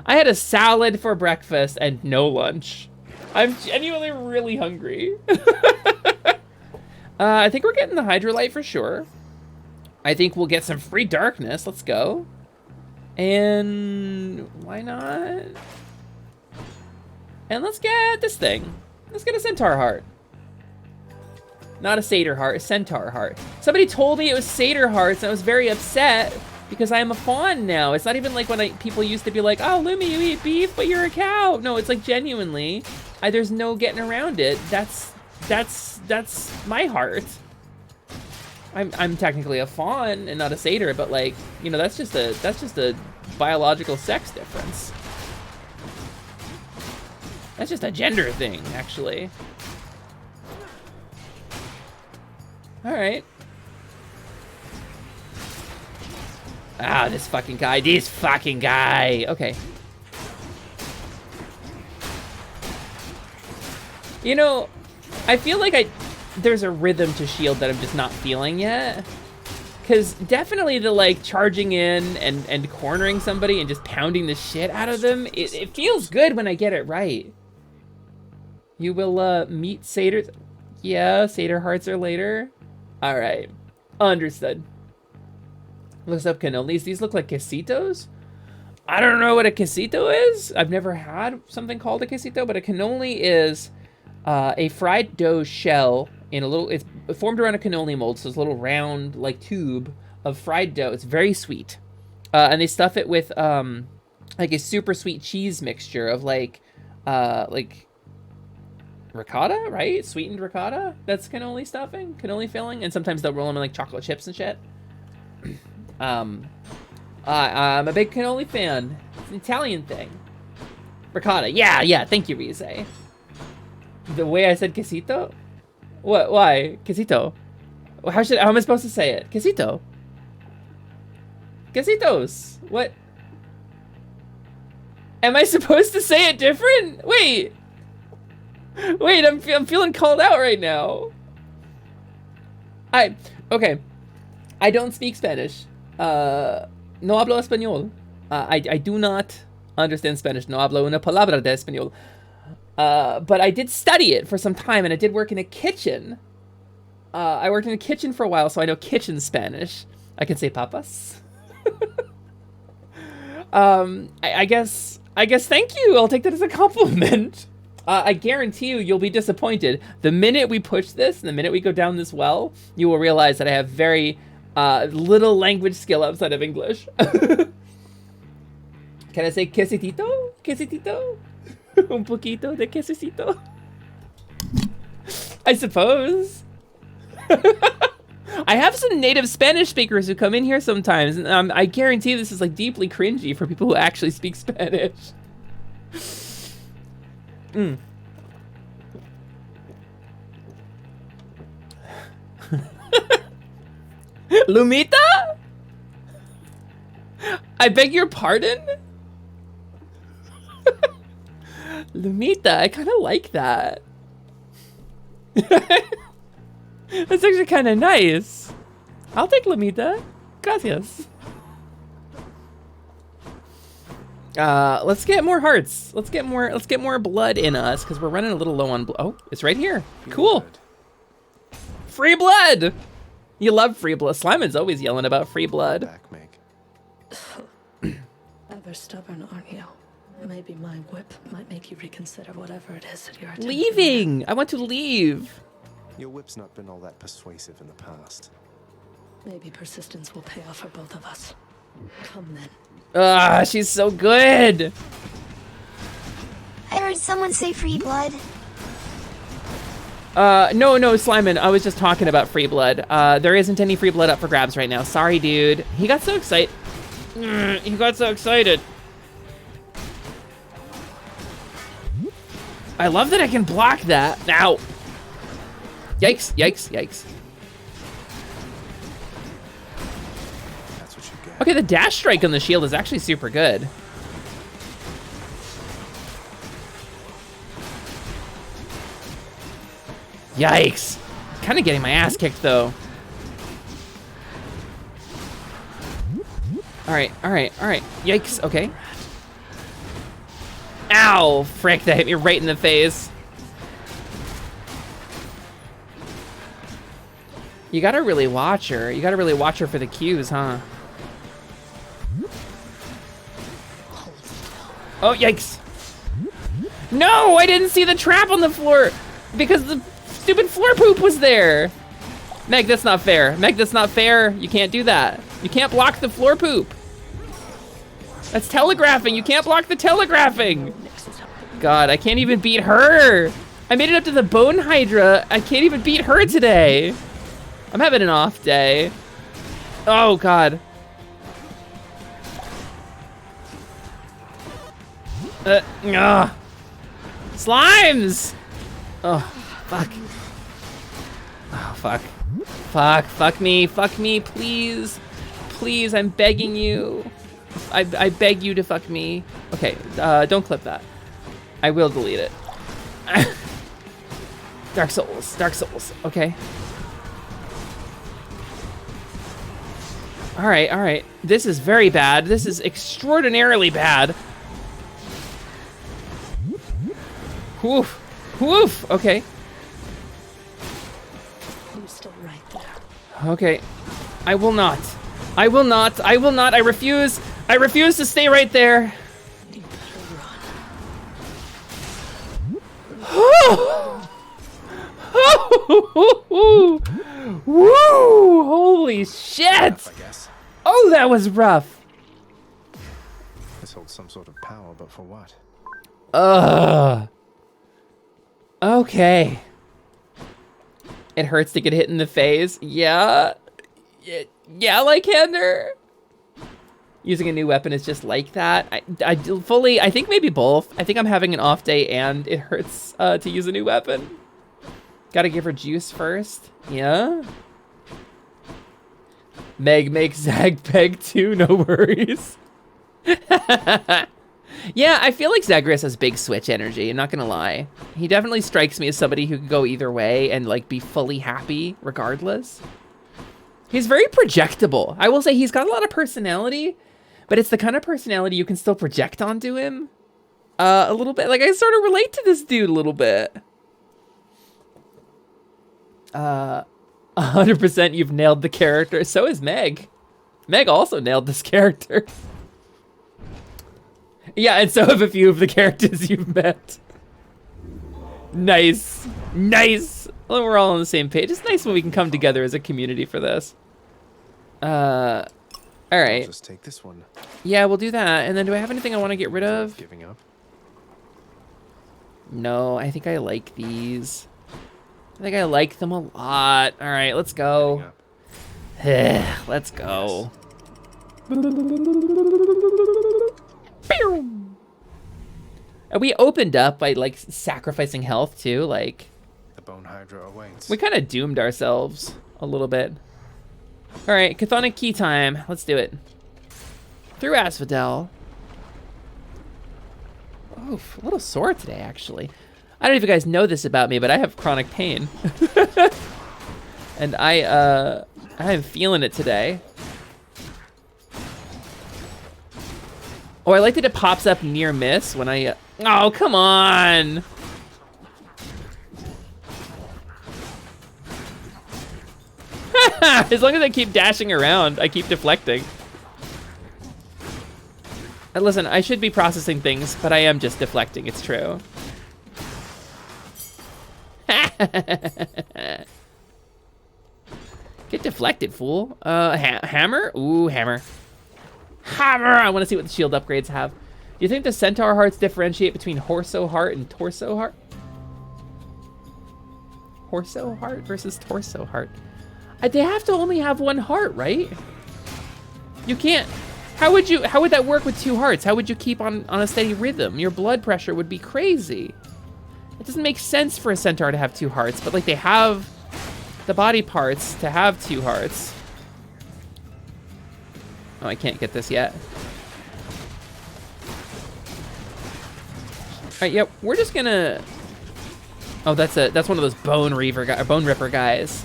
I had a salad for breakfast and no lunch. I'm genuinely really hungry. I think we're getting the Hydrolite for sure. I think we'll get some free darkness. Let's go. And why not? And let's get this thing. Let's get a centaur heart. Not a satyr heart, a centaur heart. Somebody told me it was satyr hearts, and I was very upset because I am a fawn now. It's not even like when people used to be like, oh, Lumi, you eat beef, but you're a cow. No, it's like genuinely, there's no getting around it. That's my heart. I'm technically a fawn and not a satyr, but like, you know, that's just a biological sex difference. That's just a gender thing, actually. All right. Ah, this fucking guy. Okay. You know, I feel like there's a rhythm to shield that I'm just not feeling yet. Because definitely the like charging in and cornering somebody and just pounding the shit out of them, it feels good when I get it right. You will meet satyrs. Yeah, satyr hearts are later. All right, understood. Looks up cannolis. These look like quesitos. I don't know what a quesito is. I've never had something called a quesito, but a cannoli is a fried dough shell in a little, it's formed around a cannoli mold, so it's a little round like tube of fried dough. It's very sweet. And they stuff it with like a super sweet cheese mixture of like ricotta, right? Sweetened ricotta. That's cannoli stuffing, cannoli filling, and sometimes they'll roll them in like chocolate chips and shit. I'm a big cannoli fan. It's an Italian thing. Ricotta. Yeah. Thank you, Rize. The way I said quesito? What? Why? Quesito. How am I supposed to say it? Quesito. Quesitos. What? Am I supposed to say it different? Wait, I'm feeling called out right now. Okay. I don't speak Spanish. No hablo español. I do not understand Spanish. No hablo una palabra de español. But I did study it for some time, and I did work in a kitchen. I worked in a kitchen for a while, so I know kitchen Spanish. I can say papas. I guess thank you. I'll take that as a compliment. I guarantee you'll be disappointed. The minute we push this, and the minute we go down this well, you will realize that I have very little language skill outside of English. Can I say quesitito? Quesitito? Un poquito de quesito? I suppose. I have some native Spanish speakers who come in here sometimes, and I guarantee this is like deeply cringy for people who actually speak Spanish. Lumita? I beg your pardon? Lumita, I kind of like that. That's actually kind of nice. I'll take Lumita. Gracias. Let's get more hearts. Let's get more blood in us because we're running a little low on blood. Oh, it's right here. Cool. Free blood. You love free blood. Slimon's always yelling about free blood. Back, Meg. Ever stubborn, aren't you? Maybe my whip might make you reconsider whatever it is that you're attempting. Leaving. I want to leave. Your whip's not been all that persuasive in the past. Maybe persistence will pay off for both of us. Come then. Ah, she's so good. I heard someone say free blood. No, Slimon, I was just talking about free blood. There isn't any free blood up for grabs right now. Sorry, dude. He got so excited. He got so excited. I love that I can block that. Ow. Yikes, yikes, yikes. That's what you get. Okay, the dash strike on the shield is actually super good. Yikes. Kind of getting my ass kicked, though. All right. Yikes, okay. Ow, frick, that hit me right in the face. You gotta really watch her. You gotta really watch her for the cues, huh? Oh, yikes. No, I didn't see the trap on the floor because the stupid floor poop was there. Meg, that's not fair. Meg, that's not fair. You can't do that. You can't block the floor poop. That's telegraphing. You can't block the telegraphing. God, I can't even beat her. I made it up to the Bone Hydra. I can't even beat her today. I'm having an off day. Oh, God. Slimes! Oh, fuck. Oh, fuck. Fuck me, please. Please, I'm begging you. I beg you to fuck me. Okay, don't clip that. I will delete it. Dark Souls, okay. All right. This is very bad. This is extraordinarily bad. Woof, okay. You're still right there. Okay, I will not. I refuse to stay right there. You better run. Woo! Holy shit! Oh, that was rough. This holds some sort of power, but for what? Okay. It hurts to get hit in the face. Yeah, Lycander. Using a new weapon is just like that. I think maybe both. I think I'm having an off day and it hurts to use a new weapon. Gotta give her juice first. Yeah. Meg makes Zag peg too, no worries. Yeah, I feel like Zagre-US has big switch energy, I'm not gonna lie. He definitely strikes me as somebody who could go either way and like be fully happy regardless. He's very projectable. I will say he's got a lot of personality, but it's the kind of personality you can still project onto him a little bit. Like I sort of relate to this dude a little bit. 100% you've nailed the character. So is Meg. Meg also nailed this character. Yeah, and so have a few of the characters you've met. Nice. Well, we're all on the same page. It's nice when we can come together as a community for this. All right. I'll just take this one. Yeah, we'll do that. And then do I have anything I want to get rid of? Giving up? No, I think I like these. I think I like them a lot. All right, let's go. Let's go. And we opened up by like sacrificing health too. Like the Bone Hydra awaits. we kind of doomed ourselves a little bit. All right, Chthonic key time. Let's do it. Through Asphodel. Oof, a little sore today, actually. I don't know if you guys know this about me, but I have chronic pain. And I am feeling it today. Oh, I like that it pops up near miss when I, oh, come on. As long as I keep dashing around, I keep deflecting. And listen, I should be processing things, but I am just deflecting, it's true. Get deflected, fool. Hammer? Ooh, hammer. Hammer! I want to see what the shield upgrades have. Do you think the centaur hearts differentiate between Horso heart and torso heart? Horso heart versus torso heart. They have to only have one heart, right? You can't. How would that work with two hearts? How would you keep on a steady rhythm? Your blood pressure would be crazy. It doesn't make sense for a centaur to have two hearts, but like they have the body parts to have two hearts. Oh, I can't get this yet. All right, yep, we're just gonna. Oh, that's one of those bone ripper guys.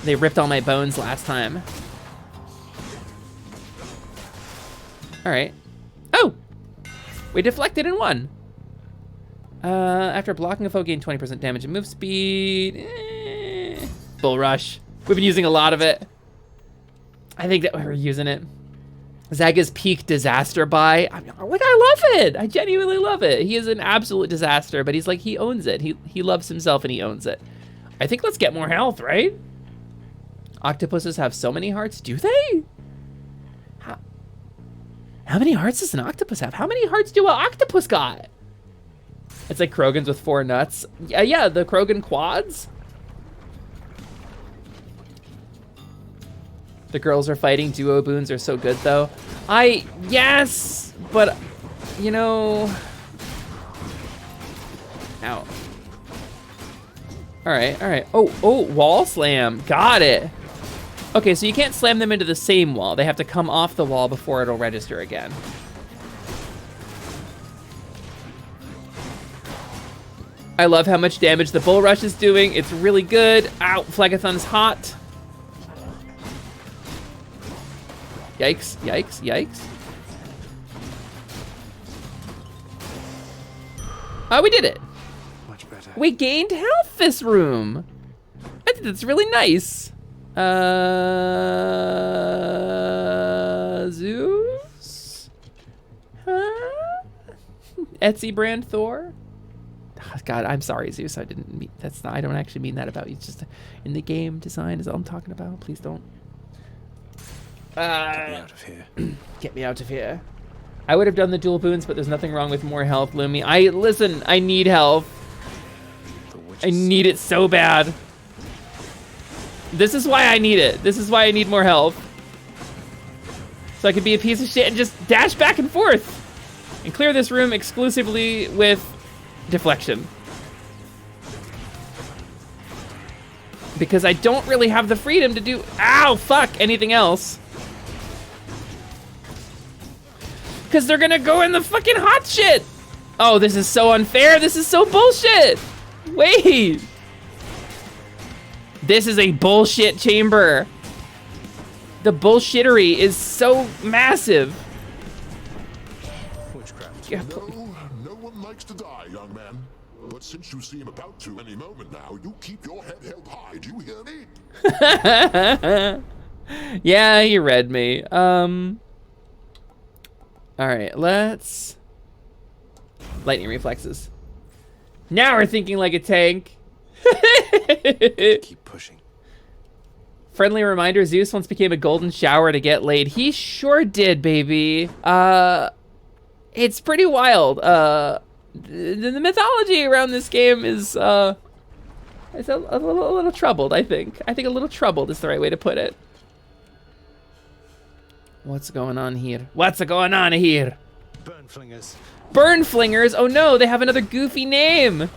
They ripped all my bones last time. All right. Oh, we deflected and won. After blocking a foe, gain 20% damage and move speed. Bull rush. We've been using a lot of it. I think that we're using it. Zaga's peak disaster buy. I love it. I genuinely love it. He is an absolute disaster, but he's like, he owns it. He loves himself and he owns it. I think let's get more health, right? Octopuses have so many hearts. Do they? How many hearts does an octopus have? How many hearts do an octopus got? It's like Krogans with 4 nuts. Yeah, the Krogan quads. The girls are fighting. Duo boons are so good, though. Yes, but, you know. Ow. All right. Oh, wall slam. Got it. Okay, so you can't slam them into the same wall. They have to come off the wall before it'll register again. I love how much damage the bull rush is doing. It's really good. Ow, Phlegethon's hot. Yikes, yikes, yikes. Oh, we did it. Much better. We gained health this room. I think that's really nice. Zeus? Huh? Etsy brand Thor? God, I'm sorry, Zeus. I didn't mean I don't actually mean that about you. It's just in the game design is all I'm talking about. Please don't. Get me out of here. Get me out of here. I would have done the dual boons, but there's nothing wrong with more health, Lumi. Listen, I need health. I need it so bad. This is why I need it. This is why I need more health. So I could be a piece of shit and just dash back and forth and clear this room exclusively with deflection. Because I don't really have the freedom to do, ow, fuck, anything else. Because they're gonna go in the fucking hot shit. Oh, this is so unfair. This is so bullshit. Wait. This is a bullshit chamber. The bullshittery is so massive. Witchcraft. No one likes to die, young man. But since you seem about to any moment now, you keep your head held high. Do you hear me? Yeah, he read me. All right, let's lightning reflexes. Now we're thinking like a tank. Keep pushing. Friendly reminder, Zeus once became a golden shower to get laid. He sure did, baby. It's pretty wild. The mythology around this game is it's a little troubled, I think. I think a little troubled is the right way to put it. What's going on here? What's going on here? Burn flingers. Burn flingers? Oh no, they have another goofy name.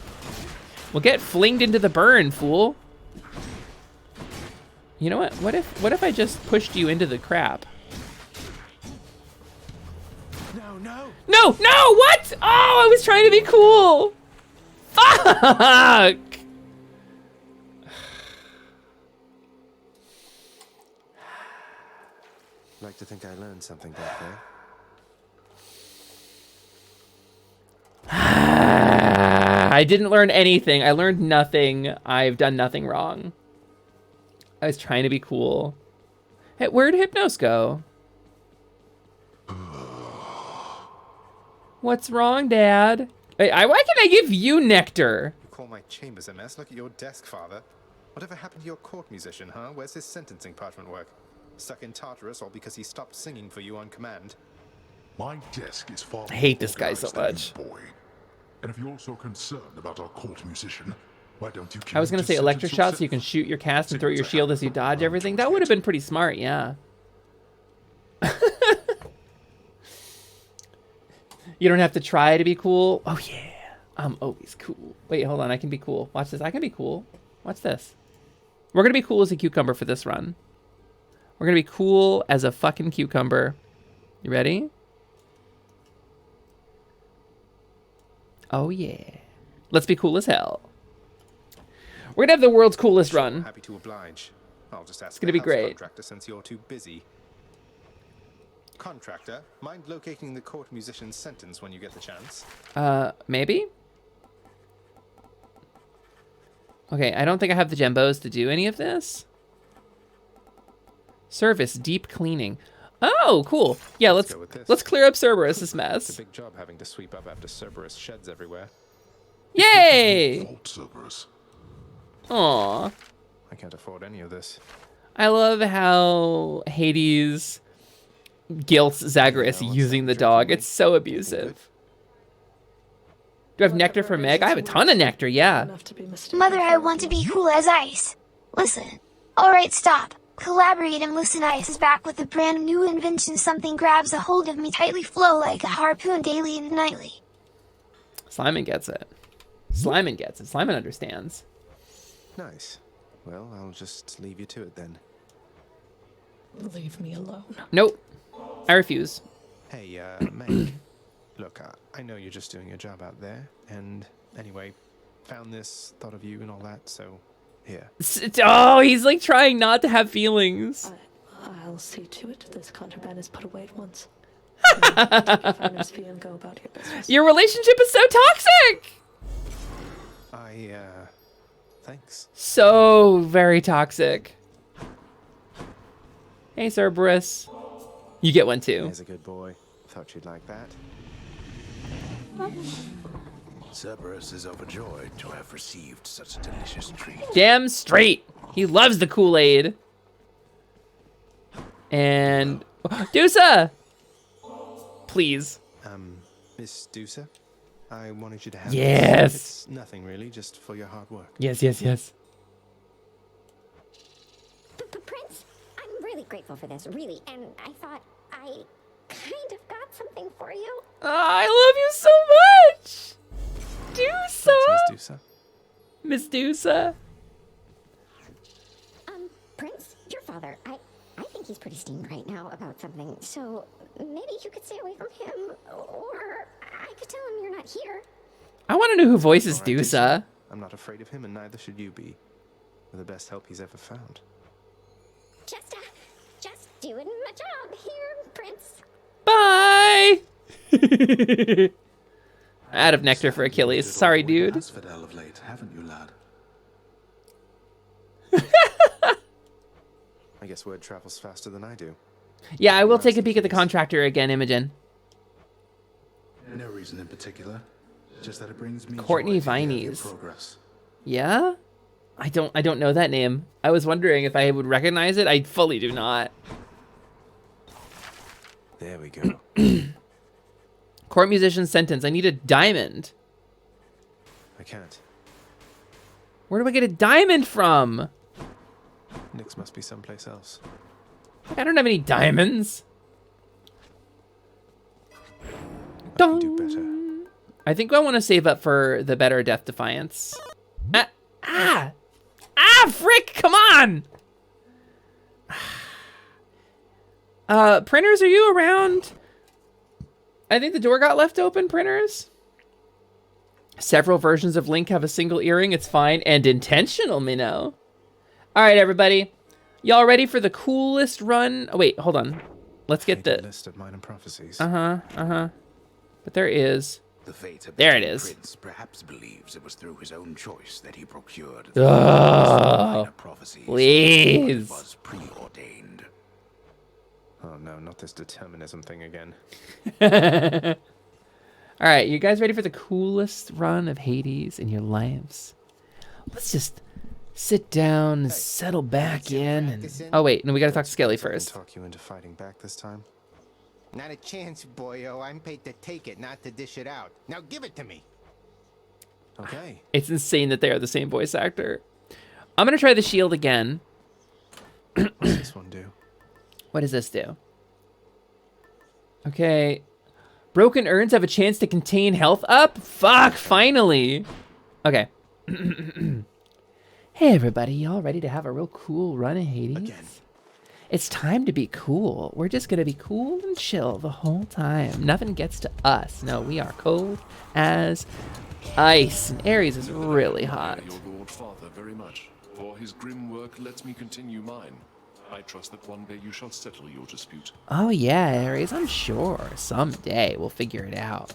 Well, get flinged into the burn, fool. You know what? What if I just pushed you into the crap? No, no! No, no, what? Oh, I was trying to be cool. Fuck! Like to think I learned something back there. I didn't learn anything. I learned nothing. I've done nothing wrong. I was trying to be cool. Hey, where'd Hypnos go? What's wrong, Dad? Why can't I give you nectar? You call my chambers a mess? Look at your desk, Father. Whatever happened to your court musician, huh? Where's his sentencing parchment work? Stuck in Tartarus all because he stopped singing for you on command? My desk is far I hate this guy so much. boy. And if you're so concerned about our court musician, why don't you I was gonna say electric shot so you can shoot your cast and throw your shield as you dodge everything. That would have been pretty smart, yeah. You don't have to try to be cool. Oh yeah, I'm always cool. Wait, hold on, I can be cool. Watch this, I can be cool. Watch this. We're gonna be cool as a cucumber for this run. We're gonna be cool as a fucking cucumber. You ready? Oh yeah. Let's be cool as hell. We're gonna have the world's coolest run. Happy to oblige. I'll just ask It's gonna be great. Contractor since you're too busy. Contractor, mind locating the court musician's sentence when you get the chance? Maybe? Okay, I don't think I have the gembos to do any of this. Service, deep cleaning. Oh, cool. Yeah, let's clear up Cerberus's mess. It's a big job having to sweep up after Cerberus sheds everywhere. Yay! Cerberus. Aw. I can't afford any of this. I love how Hades guilts Zagre-US using the dog. It's so abusive. Do I have nectar for Meg? I have a ton of nectar, yeah. Mother, I want to be cool as ice. Listen. Alright, stop. Collaborate and listen. Ice is back with a brand new invention. Something grabs a hold of me tightly, flow like a harpoon daily and nightly. Simon gets it. Simon gets it. Simon understands. Nice. Well, I'll just leave you to it then. Leave me alone. Nope. I refuse. Hey, Meg. Look, I know you're just doing your job out there, and anyway, found this, thought of you and all that, so here. Oh, he's like trying not to have feelings. I'll see to it this contraband is put away at once. And go about your business. Your relationship is so toxic! Thanks. So very toxic. Hey, Cerberus. You get one too. He's a good boy. Thought you'd like that. Cerberus is overjoyed to have received such a delicious treat. Damn straight. He loves the Kool-Aid. And Dusa! Please. Miss Dusa, I wanted you to have Yes. this. It's nothing really, just for your hard work. Yes, yes, yes. Prince, I'm really grateful for this, really, and I thought I kind of got something for you. I love you so much! Dusa! Miss Dusa. Miss Dusa. Prince, your father, I think he's pretty steamed right now about something, so maybe you could stay away from him, or I could tell him you're not here. I want to know who voices All right, Dusa. I'm not afraid of him, and neither should you be. You're the best help he's ever found. Just doing my job here, Prince. Bye! Out of nectar for Achilles. Sorry, dude. Asphodel of late, haven't you, lad? I guess word travels faster than I do. Yeah, I will take a peek at the contractor again, Imogen. No reason in particular. Just that it brings me Courtney joy to hear your Vinies. progress. Yeah? I don't know that name. I was wondering if I would recognize it. I fully do not. There we go. Court musician sentence. I need a diamond. I can't. Where do I get a diamond from? Nyx must be someplace else. I don't have any diamonds. I can do better. I think I want to save up for the better Death Defiance. Frick, come on! Printers, are you around? I think the door got left open, Printers. Several versions of Link have a single earring. It's fine and intentional, Minnow. All right, everybody. Y'all ready for the coolest run? Oh, wait, hold on. Let's get the list of minor prophecies. But there is. The fate of there it the is. prince perhaps believes it was through his own choice that he procured Oh, minor prophecies. please. It was preordained. Oh no, not this determinism thing again. All right, you guys ready for the coolest run of Hades in your lives? Let's just sit down and settle back in. And oh wait, no, we gotta talk to Skelly first. Talk you into fighting back this time? Not a chance, boyo. I'm paid to take it, not to dish it out. Now give it to me. Okay. It's insane that they are the same voice actor. I'm gonna try the shield again. What's this one do? What does this do? Okay. Broken urns have a chance to contain health up? Fuck, finally. Okay. Hey everybody, y'all ready to have a real cool run of Hades? Again. It's time to be cool. We're just gonna be cool and chill the whole time. Nothing gets to us. No, we are cold as ice. And Ares is really hot. Your Lord Father very much, for his grim work lets me continue mine. I trust that one day you shall settle your dispute. Oh yeah, Ares, I'm sure. Someday we'll figure it out.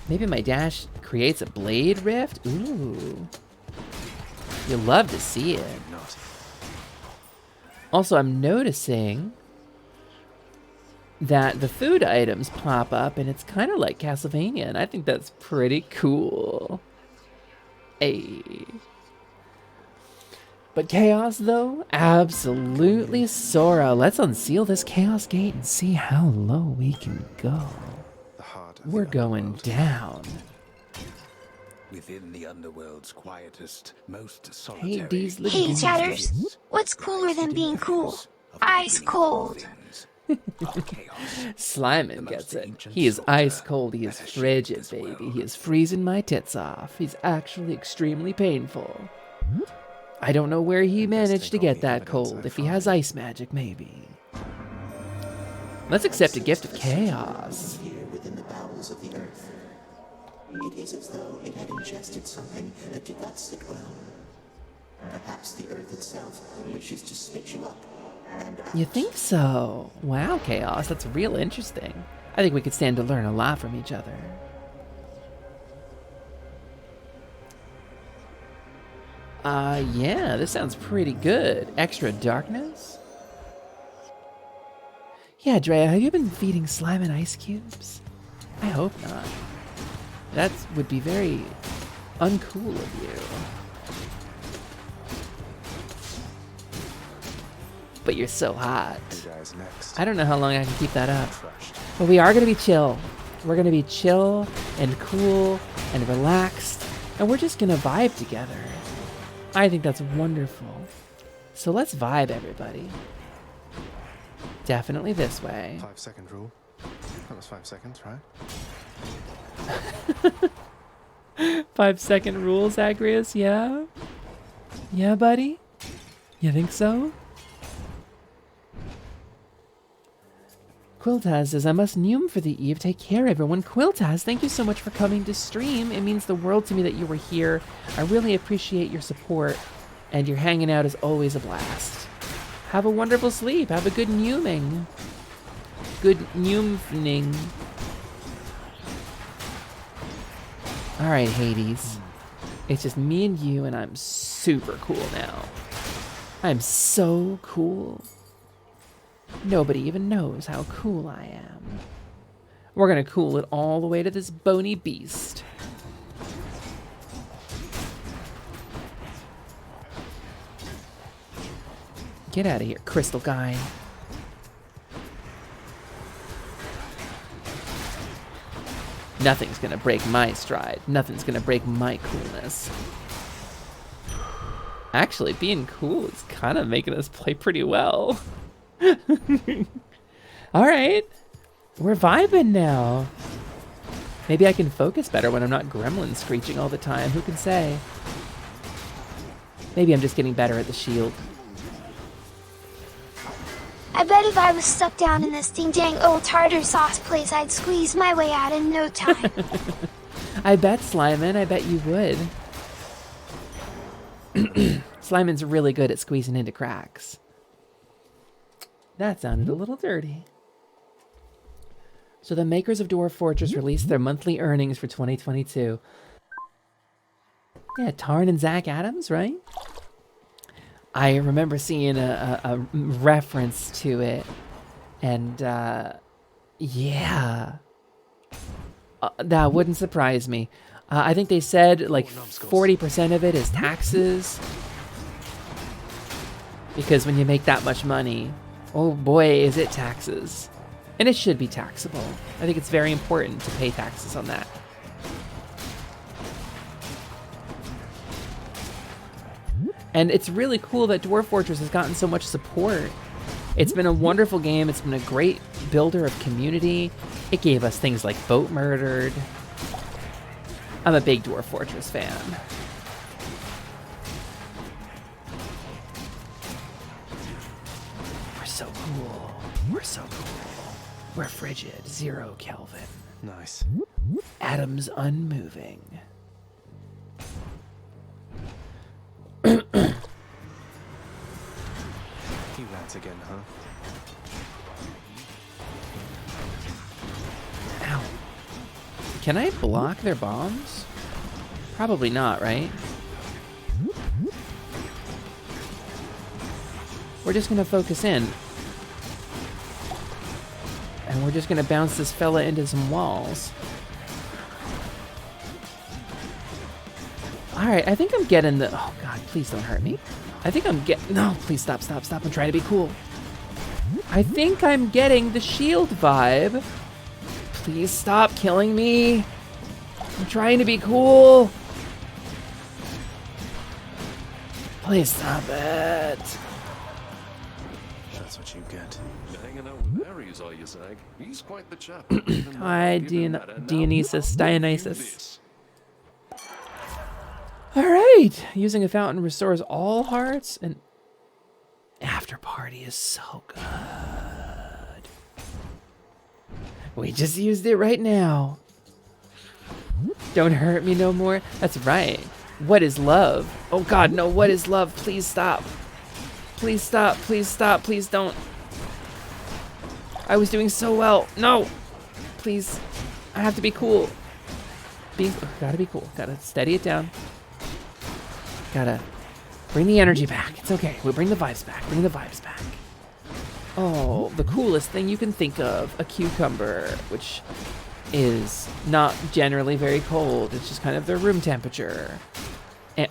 Maybe my dash creates a blade rift? Ooh. You'll love to see it. Also, I'm noticing that the food items pop up and it's kind of like Castlevania, and I think that's pretty cool. Hey. But chaos, though? Absolutely Sora. Let's unseal this chaos gate and see how low we can go. We're going down. Within the underworld's quietest, most solitary... Hey, chatters. What's cooler than being cool? Ice cold. Slimin gets it. He is ice cold. He is frigid, baby. He is freezing my tits off. He's actually extremely painful. I don't know where he managed to get that cold. If he has ice magic, maybe. Let's accept a gift of chaos. Here within the bowels of the earth. It is as though it had ingested something that did not sit well. Perhaps the earth itself wishes to spit you up. You think so? Wow, Chaos, that's real interesting. I think we could stand to learn a lot from each other. Yeah, this sounds pretty good. Extra darkness? Yeah, Drea, have you been feeding slime and ice cubes? I hope not. That would be very uncool of you. But you're so hot. I don't know how long I can keep that up. But we are going to be chill. We're going to be chill and cool and relaxed. And we're just going to vibe together. I think that's wonderful. So let's vibe, everybody. Definitely this way. 5-second rule. That was 5 seconds, right? 5-second rule, Zagre-US, yeah? Yeah, buddy? You think so? Quiltaz says, I must neum for the eve. Take care, everyone. Quiltaz, thank you so much for coming to stream. It means the world to me that you were here. I really appreciate your support, and your hanging out is always a blast. Have a wonderful sleep. Have a good neuming. Good neumning. All right, Hades. It's just me and you, and I'm super cool now. I'm so cool. Nobody even knows how cool I am. We're gonna cool it all the way to this bony beast. Get out of here, crystal guy. Nothing's gonna break my stride. Nothing's gonna break my coolness. Actually, being cool is kind of making us play pretty well. All right, we're vibing now. Maybe I can focus better when I'm not gremlin screeching all the time. Who can say? Maybe I'm just getting better at the shield. I bet if I was stuck down in this ding-dang old tartar sauce place, I'd squeeze my way out in no time. I bet, Slyman, I bet you would. Slyman's really good at squeezing into cracks. That sounded a little dirty. So the makers of Dwarf Fortress released their monthly earnings for 2022. Yeah, Tarn and Zach Adams, right? I remember seeing a reference to it. And, yeah. That wouldn't surprise me. I think they said like 40% of it is taxes. Because when you make that much money, oh boy, is it taxes. And it should be taxable. I think it's very important to pay taxes on that. And it's really cool that Dwarf Fortress has gotten so much support. It's been a wonderful game. It's been a great builder of community. It gave us things like Boat Murdered. I'm a big Dwarf Fortress fan. We're so cool. We're so cool. We're frigid. 0 Kelvin. Nice. Atoms unmoving. He rats again, huh? Ow. Can I block their bombs? Probably not, right? We're just gonna focus in. And we're just gonna bounce this fella into some walls. Alright, I think I'm getting the... Oh god, please don't hurt me. I think I'm getting... No, please stop, stop, stop. I'm trying to be cool. I think I'm getting the shield vibe. Please stop killing me. I'm trying to be cool. Please stop it. That's what you get. Hanging out with Ares, are you, Zag? He's quite the chap. Hi, Dionysus. Alright, using a fountain restores all hearts, and after party is so good. We just used it right now. Don't hurt me no more. That's right. What is love? Oh god, no, what is love? Please stop. Please stop, please stop, please don't. I was doing so well. No! Please. I have to be cool. Gotta be cool. Gotta steady it down. Gotta bring the energy back. It's okay. We'll bring the vibes back. Bring the vibes back. Oh, the coolest thing you can think of. A cucumber, which is not generally very cold. It's just kind of their room temperature.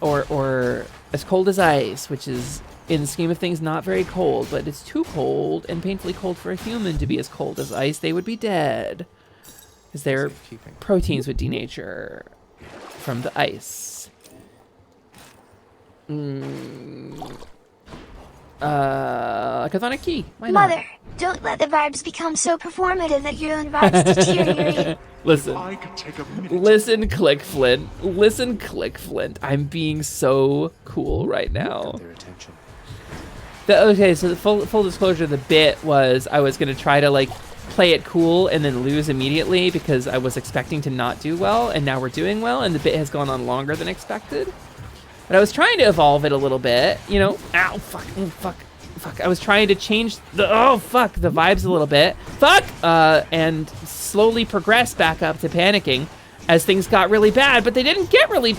Or as cold as ice, which is, in the scheme of things, not very cold, but it's too cold and painfully cold for a human to be as cold as ice. They would be dead. Because their proteins would denature from the ice. A chthonic key. Why not? Mother, don't let the vibes become so performative that your own vibes deteriorate. Listen. Listen, Click Flint. Listen, Click Flint. I'm being so cool right now. Their attention. Okay, so the full disclosure, the bit was I was going to try to like play it cool and then lose immediately because I was expecting to not do well, and now we're doing well, and the bit has gone on longer than expected. But I was trying to evolve it a little bit, you know. Ow, fuck, oh, fuck, fuck. I was trying to change the, oh, fuck, the vibes a little bit. Fuck! And slowly progress back up to panicking as things got really bad, but they didn't get really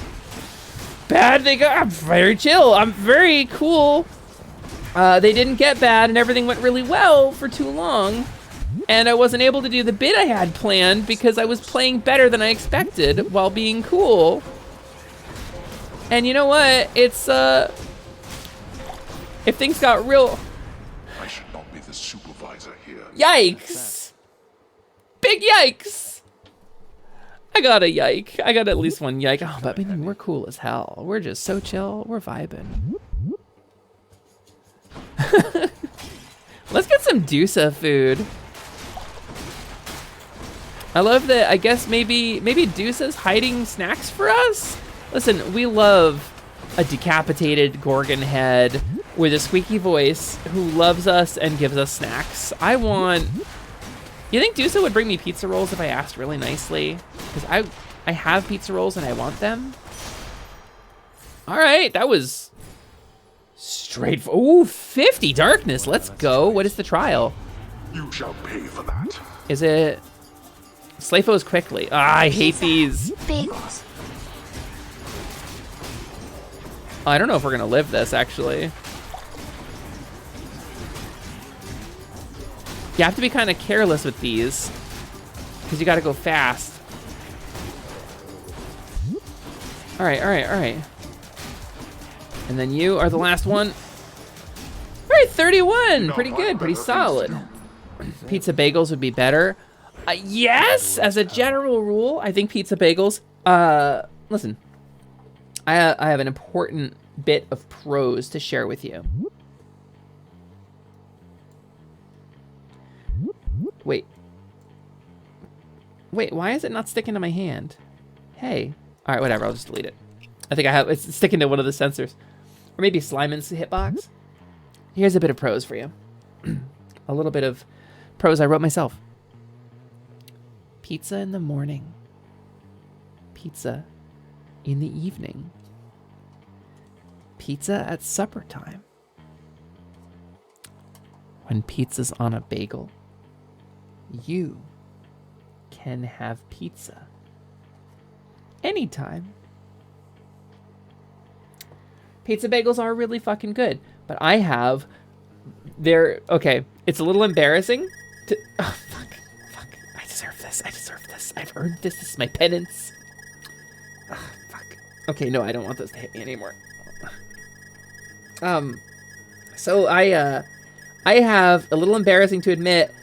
bad. I'm very chill. I'm very cool. They didn't get bad, and everything went really well for too long. And I wasn't able to do the bit I had planned because I was playing better than I expected while being cool. And you know what? It's, if things got real... I should not be the supervisor here. Yikes! Big yikes! I got a yike. I got at least one yike. Oh, but I mean, we're cool as hell. We're just so chill. We're vibing. Let's get some Dusa food. I love that. I guess maybe Dusa's hiding snacks for us? Listen, we love a decapitated Gorgon head with a squeaky voice who loves us and gives us snacks. I want... You think Dusa would bring me pizza rolls if I asked really nicely? Because I have pizza rolls and I want them. All right, that was straight. Ooh, 50 darkness. Let's go. What is the trial? You shall pay for that. Is it Slayfo's quickly? Ah, I hate these. Bagels. I don't know if we're gonna live this actually. You have to be kind of careless with these because you got to go fast. All right, all right, all right. And then you are the last one. All right, 31. Pretty good, pretty solid. Pizza bagels would be better. Yes, as a general rule, I think pizza bagels. Listen, I have an important bit of prose to share with you. Wait, why is it not sticking to my hand? Hey. All right, whatever, I'll just delete it. I think it's sticking to one of the sensors. Or maybe Sliman's hitbox. Here's a bit of prose for you. A little bit of prose I wrote myself. Pizza in the morning. Pizza in the evening. Pizza at supper time. When pizza's on a bagel, you can have pizza anytime. Pizza bagels are really fucking good, but I have okay, it's a little embarrassing to, oh, fuck, I deserve this, I've earned this is my penance. Oh, fuck. Okay, no, I don't want this to hit me anymore. So I have, a little embarrassing to admit,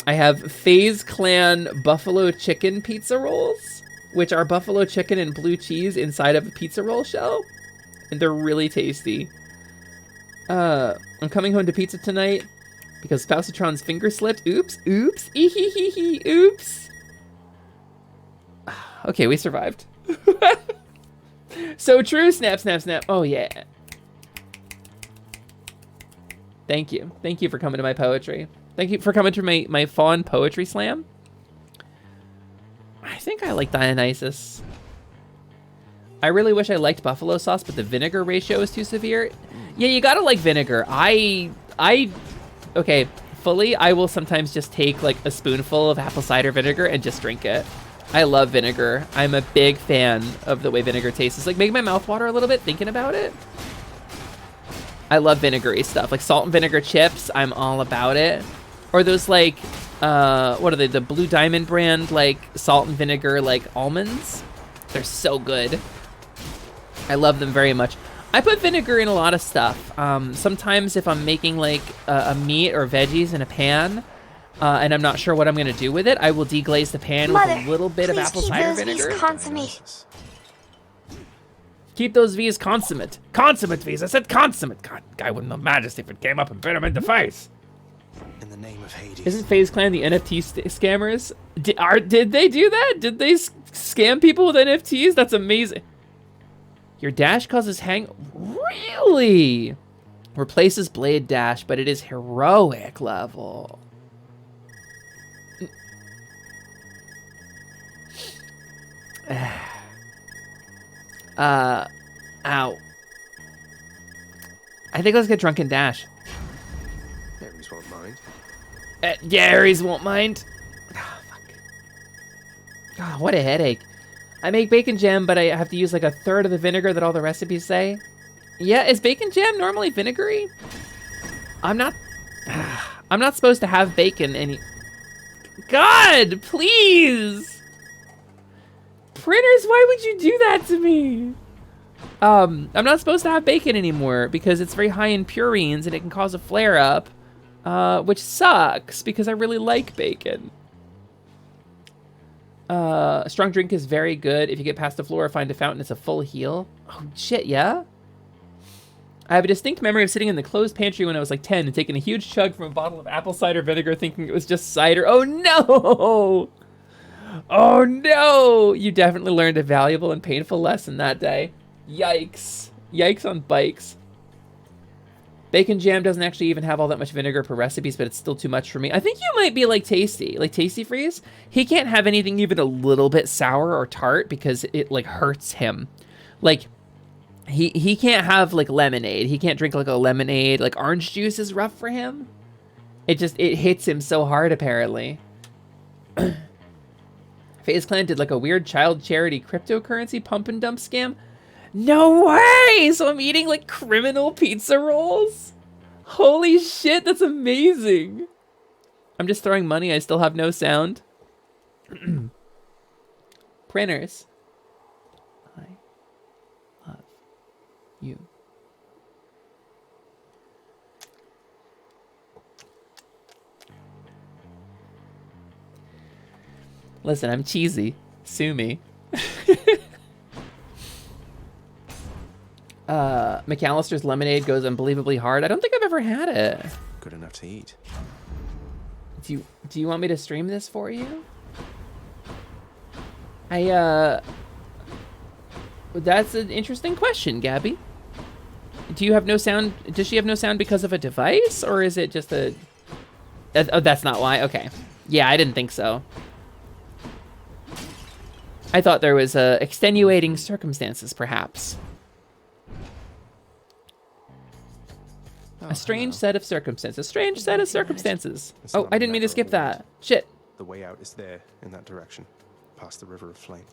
I have FaZe Clan buffalo chicken pizza rolls, which are buffalo chicken and blue cheese inside of a pizza roll shell. And they're really tasty. I'm coming home to pizza tonight because Spousatron's finger slipped. Oops, oops, ee-hee-hee-hee, oops. Okay, we survived. So true, snap, snap, snap. Oh, yeah. Thank you. Thank you for coming to my poetry. Thank you for coming to my Faun poetry slam. I think I like Dionysus. I really wish I liked buffalo sauce, but the vinegar ratio is too severe. Yeah, you gotta like vinegar. Okay, fully, I will sometimes just take like a spoonful of apple cider vinegar and just drink it. I love vinegar. I'm a big fan of the way vinegar tastes. It's like making my mouth water a little bit thinking about it. I love vinegary stuff, like salt and vinegar chips. I'm all about it. Or those like, what are they? The Blue Diamond brand, like salt and vinegar, like almonds. They're so good. I love them very much. I put vinegar in a lot of stuff. Sometimes if I'm making like a meat or veggies in a pan, and I'm not sure what I'm gonna do with it, I will deglaze the pan with a little bit of apple cider vinegar. Keep those V's consummate. Consummate V's, I said consummate. God, guy wouldn't know majesty if it came up and bit him in the face. In the name of Hades. Isn't FaZe Clan the NFT scammers? Did they do that? Did they scam people with NFTs? That's amazing. Your dash causes hang... Really? Replaces blade dash, but it is heroic level. Ow. I think let's get drunk and dash. Aries won't mind. Yeah, Aries won't mind. Oh, fuck. Oh, what a headache. I make bacon jam, but I have to use like a third of the vinegar that all the recipes say. Yeah, is bacon jam normally vinegary? I'm not supposed to have bacon any... God, please! Prinners, why would you do that to me? I'm not supposed to have bacon anymore because it's very high in purines and it can cause a flare-up, which sucks because I really like bacon. A strong drink is very good. If you get past the floor or find a fountain, it's a full heal. Oh, shit, yeah? I have a distinct memory of sitting in the closed pantry when I was like 10 and taking a huge chug from a bottle of apple cider vinegar thinking it was just cider. Oh, no! Oh, no! You definitely learned a valuable and painful lesson that day. Yikes. Yikes on bikes. Bacon jam doesn't actually even have all that much vinegar per recipes, but it's still too much for me. I think you might be like Tasty. Like Tasty Freeze, he can't have anything even a little bit sour or tart because it like hurts him. Like he can't have like lemonade. He can't drink like a lemonade. Like orange juice is rough for him. It hits him so hard apparently. FaZe Clan did like a weird child charity cryptocurrency pump and dump scam. No way! So I'm eating like criminal pizza rolls? Holy shit, that's amazing. I'm just throwing money, I still have no sound. Prinners. I love you. Listen, I'm cheesy. Sue me. McAllister's lemonade goes unbelievably hard. I don't think I've ever had it. Good enough to eat. Do you want me to stream this for you? That's an interesting question, Gabby. Do you have no sound? Does she have no sound because of a device, or is it just a? Oh, that's not why. Okay. Yeah, I didn't think so. I thought there was extenuating circumstances, perhaps. A strange set of circumstances. Strange set of circumstances. Oh, I didn't mean to skip that. Shit. The way out is there, in that direction, past the river of flame.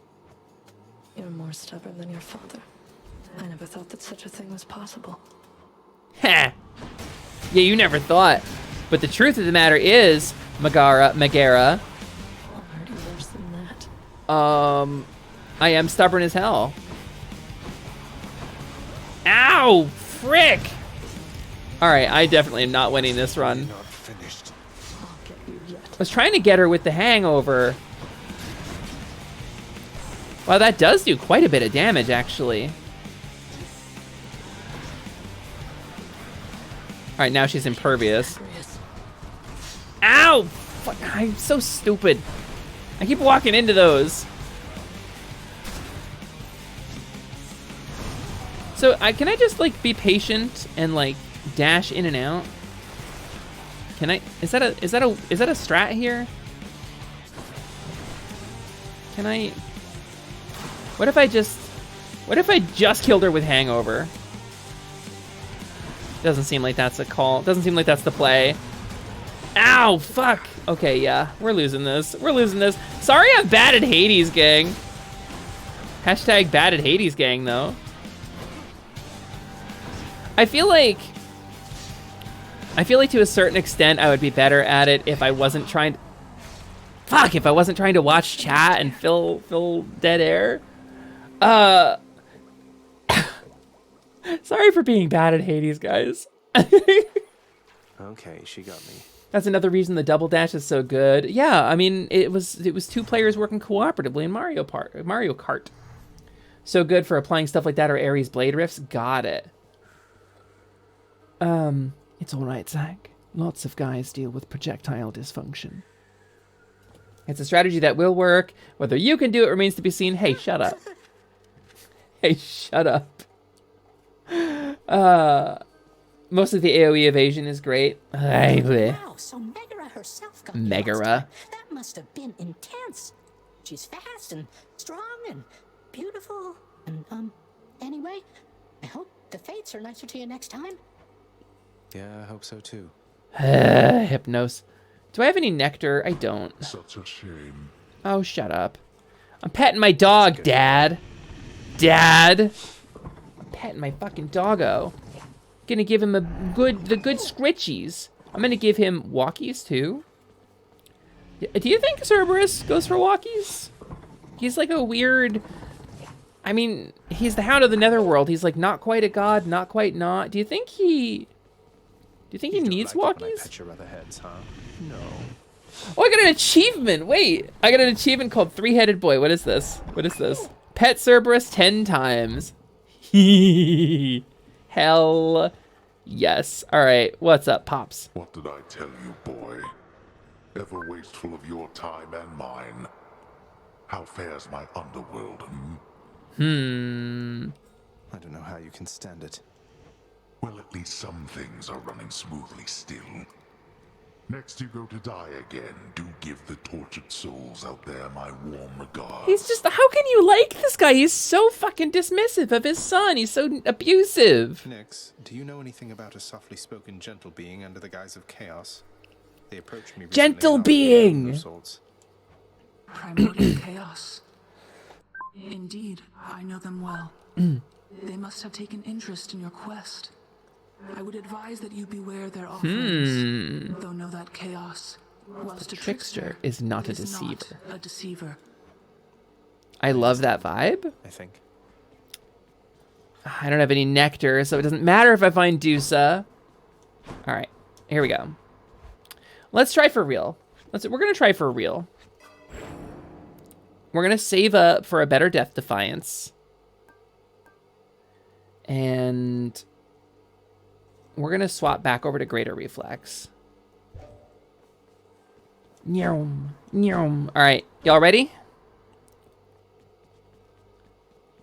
You're more stubborn than your father. I never thought that such a thing was possible. Ha! Yeah, you never thought. But the truth of the matter is, Megara. Already worse than that. I am stubborn as hell. Ow! Frick! Alright, I definitely am not winning this run. I was trying to get her with the hangover. Wow, that does do quite a bit of damage, actually. Alright, now she's impervious. Ow! Fuck, I'm so stupid. I keep walking into those. So, can I just, like, be patient and, like, dash in and out? Can I? Is that a strat here? Can I? What if I just killed her with hangover? Doesn't seem like that's a call. Doesn't seem like that's the play. Ow, fuck. Okay, yeah, we're losing this. We're losing this. Sorry I'm bad at Hades, gang. Hashtag bad at Hades, gang, though. I feel like to a certain extent I would be better at it if I wasn't trying to... Fuck, if I wasn't trying to watch chat and fill dead air. Sorry for being bad at Hades, guys. Okay, she got me. That's another reason the double dash is so good. Yeah, I mean, it was two players working cooperatively in Mario Kart. So good for applying stuff like that or Ares Blade Rifts. Got it. It's alright, Zach. Lots of guys deal with projectile dysfunction. It's a strategy that will work. Whether you can do it remains to be seen. Hey, shut up. Hey, shut up. Mostly the AoE evasion is great. Wow, so Megara herself got Megara. That must have been intense. She's fast and strong and beautiful. And, anyway, I hope the fates are nicer to you next time. Yeah, I hope so too. Hypnos. Do I have any nectar? I don't. Such a shame. Oh, shut up. I'm petting my dog, Dad. Dad. I'm petting my fucking doggo. Gonna give him the good scritchies. I'm gonna give him walkies too. Do you think Cerberus goes for walkies? He's like a weird... I mean, he's the Hound of the Netherworld. He's like not quite a god, not quite not. Do you think he needs walkies? Pet your other heads, huh? No. Oh, I got an achievement. Wait, I got an achievement called Three-Headed Boy. What is this? What is this? Pet Cerberus 10 times. Hell yes. All right, what's up, Pops? What did I tell you, boy? Ever wasteful of your time and mine. How fares my underworld, I don't know how you can stand it. Well, at least some things are running smoothly still. Next you go to die again, do give the tortured souls out there my warm regards. He's just, how can you like this guy? He's so fucking dismissive of his son. He's so abusive. Nix, do you know anything about a softly spoken gentle being under the guise of chaos? They approached me recently. Gentle being! Primordial chaos. Indeed, I know them well. They must have taken interest in your quest. I would advise that you beware their offerings. Though know that chaos, whilst a trickster is not a is deceiver. Not a deceiver. I love that vibe. I think. I don't have any nectar, so it doesn't matter if I find Dusa. All right, here we go. Let's try for real. We're gonna try for real. We're gonna save up for a better Death Defiance. And we're gonna swap back over to Greater Reflex. Nyom, nyom. All right, y'all ready?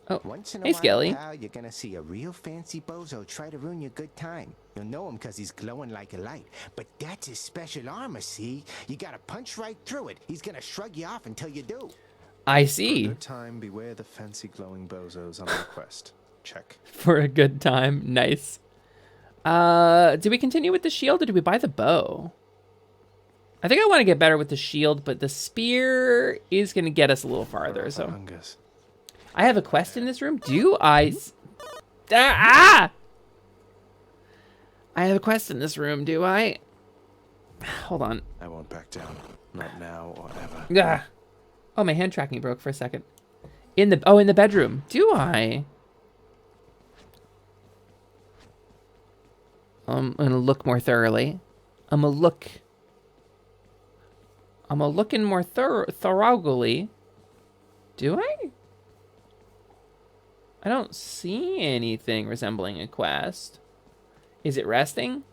Oh, Once in a hey, while, Skelly. pal, you're gonna see a real fancy bozo try to ruin your good time. You'll know him because he's glowing like a light. But that's his special armor, see? You gotta punch right through it. He's gonna shrug you off until you do. I see. Good time, beware the fancy glowing bozos on the quest. Check. For a good time, nice. Do we continue with the shield or do we buy the bow? I think I want to get better with the shield, but the spear is going to get us a little farther. So I have a quest in this room. Do I? I have a quest in this room. Do I? Hold on. I won't back down. Not now or ever. Ah. Oh, my hand tracking broke for a second. In the bedroom. Do I? I'm gonna look more thoroughly. I'm gonna looking more thoroughly. Do I? I don't see anything resembling a quest. Is it resting?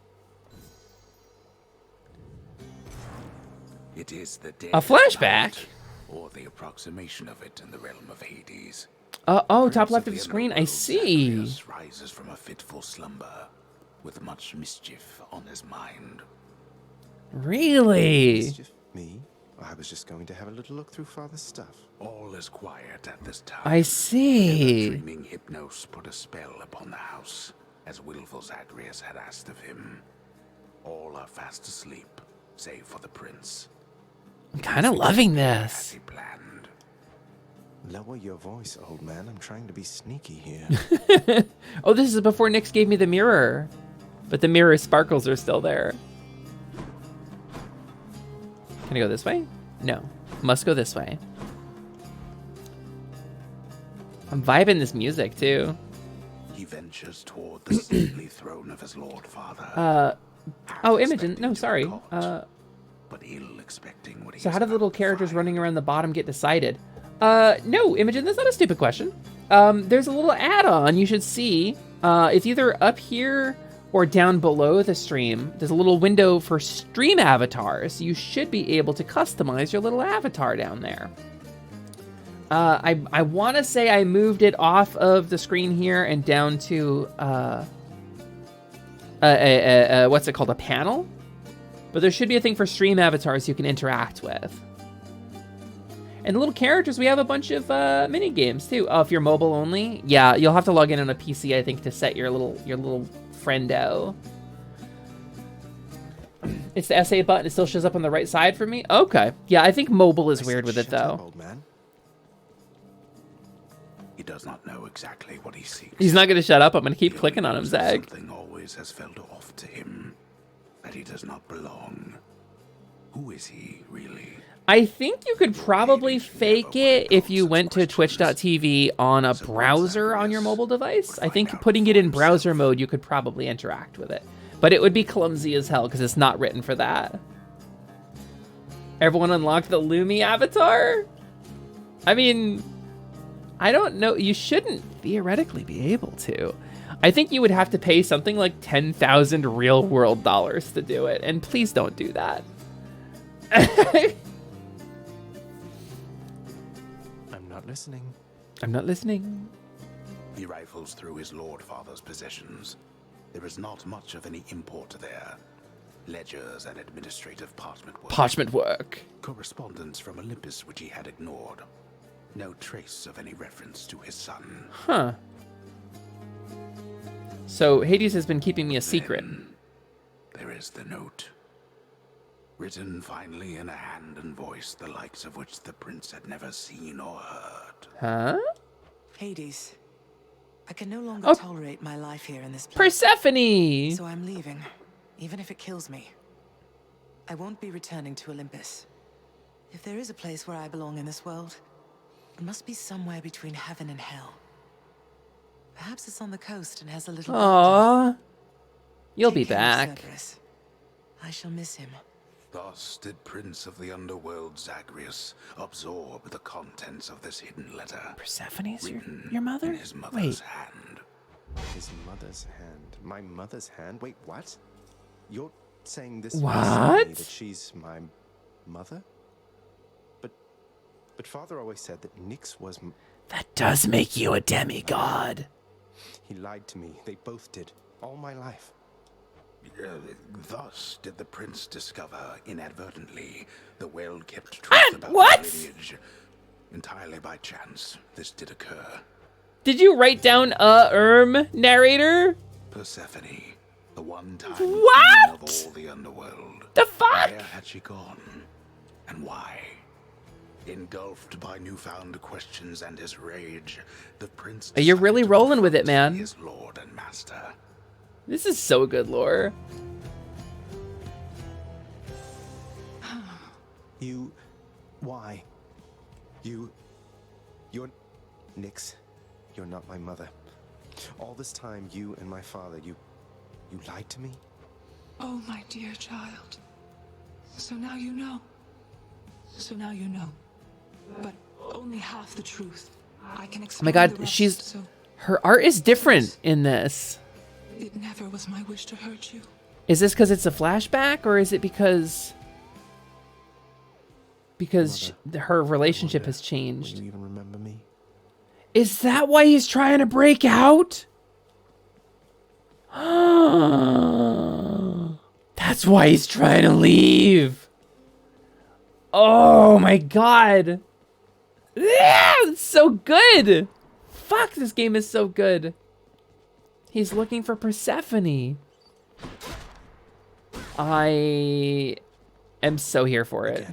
It is the day A flashback? or the approximation of it in the realm of Hades. Oh, top left of the screen. I see. Zagre-US rises from a fitful slumber with much mischief on his mind. Really? Mischief? Me? I was just going to have a little look through Father's stuff. All is quiet at this time. I see. The dreaming Hypnos put a spell upon the house, as willful Zagreus had asked of him. All are fast asleep, save for the prince. I'm kind of loving this. Lower your voice, old man. I'm trying to be sneaky here. Oh, this is before Nyx gave me the mirror. But the mirror sparkles are still there. Can I go this way? No. Must go this way. I'm vibing this music, too. He ventures toward the stately throne of his lord father. Oh, Imogen. No, sorry. But ill expecting what he So how do the little characters running around the bottom get decided? No, Imogen, that's not a stupid question. There's a little add-on you should see. It's either up here or down below the stream. There's a little window for stream avatars. You should be able to customize your little avatar down there. I want to say I moved it off of the screen here and down to what's it called, a panel? But there should be a thing for stream avatars you can interact with. And the little characters, we have a bunch of mini games too. Oh, if you're mobile only, yeah, you'll have to log in on a PC, I think, to set your little friendo. It's the SA button. It still shows up on the right side for me. Okay, yeah, I think mobile is weird with it though. Old man. He does not know exactly what he seeks. He's not gonna shut up. I'm gonna keep clicking on him, Zag. Something always has felt off to him, that he does not belong. Who is he really? I think you could probably fake it if you went to twitch.tv on a browser on your mobile device. I think putting it in browser mode, you could probably interact with it. But it would be clumsy as hell because it's not written for that. Everyone unlocked the Lumi avatar? I mean, I don't know. You shouldn't theoretically be able to. I think you would have to pay something like 10,000 real world dollars to do it. And please don't do that. Listening. I'm not listening. He rifles through his lord father's possessions, There is not much of any import there. Ledgers and administrative parchment work. Parchment work. Correspondence from Olympus which he had ignored. No trace of any reference to his son. Huh. So Hades has been keeping me a secret. There is the note. Written finally in a hand and voice the likes of which the prince had never seen or heard. Huh? Hades, I can no longer tolerate my life here in this place. Persephone! So I'm leaving, even if it kills me. I won't be returning to Olympus. If there is a place where I belong in this world, it must be somewhere between heaven and hell. Perhaps it's on the coast and has a little... Aww. You'll be Take care of back. Cerberus. I shall miss him. Thus did Prince of the Underworld Zagre-US absorb the contents of this hidden letter. Persephone's written your mother? in his mother's Wait. hand. His mother's hand. My mother's hand? Wait, what? You're saying this What? was me, that she's my mother? But Father always said that Nyx was... That does make you a demigod. He lied to me. They both did. All my life. Thus did the prince discover, inadvertently, the well-kept truth about what? the lineage. Entirely by chance, this did occur. Did you write down narrator? Persephone, the one-time What? queen of all the underworld. The fuck? Where had she gone? And why? Engulfed by newfound questions and his rage, the prince... You're really rolling with it, man. His lord and master. This is so good lore. You... Why? You're... Nyx, you're not my mother. All this time, you and my father, you lied to me? Oh, my dear child. So now you know. So now you know. But only half the truth. I can Oh explain my god, the rest, she's... so Her art is different in this. it never was my wish to hurt you. Is this because it's a flashback, or is it because her relationship has changed? You even remember me? Is that why he's trying to break out? That's why he's trying to leave. Oh my god. Yeah, it's so good. Fuck, this game is so good. He's looking for Persephone. I am so here for it.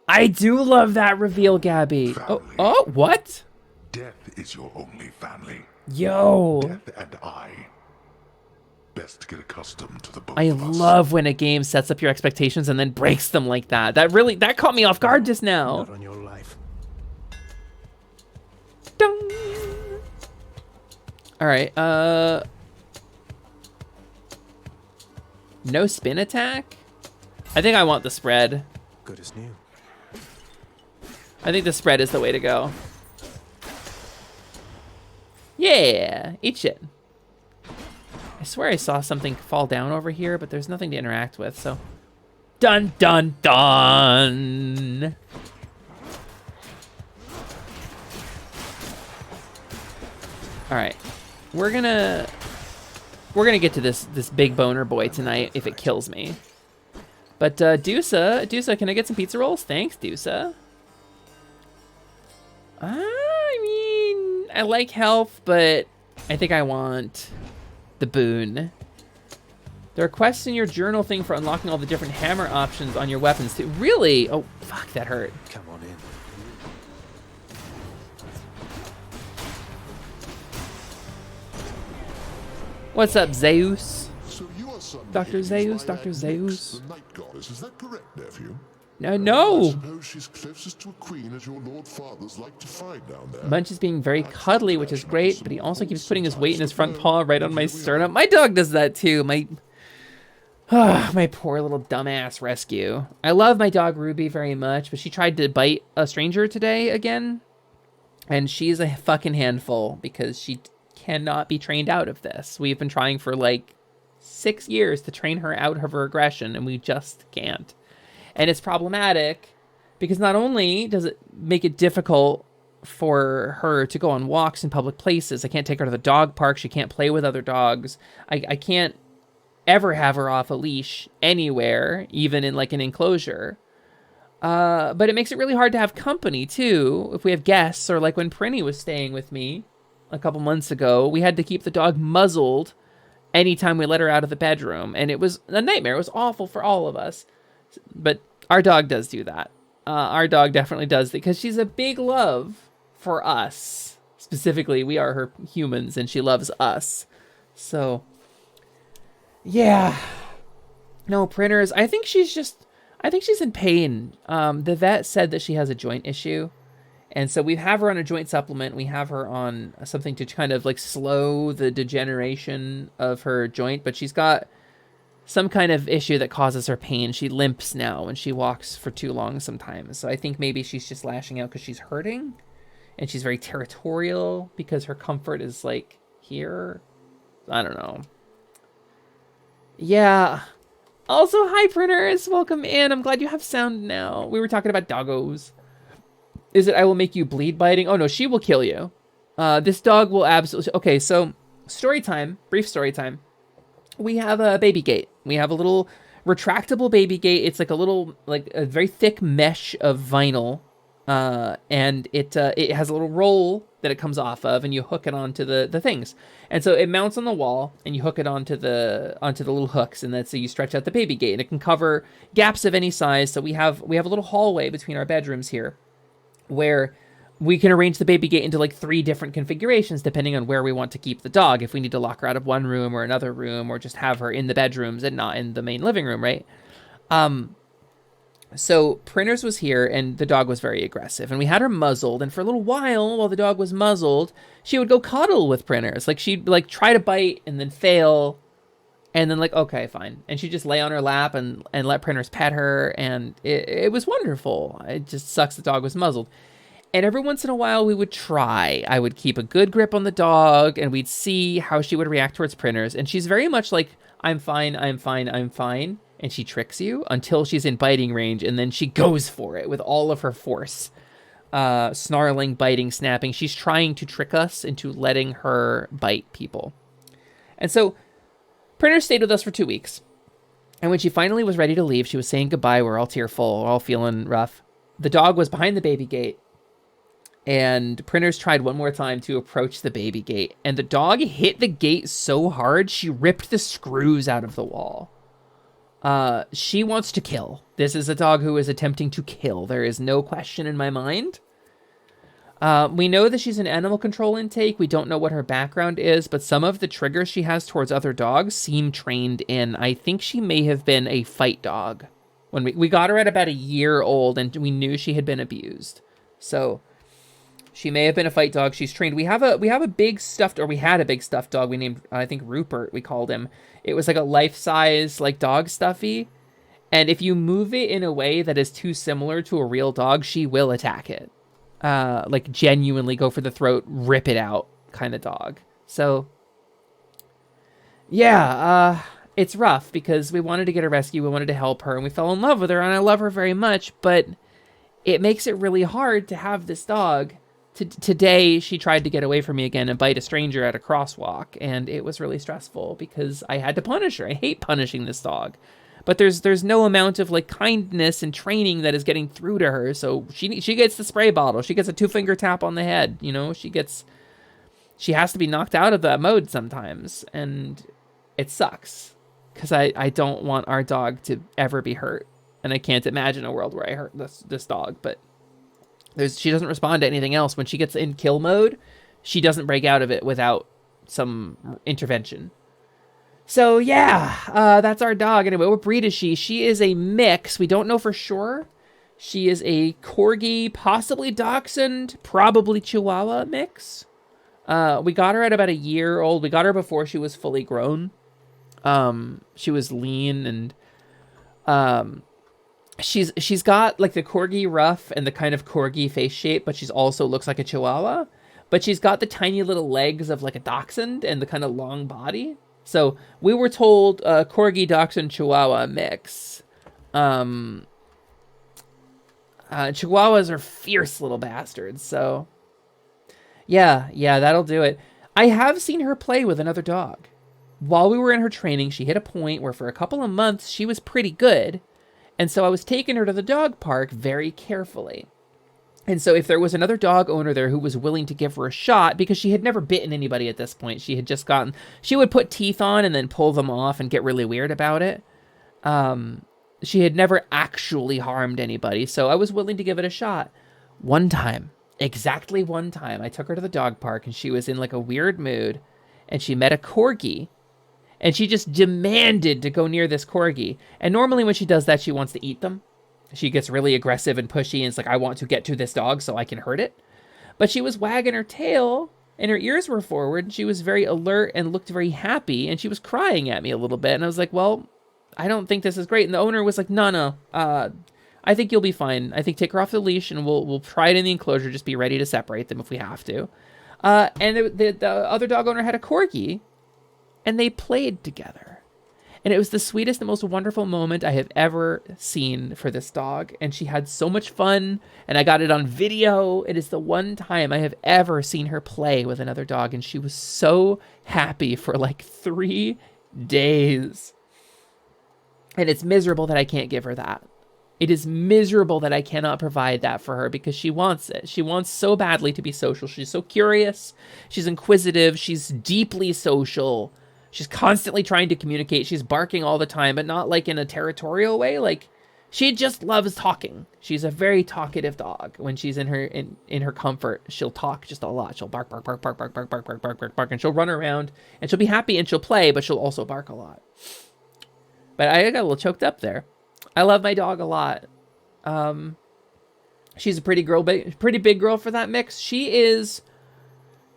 I do love that reveal, Gabby. Oh, what? Death is your only family. Yo. Death and I. Best get accustomed to the both I of us. love when a game sets up your expectations and then breaks them like that. That caught me off guard just now. Not on your life. Dong. All right. No spin attack? I think I want the spread. Good as new. I think the spread is the way to go. Yeah, eat shit. I swear I saw something fall down over here, but there's nothing to interact with, so. Dun, dun, dun! Alright. We're gonna get to this big boner boy tonight if it kills me. But, Dusa, can I get some pizza rolls? Thanks, Dusa. I mean, I like health, but I think I want the boon. There are quests in your journal thing for unlocking all the different hammer options on your weapons too. Really? Oh, fuck, that hurt. Come on in. What's up, Zeus? So you are son Dr. Zeus, Dr. Zeus. the night goddess, is that correct, nephew? No, I no. suppose she's closest to a queen as your lord fathers like to find down there. Munch is being very cuddly, which is great, but he also keeps putting his weight in his front paw right on my sternum. My dog does that too. My poor little dumbass rescue. I love my dog Ruby very much, but she tried to bite a stranger today again. And she's a fucking handful because she cannot be trained out of this. We've been trying for like 6 years to train her out of her aggression, and we just can't. And it's problematic because not only does it make it difficult for her to go on walks in public places. I can't take her to the dog park. She can't play with other dogs. I can't ever have her off a leash anywhere, even in like an enclosure. But it makes it really hard to have company too. If we have guests, or like when Prinny was staying with me a couple months ago, we had to keep the dog muzzled anytime we let her out of the bedroom. And it was a nightmare. It was awful for all of us. But our dog does do that. Our dog definitely does, because she's a big love for us. Specifically, we are her humans and she loves us. So, yeah. No, Prinners, I think she's in pain. The vet said that she has a joint issue. And so we have her on a joint supplement. We have her on something to kind of like slow the degeneration of her joint. But she's got some kind of issue that causes her pain. She limps now when she walks for too long sometimes. So I think maybe she's just lashing out because she's hurting. And she's very territorial because her comfort is like here. I don't know. Yeah. Also, hi, Prinners. Welcome in. I'm glad you have sound now. We were talking about doggos. Is it I will make you bleed biting? Oh, no, she will kill you. This dog will absolutely... Okay, so story time. Brief story time. We have a baby gate. We have a little retractable baby gate. It's like a little, like a very thick mesh of vinyl. And it has a little roll that it comes off of, and you hook it onto the things. And so it mounts on the wall, and you hook it onto the little hooks, and so you stretch out the baby gate, and it can cover gaps of any size. So we have a little hallway between our bedrooms here, where we can arrange the baby gate into like 3 different configurations depending on where we want to keep the dog. If we need to lock her out of one room or another room, or just have her in the bedrooms and not in the main living room, right? So Prinners was here, and the dog was very aggressive, and we had her muzzled. And for a little while the dog was muzzled, she would go cuddle with Prinners. Like she'd like try to bite and then fail, and then like, okay, fine. And she'd just lay on her lap and let Prinners pet her. And it was wonderful. It just sucks the dog was muzzled. And every once in a while we would try. I would keep a good grip on the dog, and we'd see how she would react towards Prinners. And she's very much like, I'm fine, I'm fine, I'm fine. And she tricks you until she's in biting range, and then she goes for it with all of her force. Snarling, biting, snapping. She's trying to trick us into letting her bite people. And so Prinners stayed with us for 2 weeks. And when she finally was ready to leave, she was saying goodbye. We're all tearful, we're all feeling rough. The dog was behind the baby gate, and Prinners tried one more time to approach the baby gate. And the dog hit the gate so hard, she ripped the screws out of the wall. She wants to kill. This is a dog who is attempting to kill. There is no question in my mind. We know that she's an animal control intake. We don't know what her background is, but some of the triggers she has towards other dogs seem trained in. I think she may have been a fight dog. When we got her at about 1 year old, and we knew she had been abused. So she may have been a fight dog. She's trained. We had a big stuffed dog. We named, I think, Rupert, we called him. It was like a life-size, like, dog stuffy. And if you move it in a way that is too similar to a real dog, she will attack it. Like, genuinely go for the throat, rip it out kind of dog. So, yeah, it's rough because we wanted to get a rescue. We wanted to help her, and we fell in love with her, and I love her very much. But it makes it really hard to have this dog. Today, she tried to get away from me again and bite a stranger at a crosswalk, and it was really stressful because I had to punish her. I hate punishing this dog, but there's no amount of like kindness and training that is getting through to her. So she gets the spray bottle. She gets a 2-finger tap on the head. You know, she has to be knocked out of that mode sometimes, and it sucks because I don't want our dog to ever be hurt, and I can't imagine a world where I hurt this dog, but. She doesn't respond to anything else. When she gets in kill mode, she doesn't break out of it without some intervention. So yeah, that's our dog. Anyway, what breed is she? She is a mix. We don't know for sure. She is a Corgi, possibly Dachshund, probably Chihuahua mix. We got her at about 1 year old. We got her before she was fully grown. She was lean, and she's got like the Corgi ruff and the kind of Corgi face shape, but she's also looks like a Chihuahua. But she's got the tiny little legs of like a Dachshund and the kind of long body. So we were told Corgi, Dachshund, Chihuahua mix. Chihuahuas are fierce little bastards. So Yeah, that'll do it. I have seen her play with another dog. While we were in her training, she hit a point where for a couple of months she was pretty good. And so I was taking her to the dog park very carefully. And so if there was another dog owner there who was willing to give her a shot, because she had never bitten anybody at this point, she would put teeth on and then pull them off and get really weird about it. She had never actually harmed anybody, so I was willing to give it a shot. Exactly one time, I took her to the dog park and she was in like a weird mood and she met a corgi and she just demanded to go near this corgi. And normally when she does that, she wants to eat them. She gets really aggressive and pushy and it's like, I want to get to this dog so I can hurt it. But she was wagging her tail and her ears were forward and she was very alert and looked very happy and she was crying at me a little bit. And I was like, well, I don't think this is great. And the owner was like, no, I think you'll be fine. I think take her off the leash and we'll try it in the enclosure. Just be ready to separate them if we have to. And the other dog owner had a corgi and they played together. And it was the sweetest and most wonderful moment I have ever seen for this dog. And she had so much fun and I got it on video. It is the one time I have ever seen her play with another dog. And she was so happy for like 3 days. And it's miserable that I can't give her that. It is miserable that I cannot provide that for her because she wants it. She wants so badly to be social. She's so curious. She's inquisitive. She's deeply social. She's constantly trying to communicate. She's barking all the time, but not like in a territorial way. Like she just loves talking. She's a very talkative dog. When she's in her comfort, she'll talk just a lot. She'll bark, bark, bark, bark, bark, bark, bark, bark, bark, bark, bark, and she'll run around and she'll be happy and she'll play, but she'll also bark a lot. But I got a little choked up there. I love my dog a lot. She's a pretty big girl for that mix. She is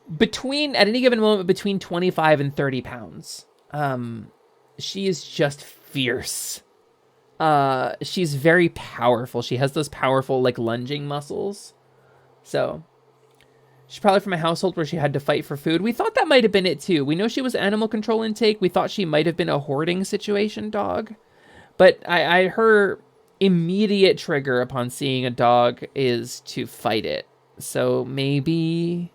at any given moment, between 25 and 30 pounds. She is just fierce. She's very powerful. She has those powerful, like, lunging muscles. So she's probably from a household where she had to fight for food. We thought that might have been it too. We know she was animal control intake. We thought she might have been a hoarding situation dog. But her immediate trigger upon seeing a dog is to fight it. So maybe,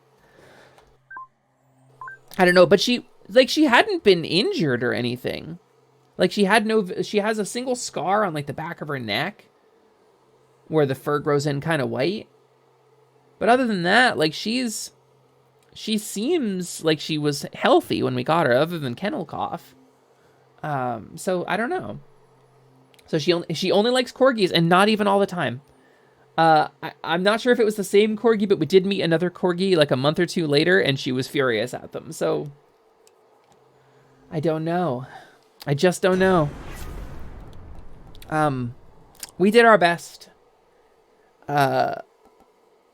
I don't know, but she hadn't been injured or anything. Like she has a single scar on like the back of her neck where the fur grows in kind of white. But other than that, like she seems like she was healthy when we got her, other than kennel cough. So I don't know. So she only likes corgis, and not even all the time. I'm not sure if it was the same corgi, but we did meet another corgi like a month or two later, and she was furious at them. So I don't know. I just don't know. We did our best.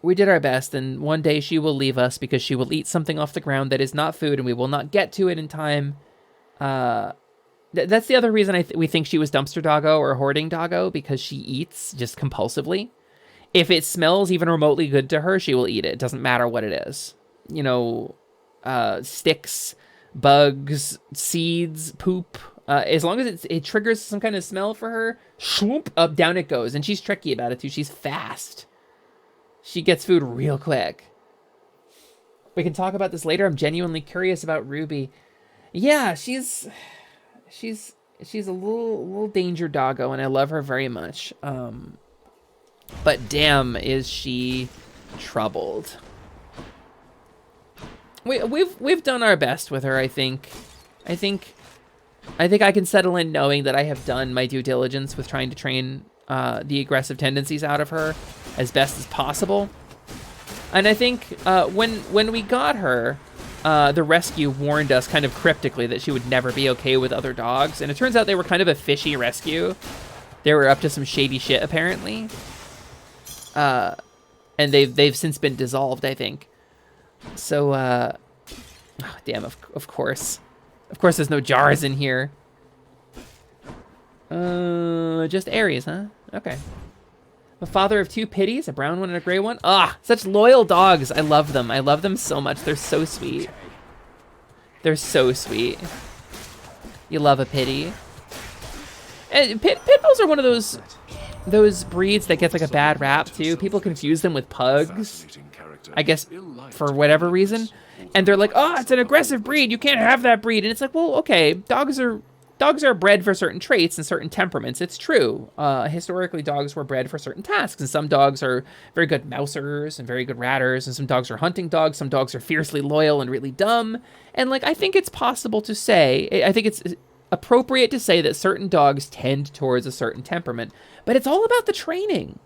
We did our best, and one day she will leave us because she will eat something off the ground that is not food, and we will not get to it in time. That's the other reason we think she was dumpster doggo or hoarding doggo, because she eats just compulsively. If it smells even remotely good to her, she will eat it. It doesn't matter what it is. You know, sticks, bugs, seeds, poop. As long as it triggers some kind of smell for her, swoop, up, down it goes. And she's tricky about it too. She's fast. She gets food real quick. We can talk about this later. I'm genuinely curious about Ruby. Yeah, she's a little danger doggo, and I love her very much. But damn, is she troubled. We've done our best with her, I think. I think I can settle in knowing that I have done my due diligence with trying to train the aggressive tendencies out of her as best as possible. And I think when we got her, the rescue warned us kind of cryptically that she would never be okay with other dogs. And it turns out they were kind of a fishy rescue. They were up to some shady shit, apparently. And they've since been dissolved, I think. So, oh, damn, of course. Of course there's no jars in here. Just Aries, huh? Okay. The father of 2 pitties, a brown one and a gray one. Ah, such loyal dogs. I love them. I love them so much. They're so sweet. They're so sweet. You love a pitty. And pit bulls are one of those breeds that gets like a bad rap too. People confuse them with pugs. I guess for whatever reason. And they're like, oh, it's an aggressive breed. You can't have that breed. And it's like, well, okay, dogs are bred for certain traits and certain temperaments. It's true. Historically, dogs were bred for certain tasks. And some dogs are very good mousers and very good ratters. And some dogs are hunting dogs. Some dogs are fiercely loyal and really dumb. And like, I think it's possible to say, I think it's appropriate to say that certain dogs tend towards a certain temperament. But it's all about the training.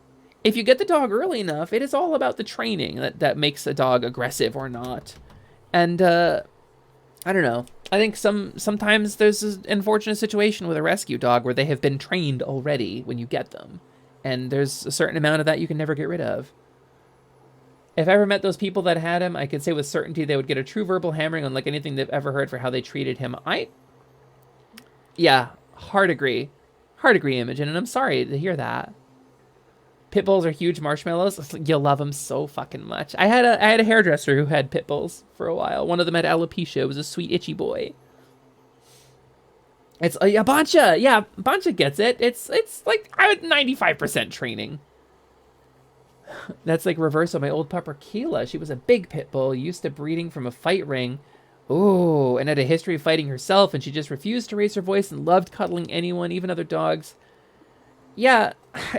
If you get the dog early enough, it is all about the training that makes a dog aggressive or not. And I don't know. I think sometimes there's an unfortunate situation with a rescue dog where they have been trained already when you get them. And there's a certain amount of that you can never get rid of. If I ever met those people that had him, I could say with certainty they would get a true verbal hammering on like anything they've ever heard for how they treated him. Yeah, hard agree. Hard agree, Imogen, and I'm sorry to hear that. Pit bulls are huge marshmallows. You'll love them so fucking much. I had a hairdresser who had pit bulls for a while. One of them had alopecia. It was a sweet itchy boy. It's a Bancha. Yeah, Bancha gets it. It's like 95% training. That's like reverse of my old pupper Keela. She was a big pit bull, used to breeding from a fight ring. Ooh, and had a history of fighting herself, and she just refused to raise her voice and loved cuddling anyone, even other dogs. Yeah,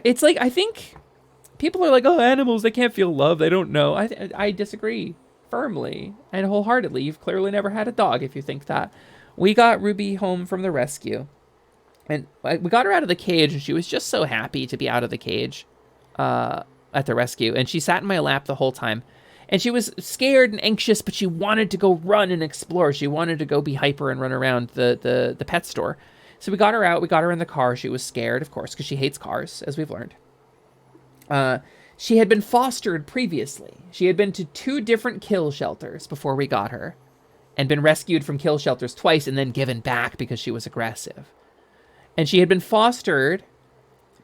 it's like, I think people are like, oh, animals, they can't feel love, they don't know. I disagree firmly and wholeheartedly. You've clearly never had a dog if you think that. We got Ruby home from the rescue, and we got her out of the cage, and she was just so happy to be out of the cage at the rescue, and she sat in my lap the whole time. And she was scared and anxious, but she wanted to go run and explore. She wanted to go be hyper and run around the pet store. So we got her out. We got her in the car. She was scared, of course, because she hates cars, as we've learned. She had been fostered previously. She had been to 2 different kill shelters before we got her, and been rescued from kill shelters twice and then given back because she was aggressive. And she had been fostered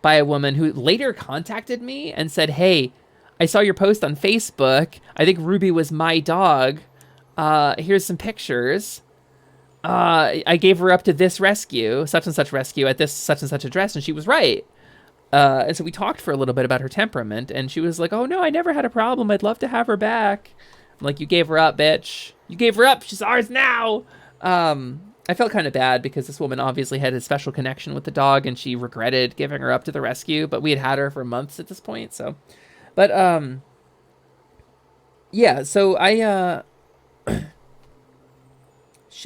by a woman who later contacted me and said, hey, I saw your post on Facebook. I think Ruby was my dog. Here's some pictures. I gave her up to this rescue, such and such rescue at this such and such address, and she was right. And so we talked for a little bit about her temperament, and she was like, oh no, I never had a problem. I'd love to have her back. I'm like, you gave her up, bitch. You gave her up. She's ours now. I felt kind of bad because this woman obviously had a special connection with the dog, and she regretted giving her up to the rescue, but we had her for months at this point, so... But, yeah, so I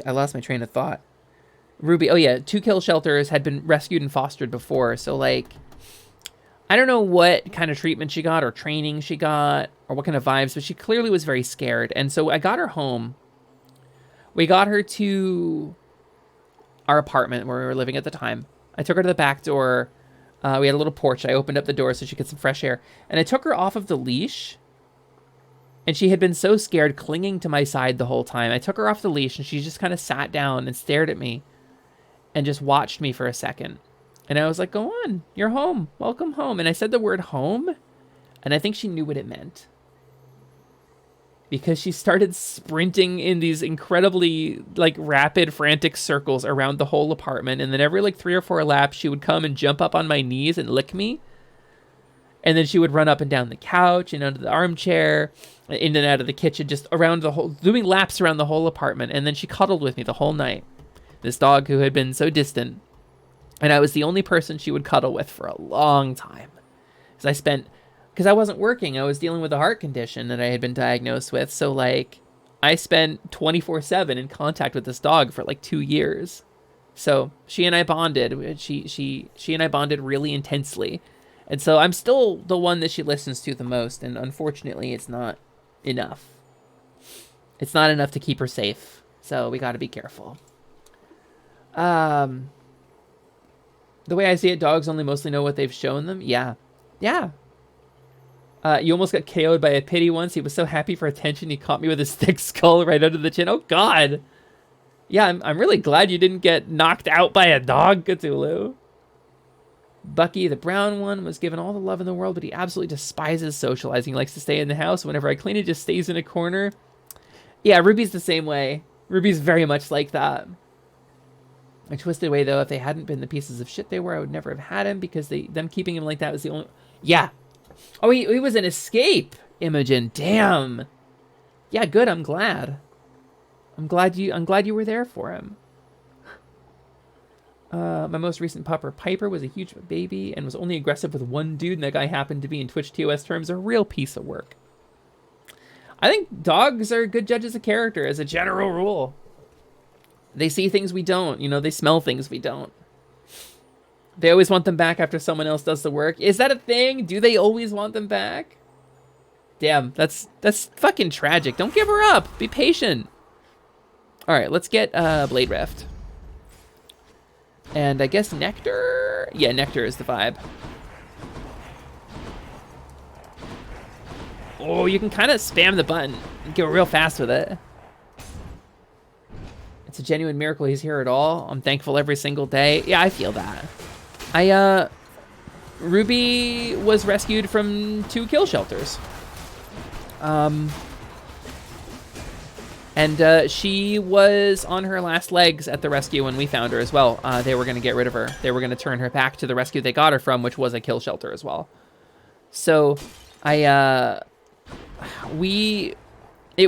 lost my train of thought. Ruby, oh yeah, 2 kill shelters, had been rescued and fostered before, so, like, I don't know what kind of treatment she got, or training she got, or what kind of vibes, but she clearly was very scared, and so I got her home. We got her to our apartment where we were living at the time. I took her to the back door. We had a little porch. I opened up the door so she could get some fresh air. And I took her off of the leash. And she had been so scared, clinging to my side the whole time. I took her off the leash, and she just kind of sat down and stared at me. And just watched me for a second. And I was like, go on. You're home. Welcome home. And I said the word home. And I think she knew what it meant. Because she started sprinting in these incredibly, like, rapid, frantic circles around the whole apartment. And then every, like, 3 or 4 laps, she would come and jump up on my knees and lick me. And then she would run up and down the couch and under the armchair, in and out of the kitchen, just around the whole, doing laps around the whole apartment. And then she cuddled with me the whole night. This dog who had been so distant. And I was the only person she would cuddle with for a long time. Because I wasn't working, I was dealing with a heart condition that I had been diagnosed with. So, like, I spent 24/7 in contact with this dog for, like, 2 years. So she and I bonded. She and I bonded really intensely. And so I'm still the one that she listens to the most. And unfortunately, it's not enough. It's not enough to keep her safe. So we got to be careful. The way I see it, dogs only mostly know what they've shown them. Yeah. Yeah. You almost got KO'd by a pity once. He was so happy for attention, he caught me with his thick skull right under the chin. Oh, God. Yeah, I'm really glad you didn't get knocked out by a dog, Cthulhu. Bucky, the brown one, was given all the love in the world, but he absolutely despises socializing. He likes to stay in the house. Whenever I clean, he just stays in a corner. Yeah, Ruby's the same way. Ruby's very much like that. I twisted away, though. If they hadn't been the pieces of shit they were, I would never have had him, because them keeping him like that was the only... Yeah. Oh, he was an escape. Imogen. Damn. Yeah, good. I'm glad. I'm glad you were there for him. My most recent pupper, Piper, was a huge baby and was only aggressive with one dude, and that guy happened to be, in Twitch TOS terms, a real piece of work. I think dogs are good judges of character as a general rule. They see things we don't. You know, they smell things we don't. They always want them back after someone else does the work. Is that a thing? Do they always want them back? Damn, that's fucking tragic. Don't give her up. Be patient. All right, let's get Blade Rift. And I guess Nectar? Yeah, Nectar is the vibe. Oh, you can kind of spam the button and go real fast with it. It's a genuine miracle he's here at all. I'm thankful every single day. Yeah, I feel that. Ruby was rescued from 2 kill shelters. And she was on her last legs at the rescue when we found her as well. They were going to get rid of her. They were going to turn her back to the rescue they got her from, which was a kill shelter as well. So, it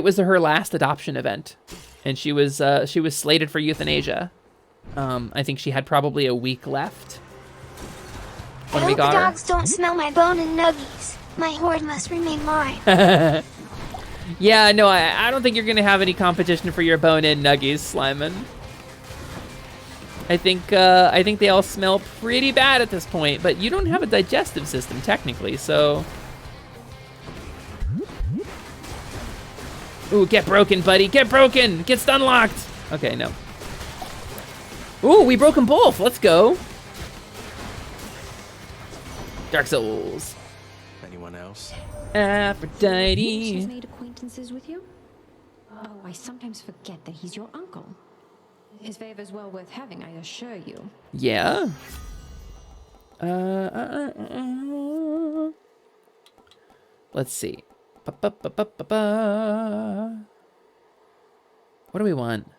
was her last adoption event, and she was slated for euthanasia. I think she had probably a week left when we got her. I hope the dogs don't smell my bone and nuggies. My hoard must remain mine. Yeah, no, I don't think you're gonna have any competition for your bone-in nuggies, Slyman. I think they all smell pretty bad at this point, but you don't have a digestive system technically, so. Ooh, get broken, buddy, get broken, get stun locked. Okay, no. Ooh, we broke them both. Let's go. Dark Souls. Anyone else? Aphrodite. She's made acquaintances with you? Oh, I sometimes forget that he's your uncle. His favor's well worth having, I assure you. Yeah. Let's see. What do we want?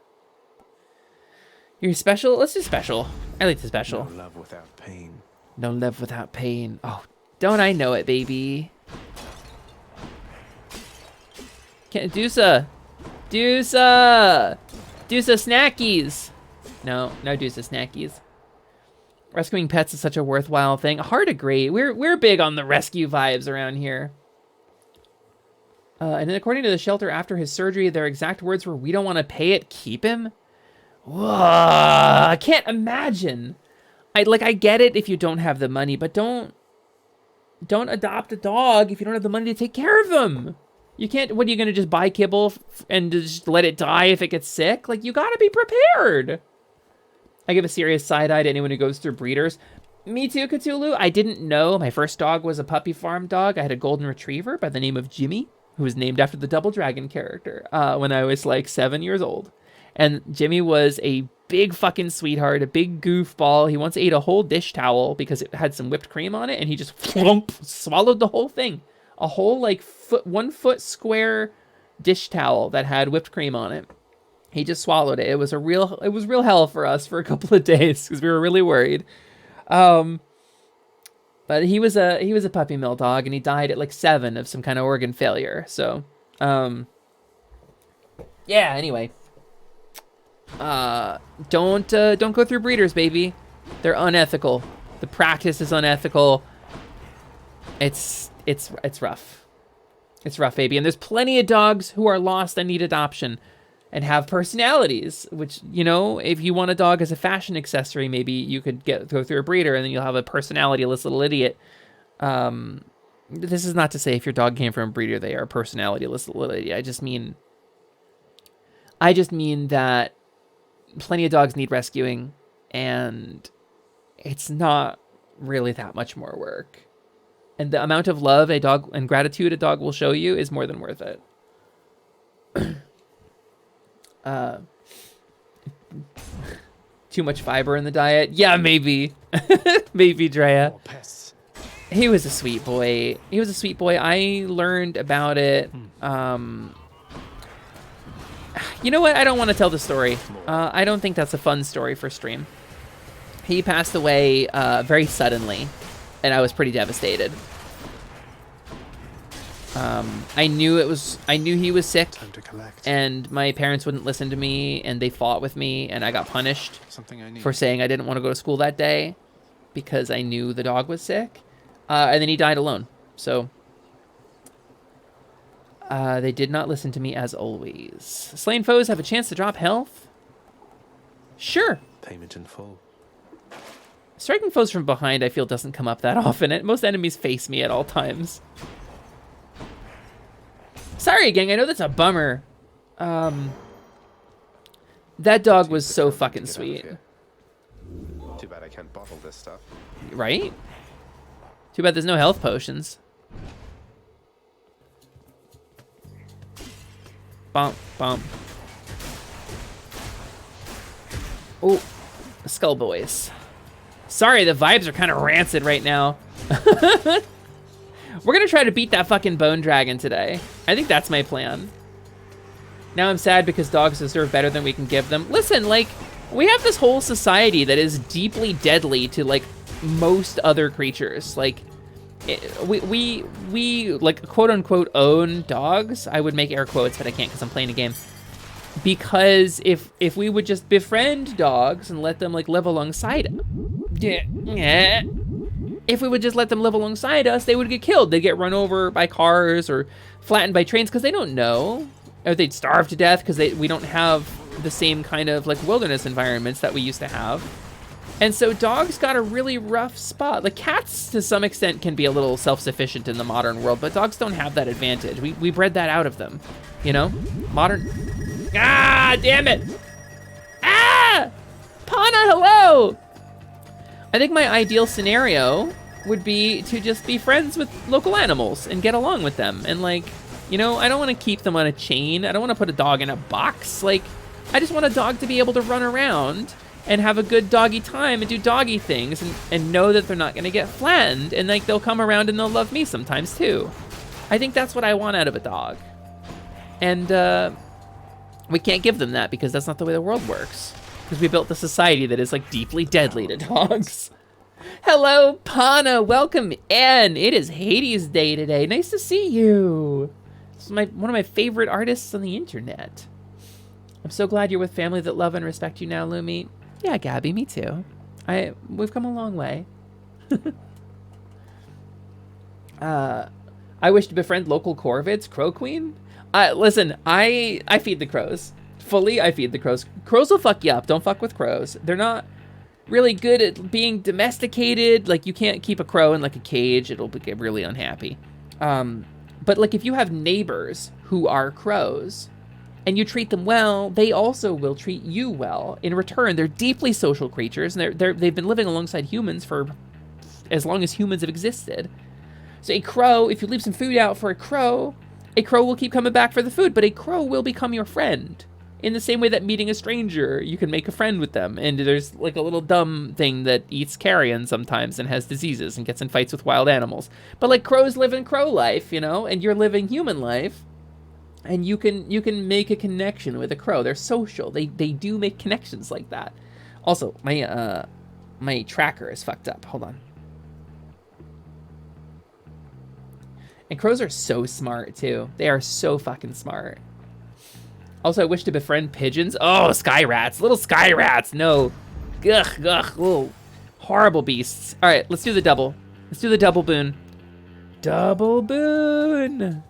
You're special? Let's do special. I like the special. No love without pain. No love without pain. Oh, don't I know it, baby? Can't Deusa snackies. No Deusa snackies. Rescuing pets is such a worthwhile thing. Hard agree. We're big on the rescue vibes around here. And then according to the shelter, after his surgery, their exact words were, "We don't want to pay it, keep him." Whoa, I can't imagine. I get it if you don't have the money, but don't adopt a dog if you don't have the money to take care of them. You can't, what are you going to just buy kibble and just let it die if it gets sick? Like, you got to be prepared. I give a serious side eye to anyone who goes through breeders. Me too, Cthulhu. I didn't know. My first dog was a puppy farm dog. I had a golden retriever by the name of Jimmy, who was named after the Double Dragon character when I was like 7 years old. And Jimmy was a big fucking sweetheart, a big goofball. He once ate a whole dish towel because it had some whipped cream on it, and he just swallowed the whole thing. A whole like 1 foot square dish towel that had whipped cream on it. He just swallowed it. It was real hell for us for a couple of days because we were really worried. But he was a puppy mill dog, and he died at like 7 of some kind of organ failure. So, yeah. Anyway, don't go through breeders, baby. They're unethical. The practice is unethical. It's rough. It's rough, baby. And there's plenty of dogs who are lost and need adoption and have personalities, which, you know, if you want a dog as a fashion accessory, maybe you could go through a breeder and then you'll have a personality-less little idiot. This is not to say if your dog came from a breeder, they are a personality-less little idiot. I just mean that plenty of dogs need rescuing, and it's not really that much more work. And the amount of love a dog and gratitude a dog will show you is more than worth it. Too much fiber in the diet? Yeah, maybe. Maybe, Drea. He was a sweet boy. I learned about it. You know what? I don't want to tell the story. I don't think that's a fun story for stream. He passed away very suddenly, and I was pretty devastated. I knew he was sick, Time to collect. and my parents wouldn't listen to me, and they fought with me, and I got punished Something I need. for saying I didn't want to go to school that day because I knew the dog was sick. And then he died alone. So they did not listen to me as always. Slain foes have a chance to drop health? Sure. Payment in full. Striking foes from behind, I feel, doesn't come up that often. Most enemies face me at all times. Sorry, gang. I know that's a bummer. That dog was so fucking sweet. Too bad I can't bottle this stuff. Right? Too bad there's no health potions. Bump, bump. Oh, Skull Boys. Sorry, the vibes are kind of rancid right now. We're gonna try to beat that fucking bone dragon today. I think that's my plan. Now I'm sad because dogs deserve better than we can give them. Listen, like, we have this whole society that is deeply deadly to, like, most other creatures. Like, we like, quote unquote, own dogs. I would make air quotes, but I can't because I'm playing a game. Because if we would just befriend dogs and let them, like, live alongside, if we would just let them live alongside us, they would get killed. They'd get run over by cars or flattened by trains because they don't know. Or they'd starve to death because we don't have the same kind of, like, wilderness environments that we used to have. And so dogs got a really rough spot. Like, cats, to some extent, can be a little self-sufficient in the modern world, but dogs don't have that advantage. We bred that out of them, you know? Modern... Ah, damn it! Ah! Pana, hello! I think my ideal scenario would be to just be friends with local animals and get along with them. And, like, you know, I don't want to keep them on a chain. I don't want to put a dog in a box. Like, I just want a dog to be able to run around and have a good doggy time and do doggy things and know that they're not going to get flattened. And, like, they'll come around and they'll love me sometimes, too. I think that's what I want out of a dog. And we can't give them that because that's not the way the world works. Because we built a society that is, like, deeply deadly to dogs. Hello, Pana. Welcome in. It is Hades Day today. Nice to see you. This is one of my favorite artists on the internet. I'm so glad you're with family that love and respect you now, Lumi. Yeah, Gabby, me too. We've come a long way. I wish to befriend local corvids. Crow Queen? Listen, I feed the crows. Fully, I feed the crows. Crows will fuck you up. Don't fuck with crows. They're not really good at being domesticated. Like, you can't keep a crow in, like, a cage. It'll get really unhappy. But, like, if you have neighbors who are crows and you treat them well, they also will treat you well. In return, they're deeply social creatures, and they've been living alongside humans for as long as humans have existed. So a crow, if you leave some food out for a crow will keep coming back for the food, but a crow will become your friend. In the same way that meeting a stranger, you can make a friend with them. And there's, like, a little dumb thing that eats carrion sometimes and has diseases and gets in fights with wild animals. But, like, crows live in crow life, you know, and you're living human life. And you can make a connection with a crow. They're social. They do make connections like that. Also, my tracker is fucked up. Hold on. And crows are so smart, too. They are so fucking smart. Also, I wish to befriend pigeons. Oh, sky rats. Little sky rats. No. Ugh. Little horrible beasts. All right, let's do the double. Let's do the double boon. Double boon.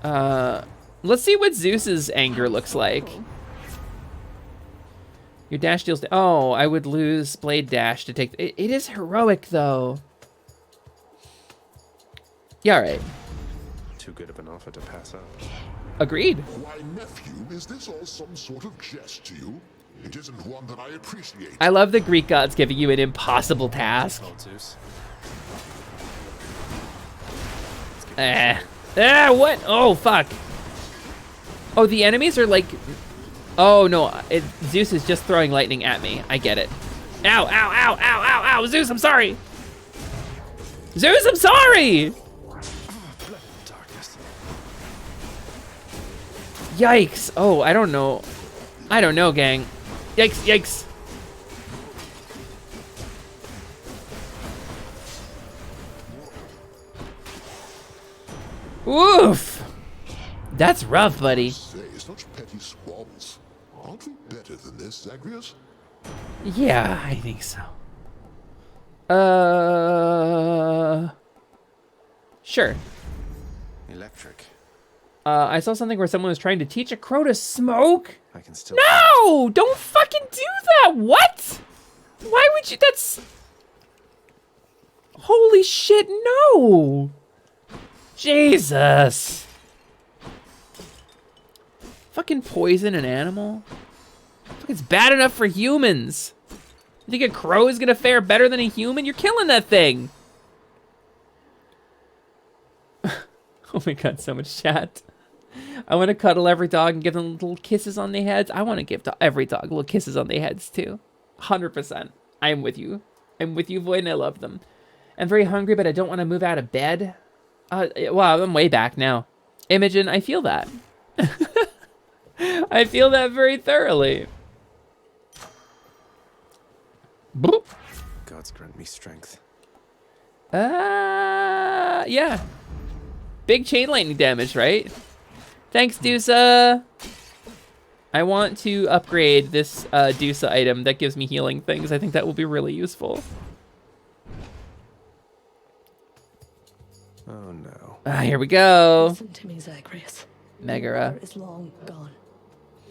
Let's see what Zeus's anger looks like. Your dash deals... Oh, I would lose Blade Dash to take... It is heroic, though. Yeah, all right. Too good of an offer to pass up. Agreed. Why, nephew, is this all some sort of jest to you? It isn't one that I appreciate. I love the Greek gods giving you an impossible task. What? Oh, fuck. Oh, the enemies are like... Oh, no. Zeus is just throwing lightning at me. I get it. Ow, ow, ow, ow, ow, ow. Zeus, I'm sorry. Zeus, I'm sorry. Yikes. Oh, I don't know. I don't know, gang. Yikes, yikes. That's rough, buddy. Say, such petty squabbles. Aren't we better than this, Zagreus? Yeah, I think so. Sure. Electric. I saw something where someone was trying to teach a crow to smoke. I can still. No! Don't fucking do that! What? Why would you? That's. Holy shit, no! Jesus. Fucking poison an animal? Fuck, it's bad enough for humans. You think a crow is gonna fare better than a human? You're killing that thing. Oh my god, so much chat. I want to cuddle every dog and give them little kisses on their heads. I want to give every dog little kisses on their heads too. 100%. I am with you. I'm with you, Void, and I love them. I'm very hungry, but I don't want to move out of bed. Wow, I'm way back now. Imogen, I feel that. I feel that very thoroughly. Boop. Gods grant me strength. Yeah. Big chain lightning damage, right? Thanks, Dusa. I want to upgrade this Dusa item that gives me healing things. I think that will be really useful. Oh no. Here we go. Listen to me, Zagreus. Megara. War is long gone.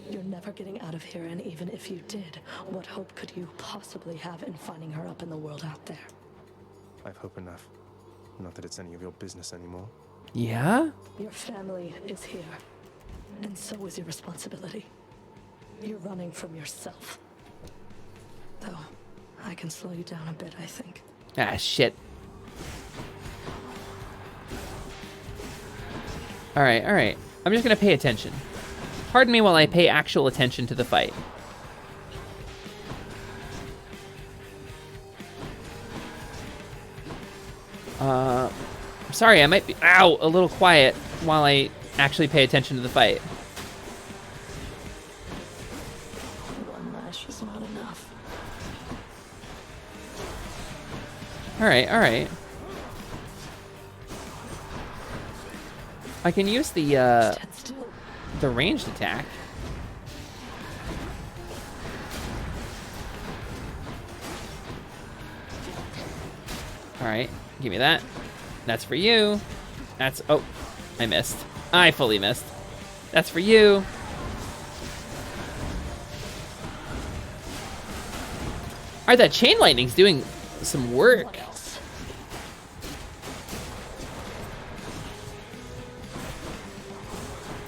You're never getting out of here, and even if you did, what hope could you possibly have in finding her up in the world out there? I've hope enough. Not that it's any of your business anymore. Yeah? Your family is here, and so is your responsibility. You're running from yourself. Though, I can slow you down a bit, I think. Ah, shit. Alright, alright. I'm just gonna pay attention. Pardon me while I pay actual attention to the fight. I'm sorry, I might be, ow, a little quiet while I actually pay attention to the fight. One lash is not enough. Alright, alright. I can use the ranged attack. Alright, give me that. That's for you. That's, oh, I missed. I fully missed. That's for you. Alright, that chain lightning's doing some work.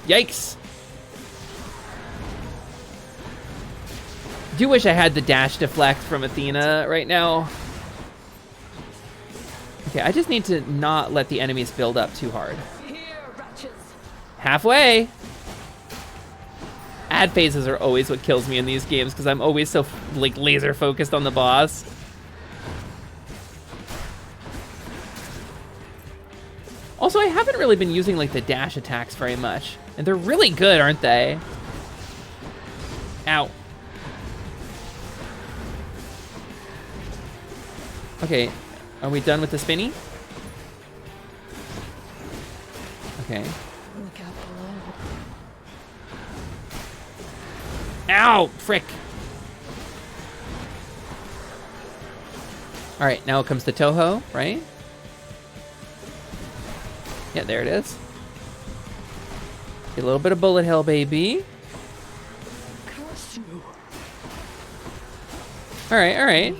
Yikes. Do wish I had the dash deflect from Athena right now. Okay, I just need to not let the enemies build up too hard. Halfway. Ad phases are always what kills me in these games because I'm always so like laser focused on the boss. Also, I haven't really been using like the dash attacks very much. And they're really good, aren't they? Ow. Okay, are we done with the spinny? Okay. Look out below. Ow, frick. All right, now it comes to Toho, right? Yeah, there it is. Get a little bit of bullet hell, baby. All right, all right.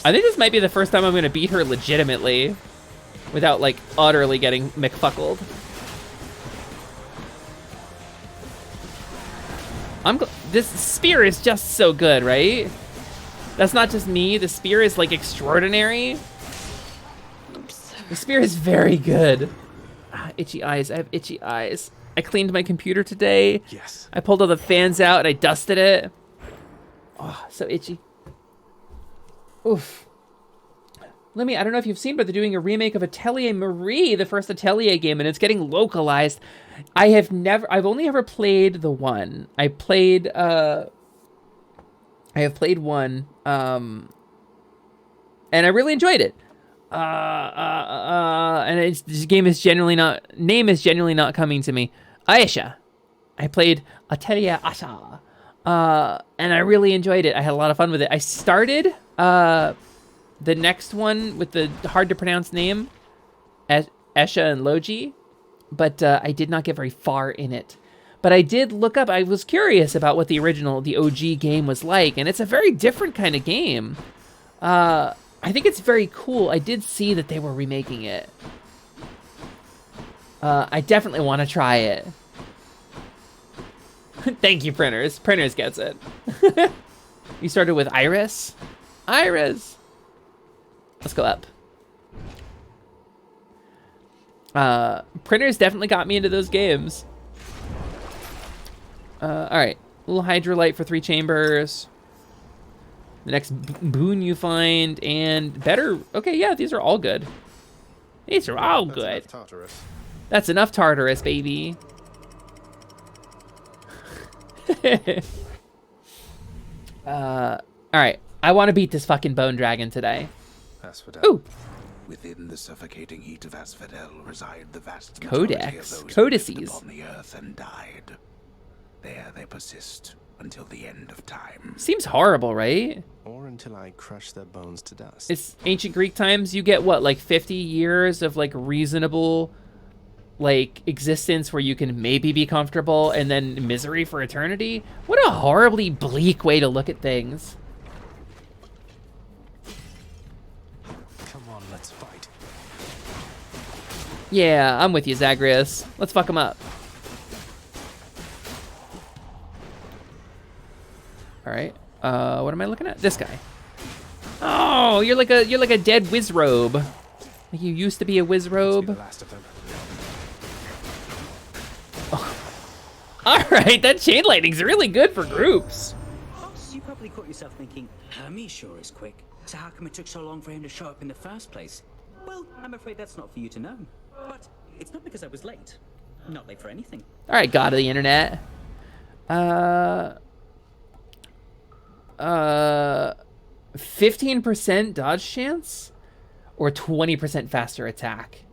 I think this might be the first time I'm gonna beat her legitimately, without like utterly getting McFuckled. This spear is just so good, right? That's not just me. The spear is like extraordinary. The spear is very good. Itchy eyes. I have itchy eyes. I cleaned my computer today. Yes. I pulled all the fans out and I dusted it. Oh, so itchy. Oof. Lumi, I don't know if you've seen, but they're doing a remake of Atelier Marie, the first Atelier game, and it's getting localized. I've only ever played the one. I have played one, and I really enjoyed it. And this game is genuinely not coming to me. Aisha. I played Atelier Asha. And I really enjoyed it. I had a lot of fun with it. I started the next one with the hard to pronounce name, Esha and Logi, but I did not get very far in it. But I did look up, I was curious about what the OG game was like, and it's a very different kind of game. I think it's very cool. I did see that they were remaking it. I definitely want to try it. Thank you, Prinners. Prinners gets it. You started with Iris? Iris! Let's go up. Prinners definitely got me into those games. Alright. A little hydrolite for 3 chambers. The next boon you find, and better... Okay, yeah, these are all good. These are all good. That's enough Tartarus, baby. Alright. I want to beat this fucking bone dragon today. Ooh! Within the suffocating heat of Asphodel reside the vast Codex. of those Codices. who lived upon the earth and died. There they persist until the end of time. Seems horrible, right? Or until I crush their bones to dust. It's ancient Greek times. You get, what, like 50 years of, like, reasonable, like, existence where you can maybe be comfortable, and then misery for eternity? What a horribly bleak way to look at things. Come on, let's fight. Yeah, I'm with you, Zagre-US. Let's fuck him up. All right. What am I looking at? This guy. Oh, you're like a dead Wizrobe. Like you used to be a Wizrobe. Oh. All right, that chain lightning's really good for groups. You probably caught yourself thinking, Hermes sure is quick. So how come it took so long for him to show up in the first place? Well, I'm afraid that's not for you to know. But it's not because I was late. Not late for anything. All right, god of the internet. 15% dodge chance or 20% faster attack.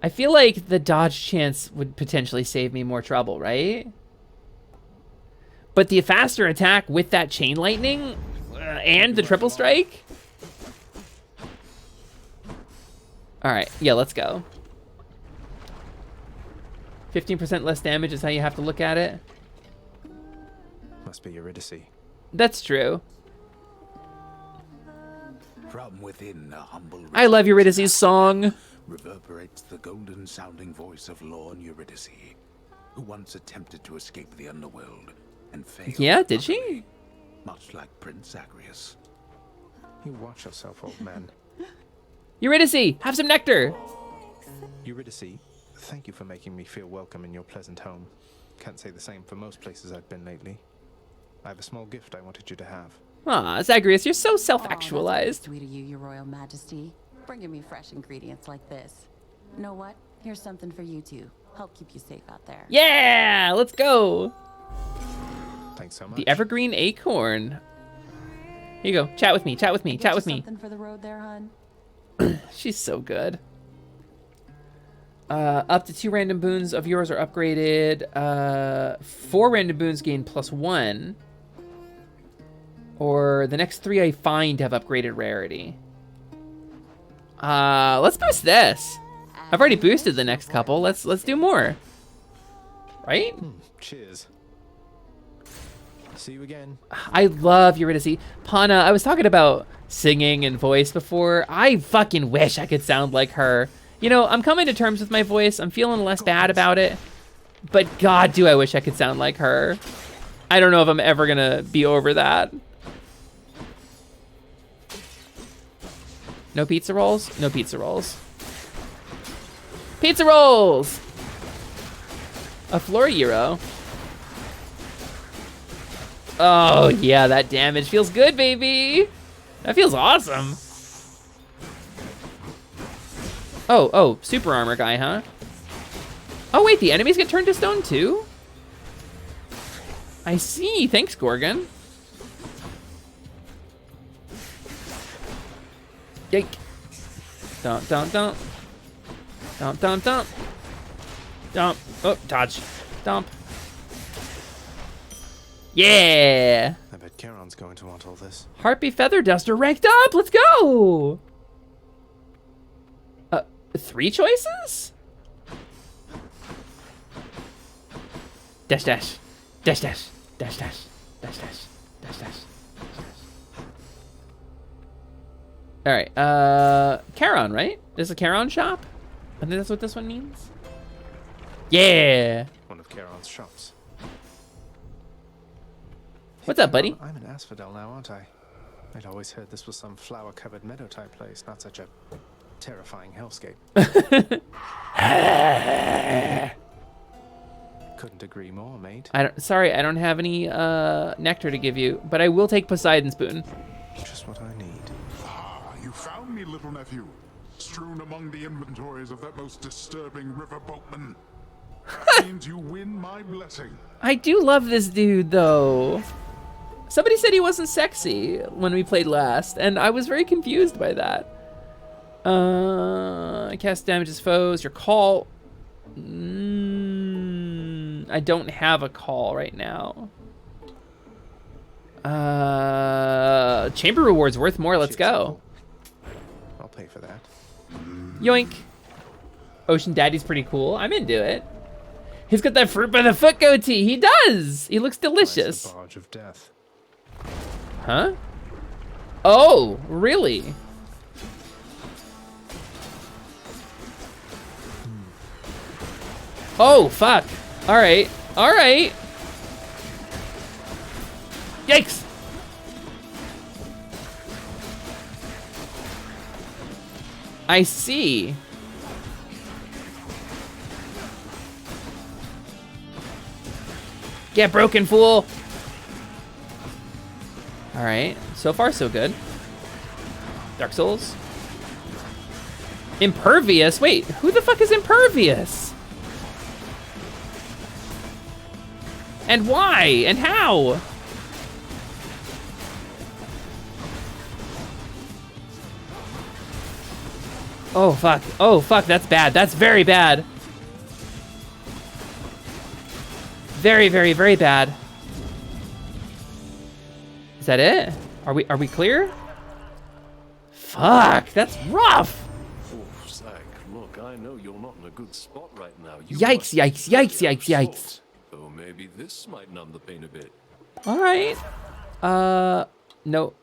I feel like the dodge chance would potentially save me more trouble, right? But the faster attack with that chain lightning and the triple strike? All right, yeah, let's go. 15% less damage is how you have to look at it. Must be Eurydice. That's true. From within a humble I love Eurydice's song. Reverberates the golden sounding voice of lorn Eurydice, who once attempted to escape the underworld and failed. Yeah, did she? Much like Prince Zagre-US. You watch yourself, old man. Eurydice, have some nectar. Eurydice, thank you for making me feel welcome in your pleasant home. Can't say the same for most places I've been lately. I have a small gift I wanted you to have. Aw, Zagre-US, you're so self-actualized. Sweet of you, your royal majesty. Bringing me fresh ingredients like this. Know what? Here's something for you too. Help keep you safe out there. Yeah, let's go. Thanks so much. The evergreen acorn. Here you go. Chat with me. Chat with me. Chat with me. Something for the road there, hun. She's so good. Up to 2 random boons of yours are upgraded. 4 random boons gain +1. Or the next 3 I find have upgraded rarity. Let's boost this. I've already boosted the next couple. Let's do more. Right? Cheers. See you again. I love Eurydice. Pana, I was talking about singing and voice before. I fucking wish I could sound like her. You know, I'm coming to terms with my voice. I'm feeling less bad about it. But God, do I wish I could sound like her. I don't know if I'm ever gonna be over that. No pizza rolls? No pizza rolls. Pizza rolls! A floor gyro. Oh, yeah, that damage feels good, baby. That feels awesome. Oh, super armor guy, huh? Oh, wait, the enemies get turned to stone, too? I see. Thanks, Gorgon. Yike. Don't. Dump. Oh, dodge. Dump. Yeah! I bet Charon's going to want all this. Harpy Feather Duster ranked up! Let's go! 3 choices? Dash dash. Dash dash. Dash dash. Dash dash. Dash dash. Alright, Charon, right? This is a Charon shop? I think that's what this one means. Yeah! One of Charon's shops. What's up, buddy? I'm in Asphodel now, aren't I? I'd always heard this was some flower-covered meadow-type place, not such a terrifying hellscape. Couldn't agree more, mate. Sorry, I don't have any nectar to give you, but I will take Poseidon Spoon. Just what I need. Ah, you found me, little nephew. Strewn among the inventories of that most disturbing river boatman. That means you win my blessing. I do love this dude, though. Somebody said he wasn't sexy when we played last, and I was very confused by that. Cast damages foes. Your call. I don't have a call right now. Chamber rewards worth more. Let's go. I'll pay for that. Yoink. Ocean Daddy's pretty cool. I'm into it. He's got that fruit by the foot goatee. He does. He looks delicious. The barge of death. Huh? Oh, really? Oh, fuck. All right. All right. Yikes. I see. Get broken, fool. All right. So far, so good. Dark Souls. Impervious? Wait, who the fuck is impervious? And why? And how? Oh, fuck. Oh, fuck, that's bad. That's very bad. Very, very, very bad. Is that it? Are we clear? Fuck, that's rough. Oh, Zag, look, I know you're not in a good spot right now. Yikes, yikes, yikes, yikes, yikes. Oh, maybe this might numb the pain a bit. All right. No.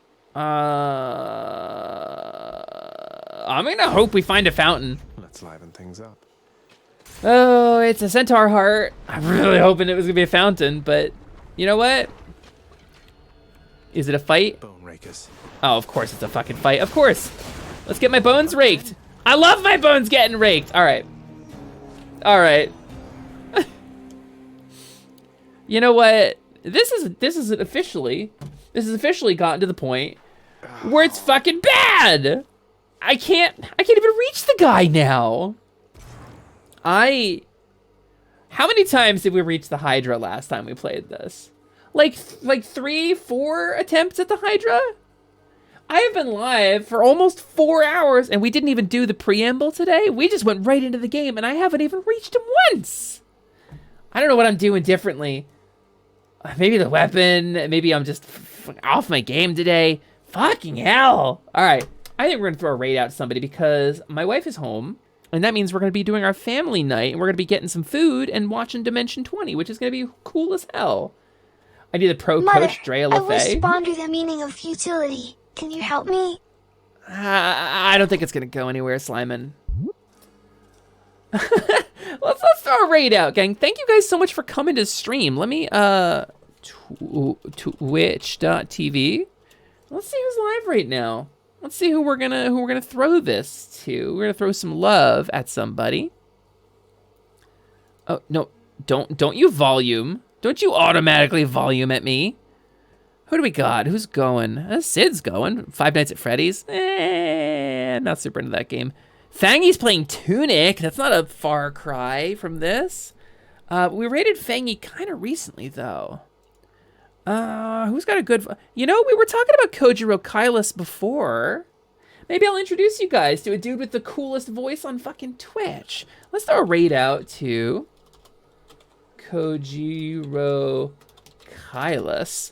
I'm gonna hope we find a fountain. Let's liven things up. Oh, it's a centaur heart. I'm really hoping it was gonna be a fountain, but you know what? Is it a fight? Bone rakers. Oh, of course it's a fucking fight. Of course. Let's get my bones raked. I love my bones getting raked. All right. All right. You know what? This is officially gotten to the point where it's fucking bad. I can't even reach the guy now. How many times did we reach the Hydra last time we played this? Like 3-4 attempts at the Hydra? I have been live for almost 4 hours and we didn't even do the preamble today. We just went right into the game and I haven't even reached him once. I don't know what I'm doing differently. Maybe the weapon, maybe I'm just off my game today. Fucking hell. All right, I think we're gonna throw a raid out to somebody because my wife is home and that means we're gonna be doing our family night and we're gonna be getting some food and watching Dimension 20, which is gonna be cool as hell. I need a pro coach, Drea I wish LaFay. to ponder the meaning of futility. Can you help me? I don't think it's gonna go anywhere, Slyman. let's throw a raid out, gang. Thank you guys so much for coming to stream. Let me twitch.tv. Let's see who's live right now. Let's see who we're gonna throw this to. We're gonna throw some love at somebody. Oh no, don't you volume. Don't you automatically volume at me. Who do we got? Who's going? Sid's going. Five Nights at Freddy's. I'm not super into that game. Fangy's playing Tunic. That's not a far cry from this. We rated Fangy kind of recently, though. Who's got a good... You know, we were talking about Kojiro Kailis before. Maybe I'll introduce you guys to a dude with the coolest voice on fucking Twitch. Let's throw a raid out to Kojiro Kailas.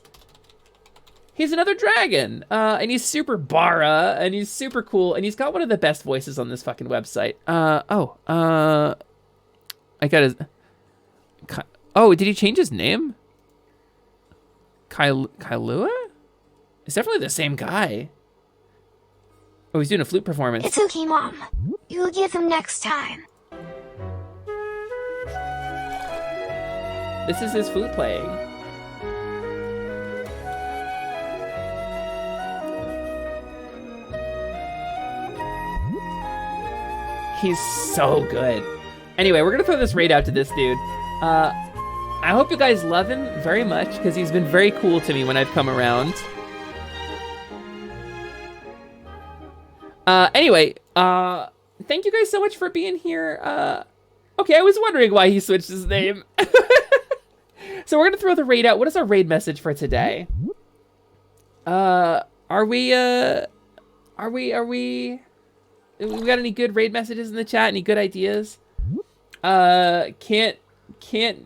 He's another dragon, and he's super bara, and he's super cool, and he's got one of the best voices on this fucking website. I got his... Oh, did he change his name? Kailua? It's definitely the same guy. Oh, he's doing a flute performance. It's okay, Mom. You'll get them next time. This is his flute playing. He's so good. Anyway, we're gonna throw this raid out to this dude. I hope you guys love him very much, because he's been very cool to me when I've come around. Anyway, thank you guys so much for being here. Okay, I was wondering why he switched his name. So we're gonna throw the raid out. What is our raid message for today? We got any good raid messages in the chat? Any good ideas? Can't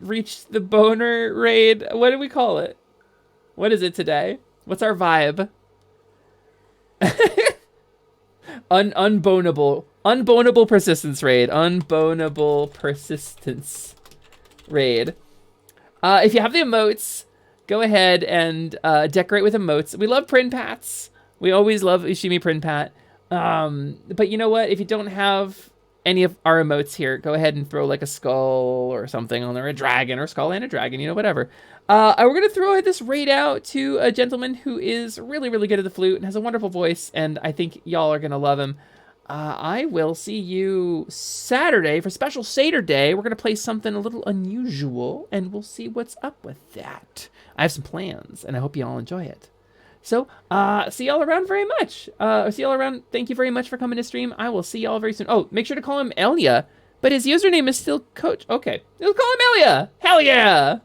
reach the boner raid. What do we call it? What is it today? What's our vibe? Unbonable persistence raid. Unbonable persistence raid. If you have the emotes, go ahead and decorate with emotes. We love Prin Pats. We always love Ishimi Prin Pat. But you know what? If you don't have any of our emotes here, go ahead and throw like a skull or something on there, a dragon or a skull and a dragon, you know, whatever. We're going to throw this raid out to a gentleman who is really, really good at the flute and has a wonderful voice, and I think y'all are going to love him. I will see you Saturday for Special Seder Day. We're going to play something a little unusual, and we'll see what's up with that. I have some plans, and I hope you all enjoy it. So, see y'all around very much. See y'all around. Thank you very much for coming to stream. I will see y'all very soon. Oh, make sure to call him Elia, but his username is still Coach. Okay, let's call him Elia. Hell yeah!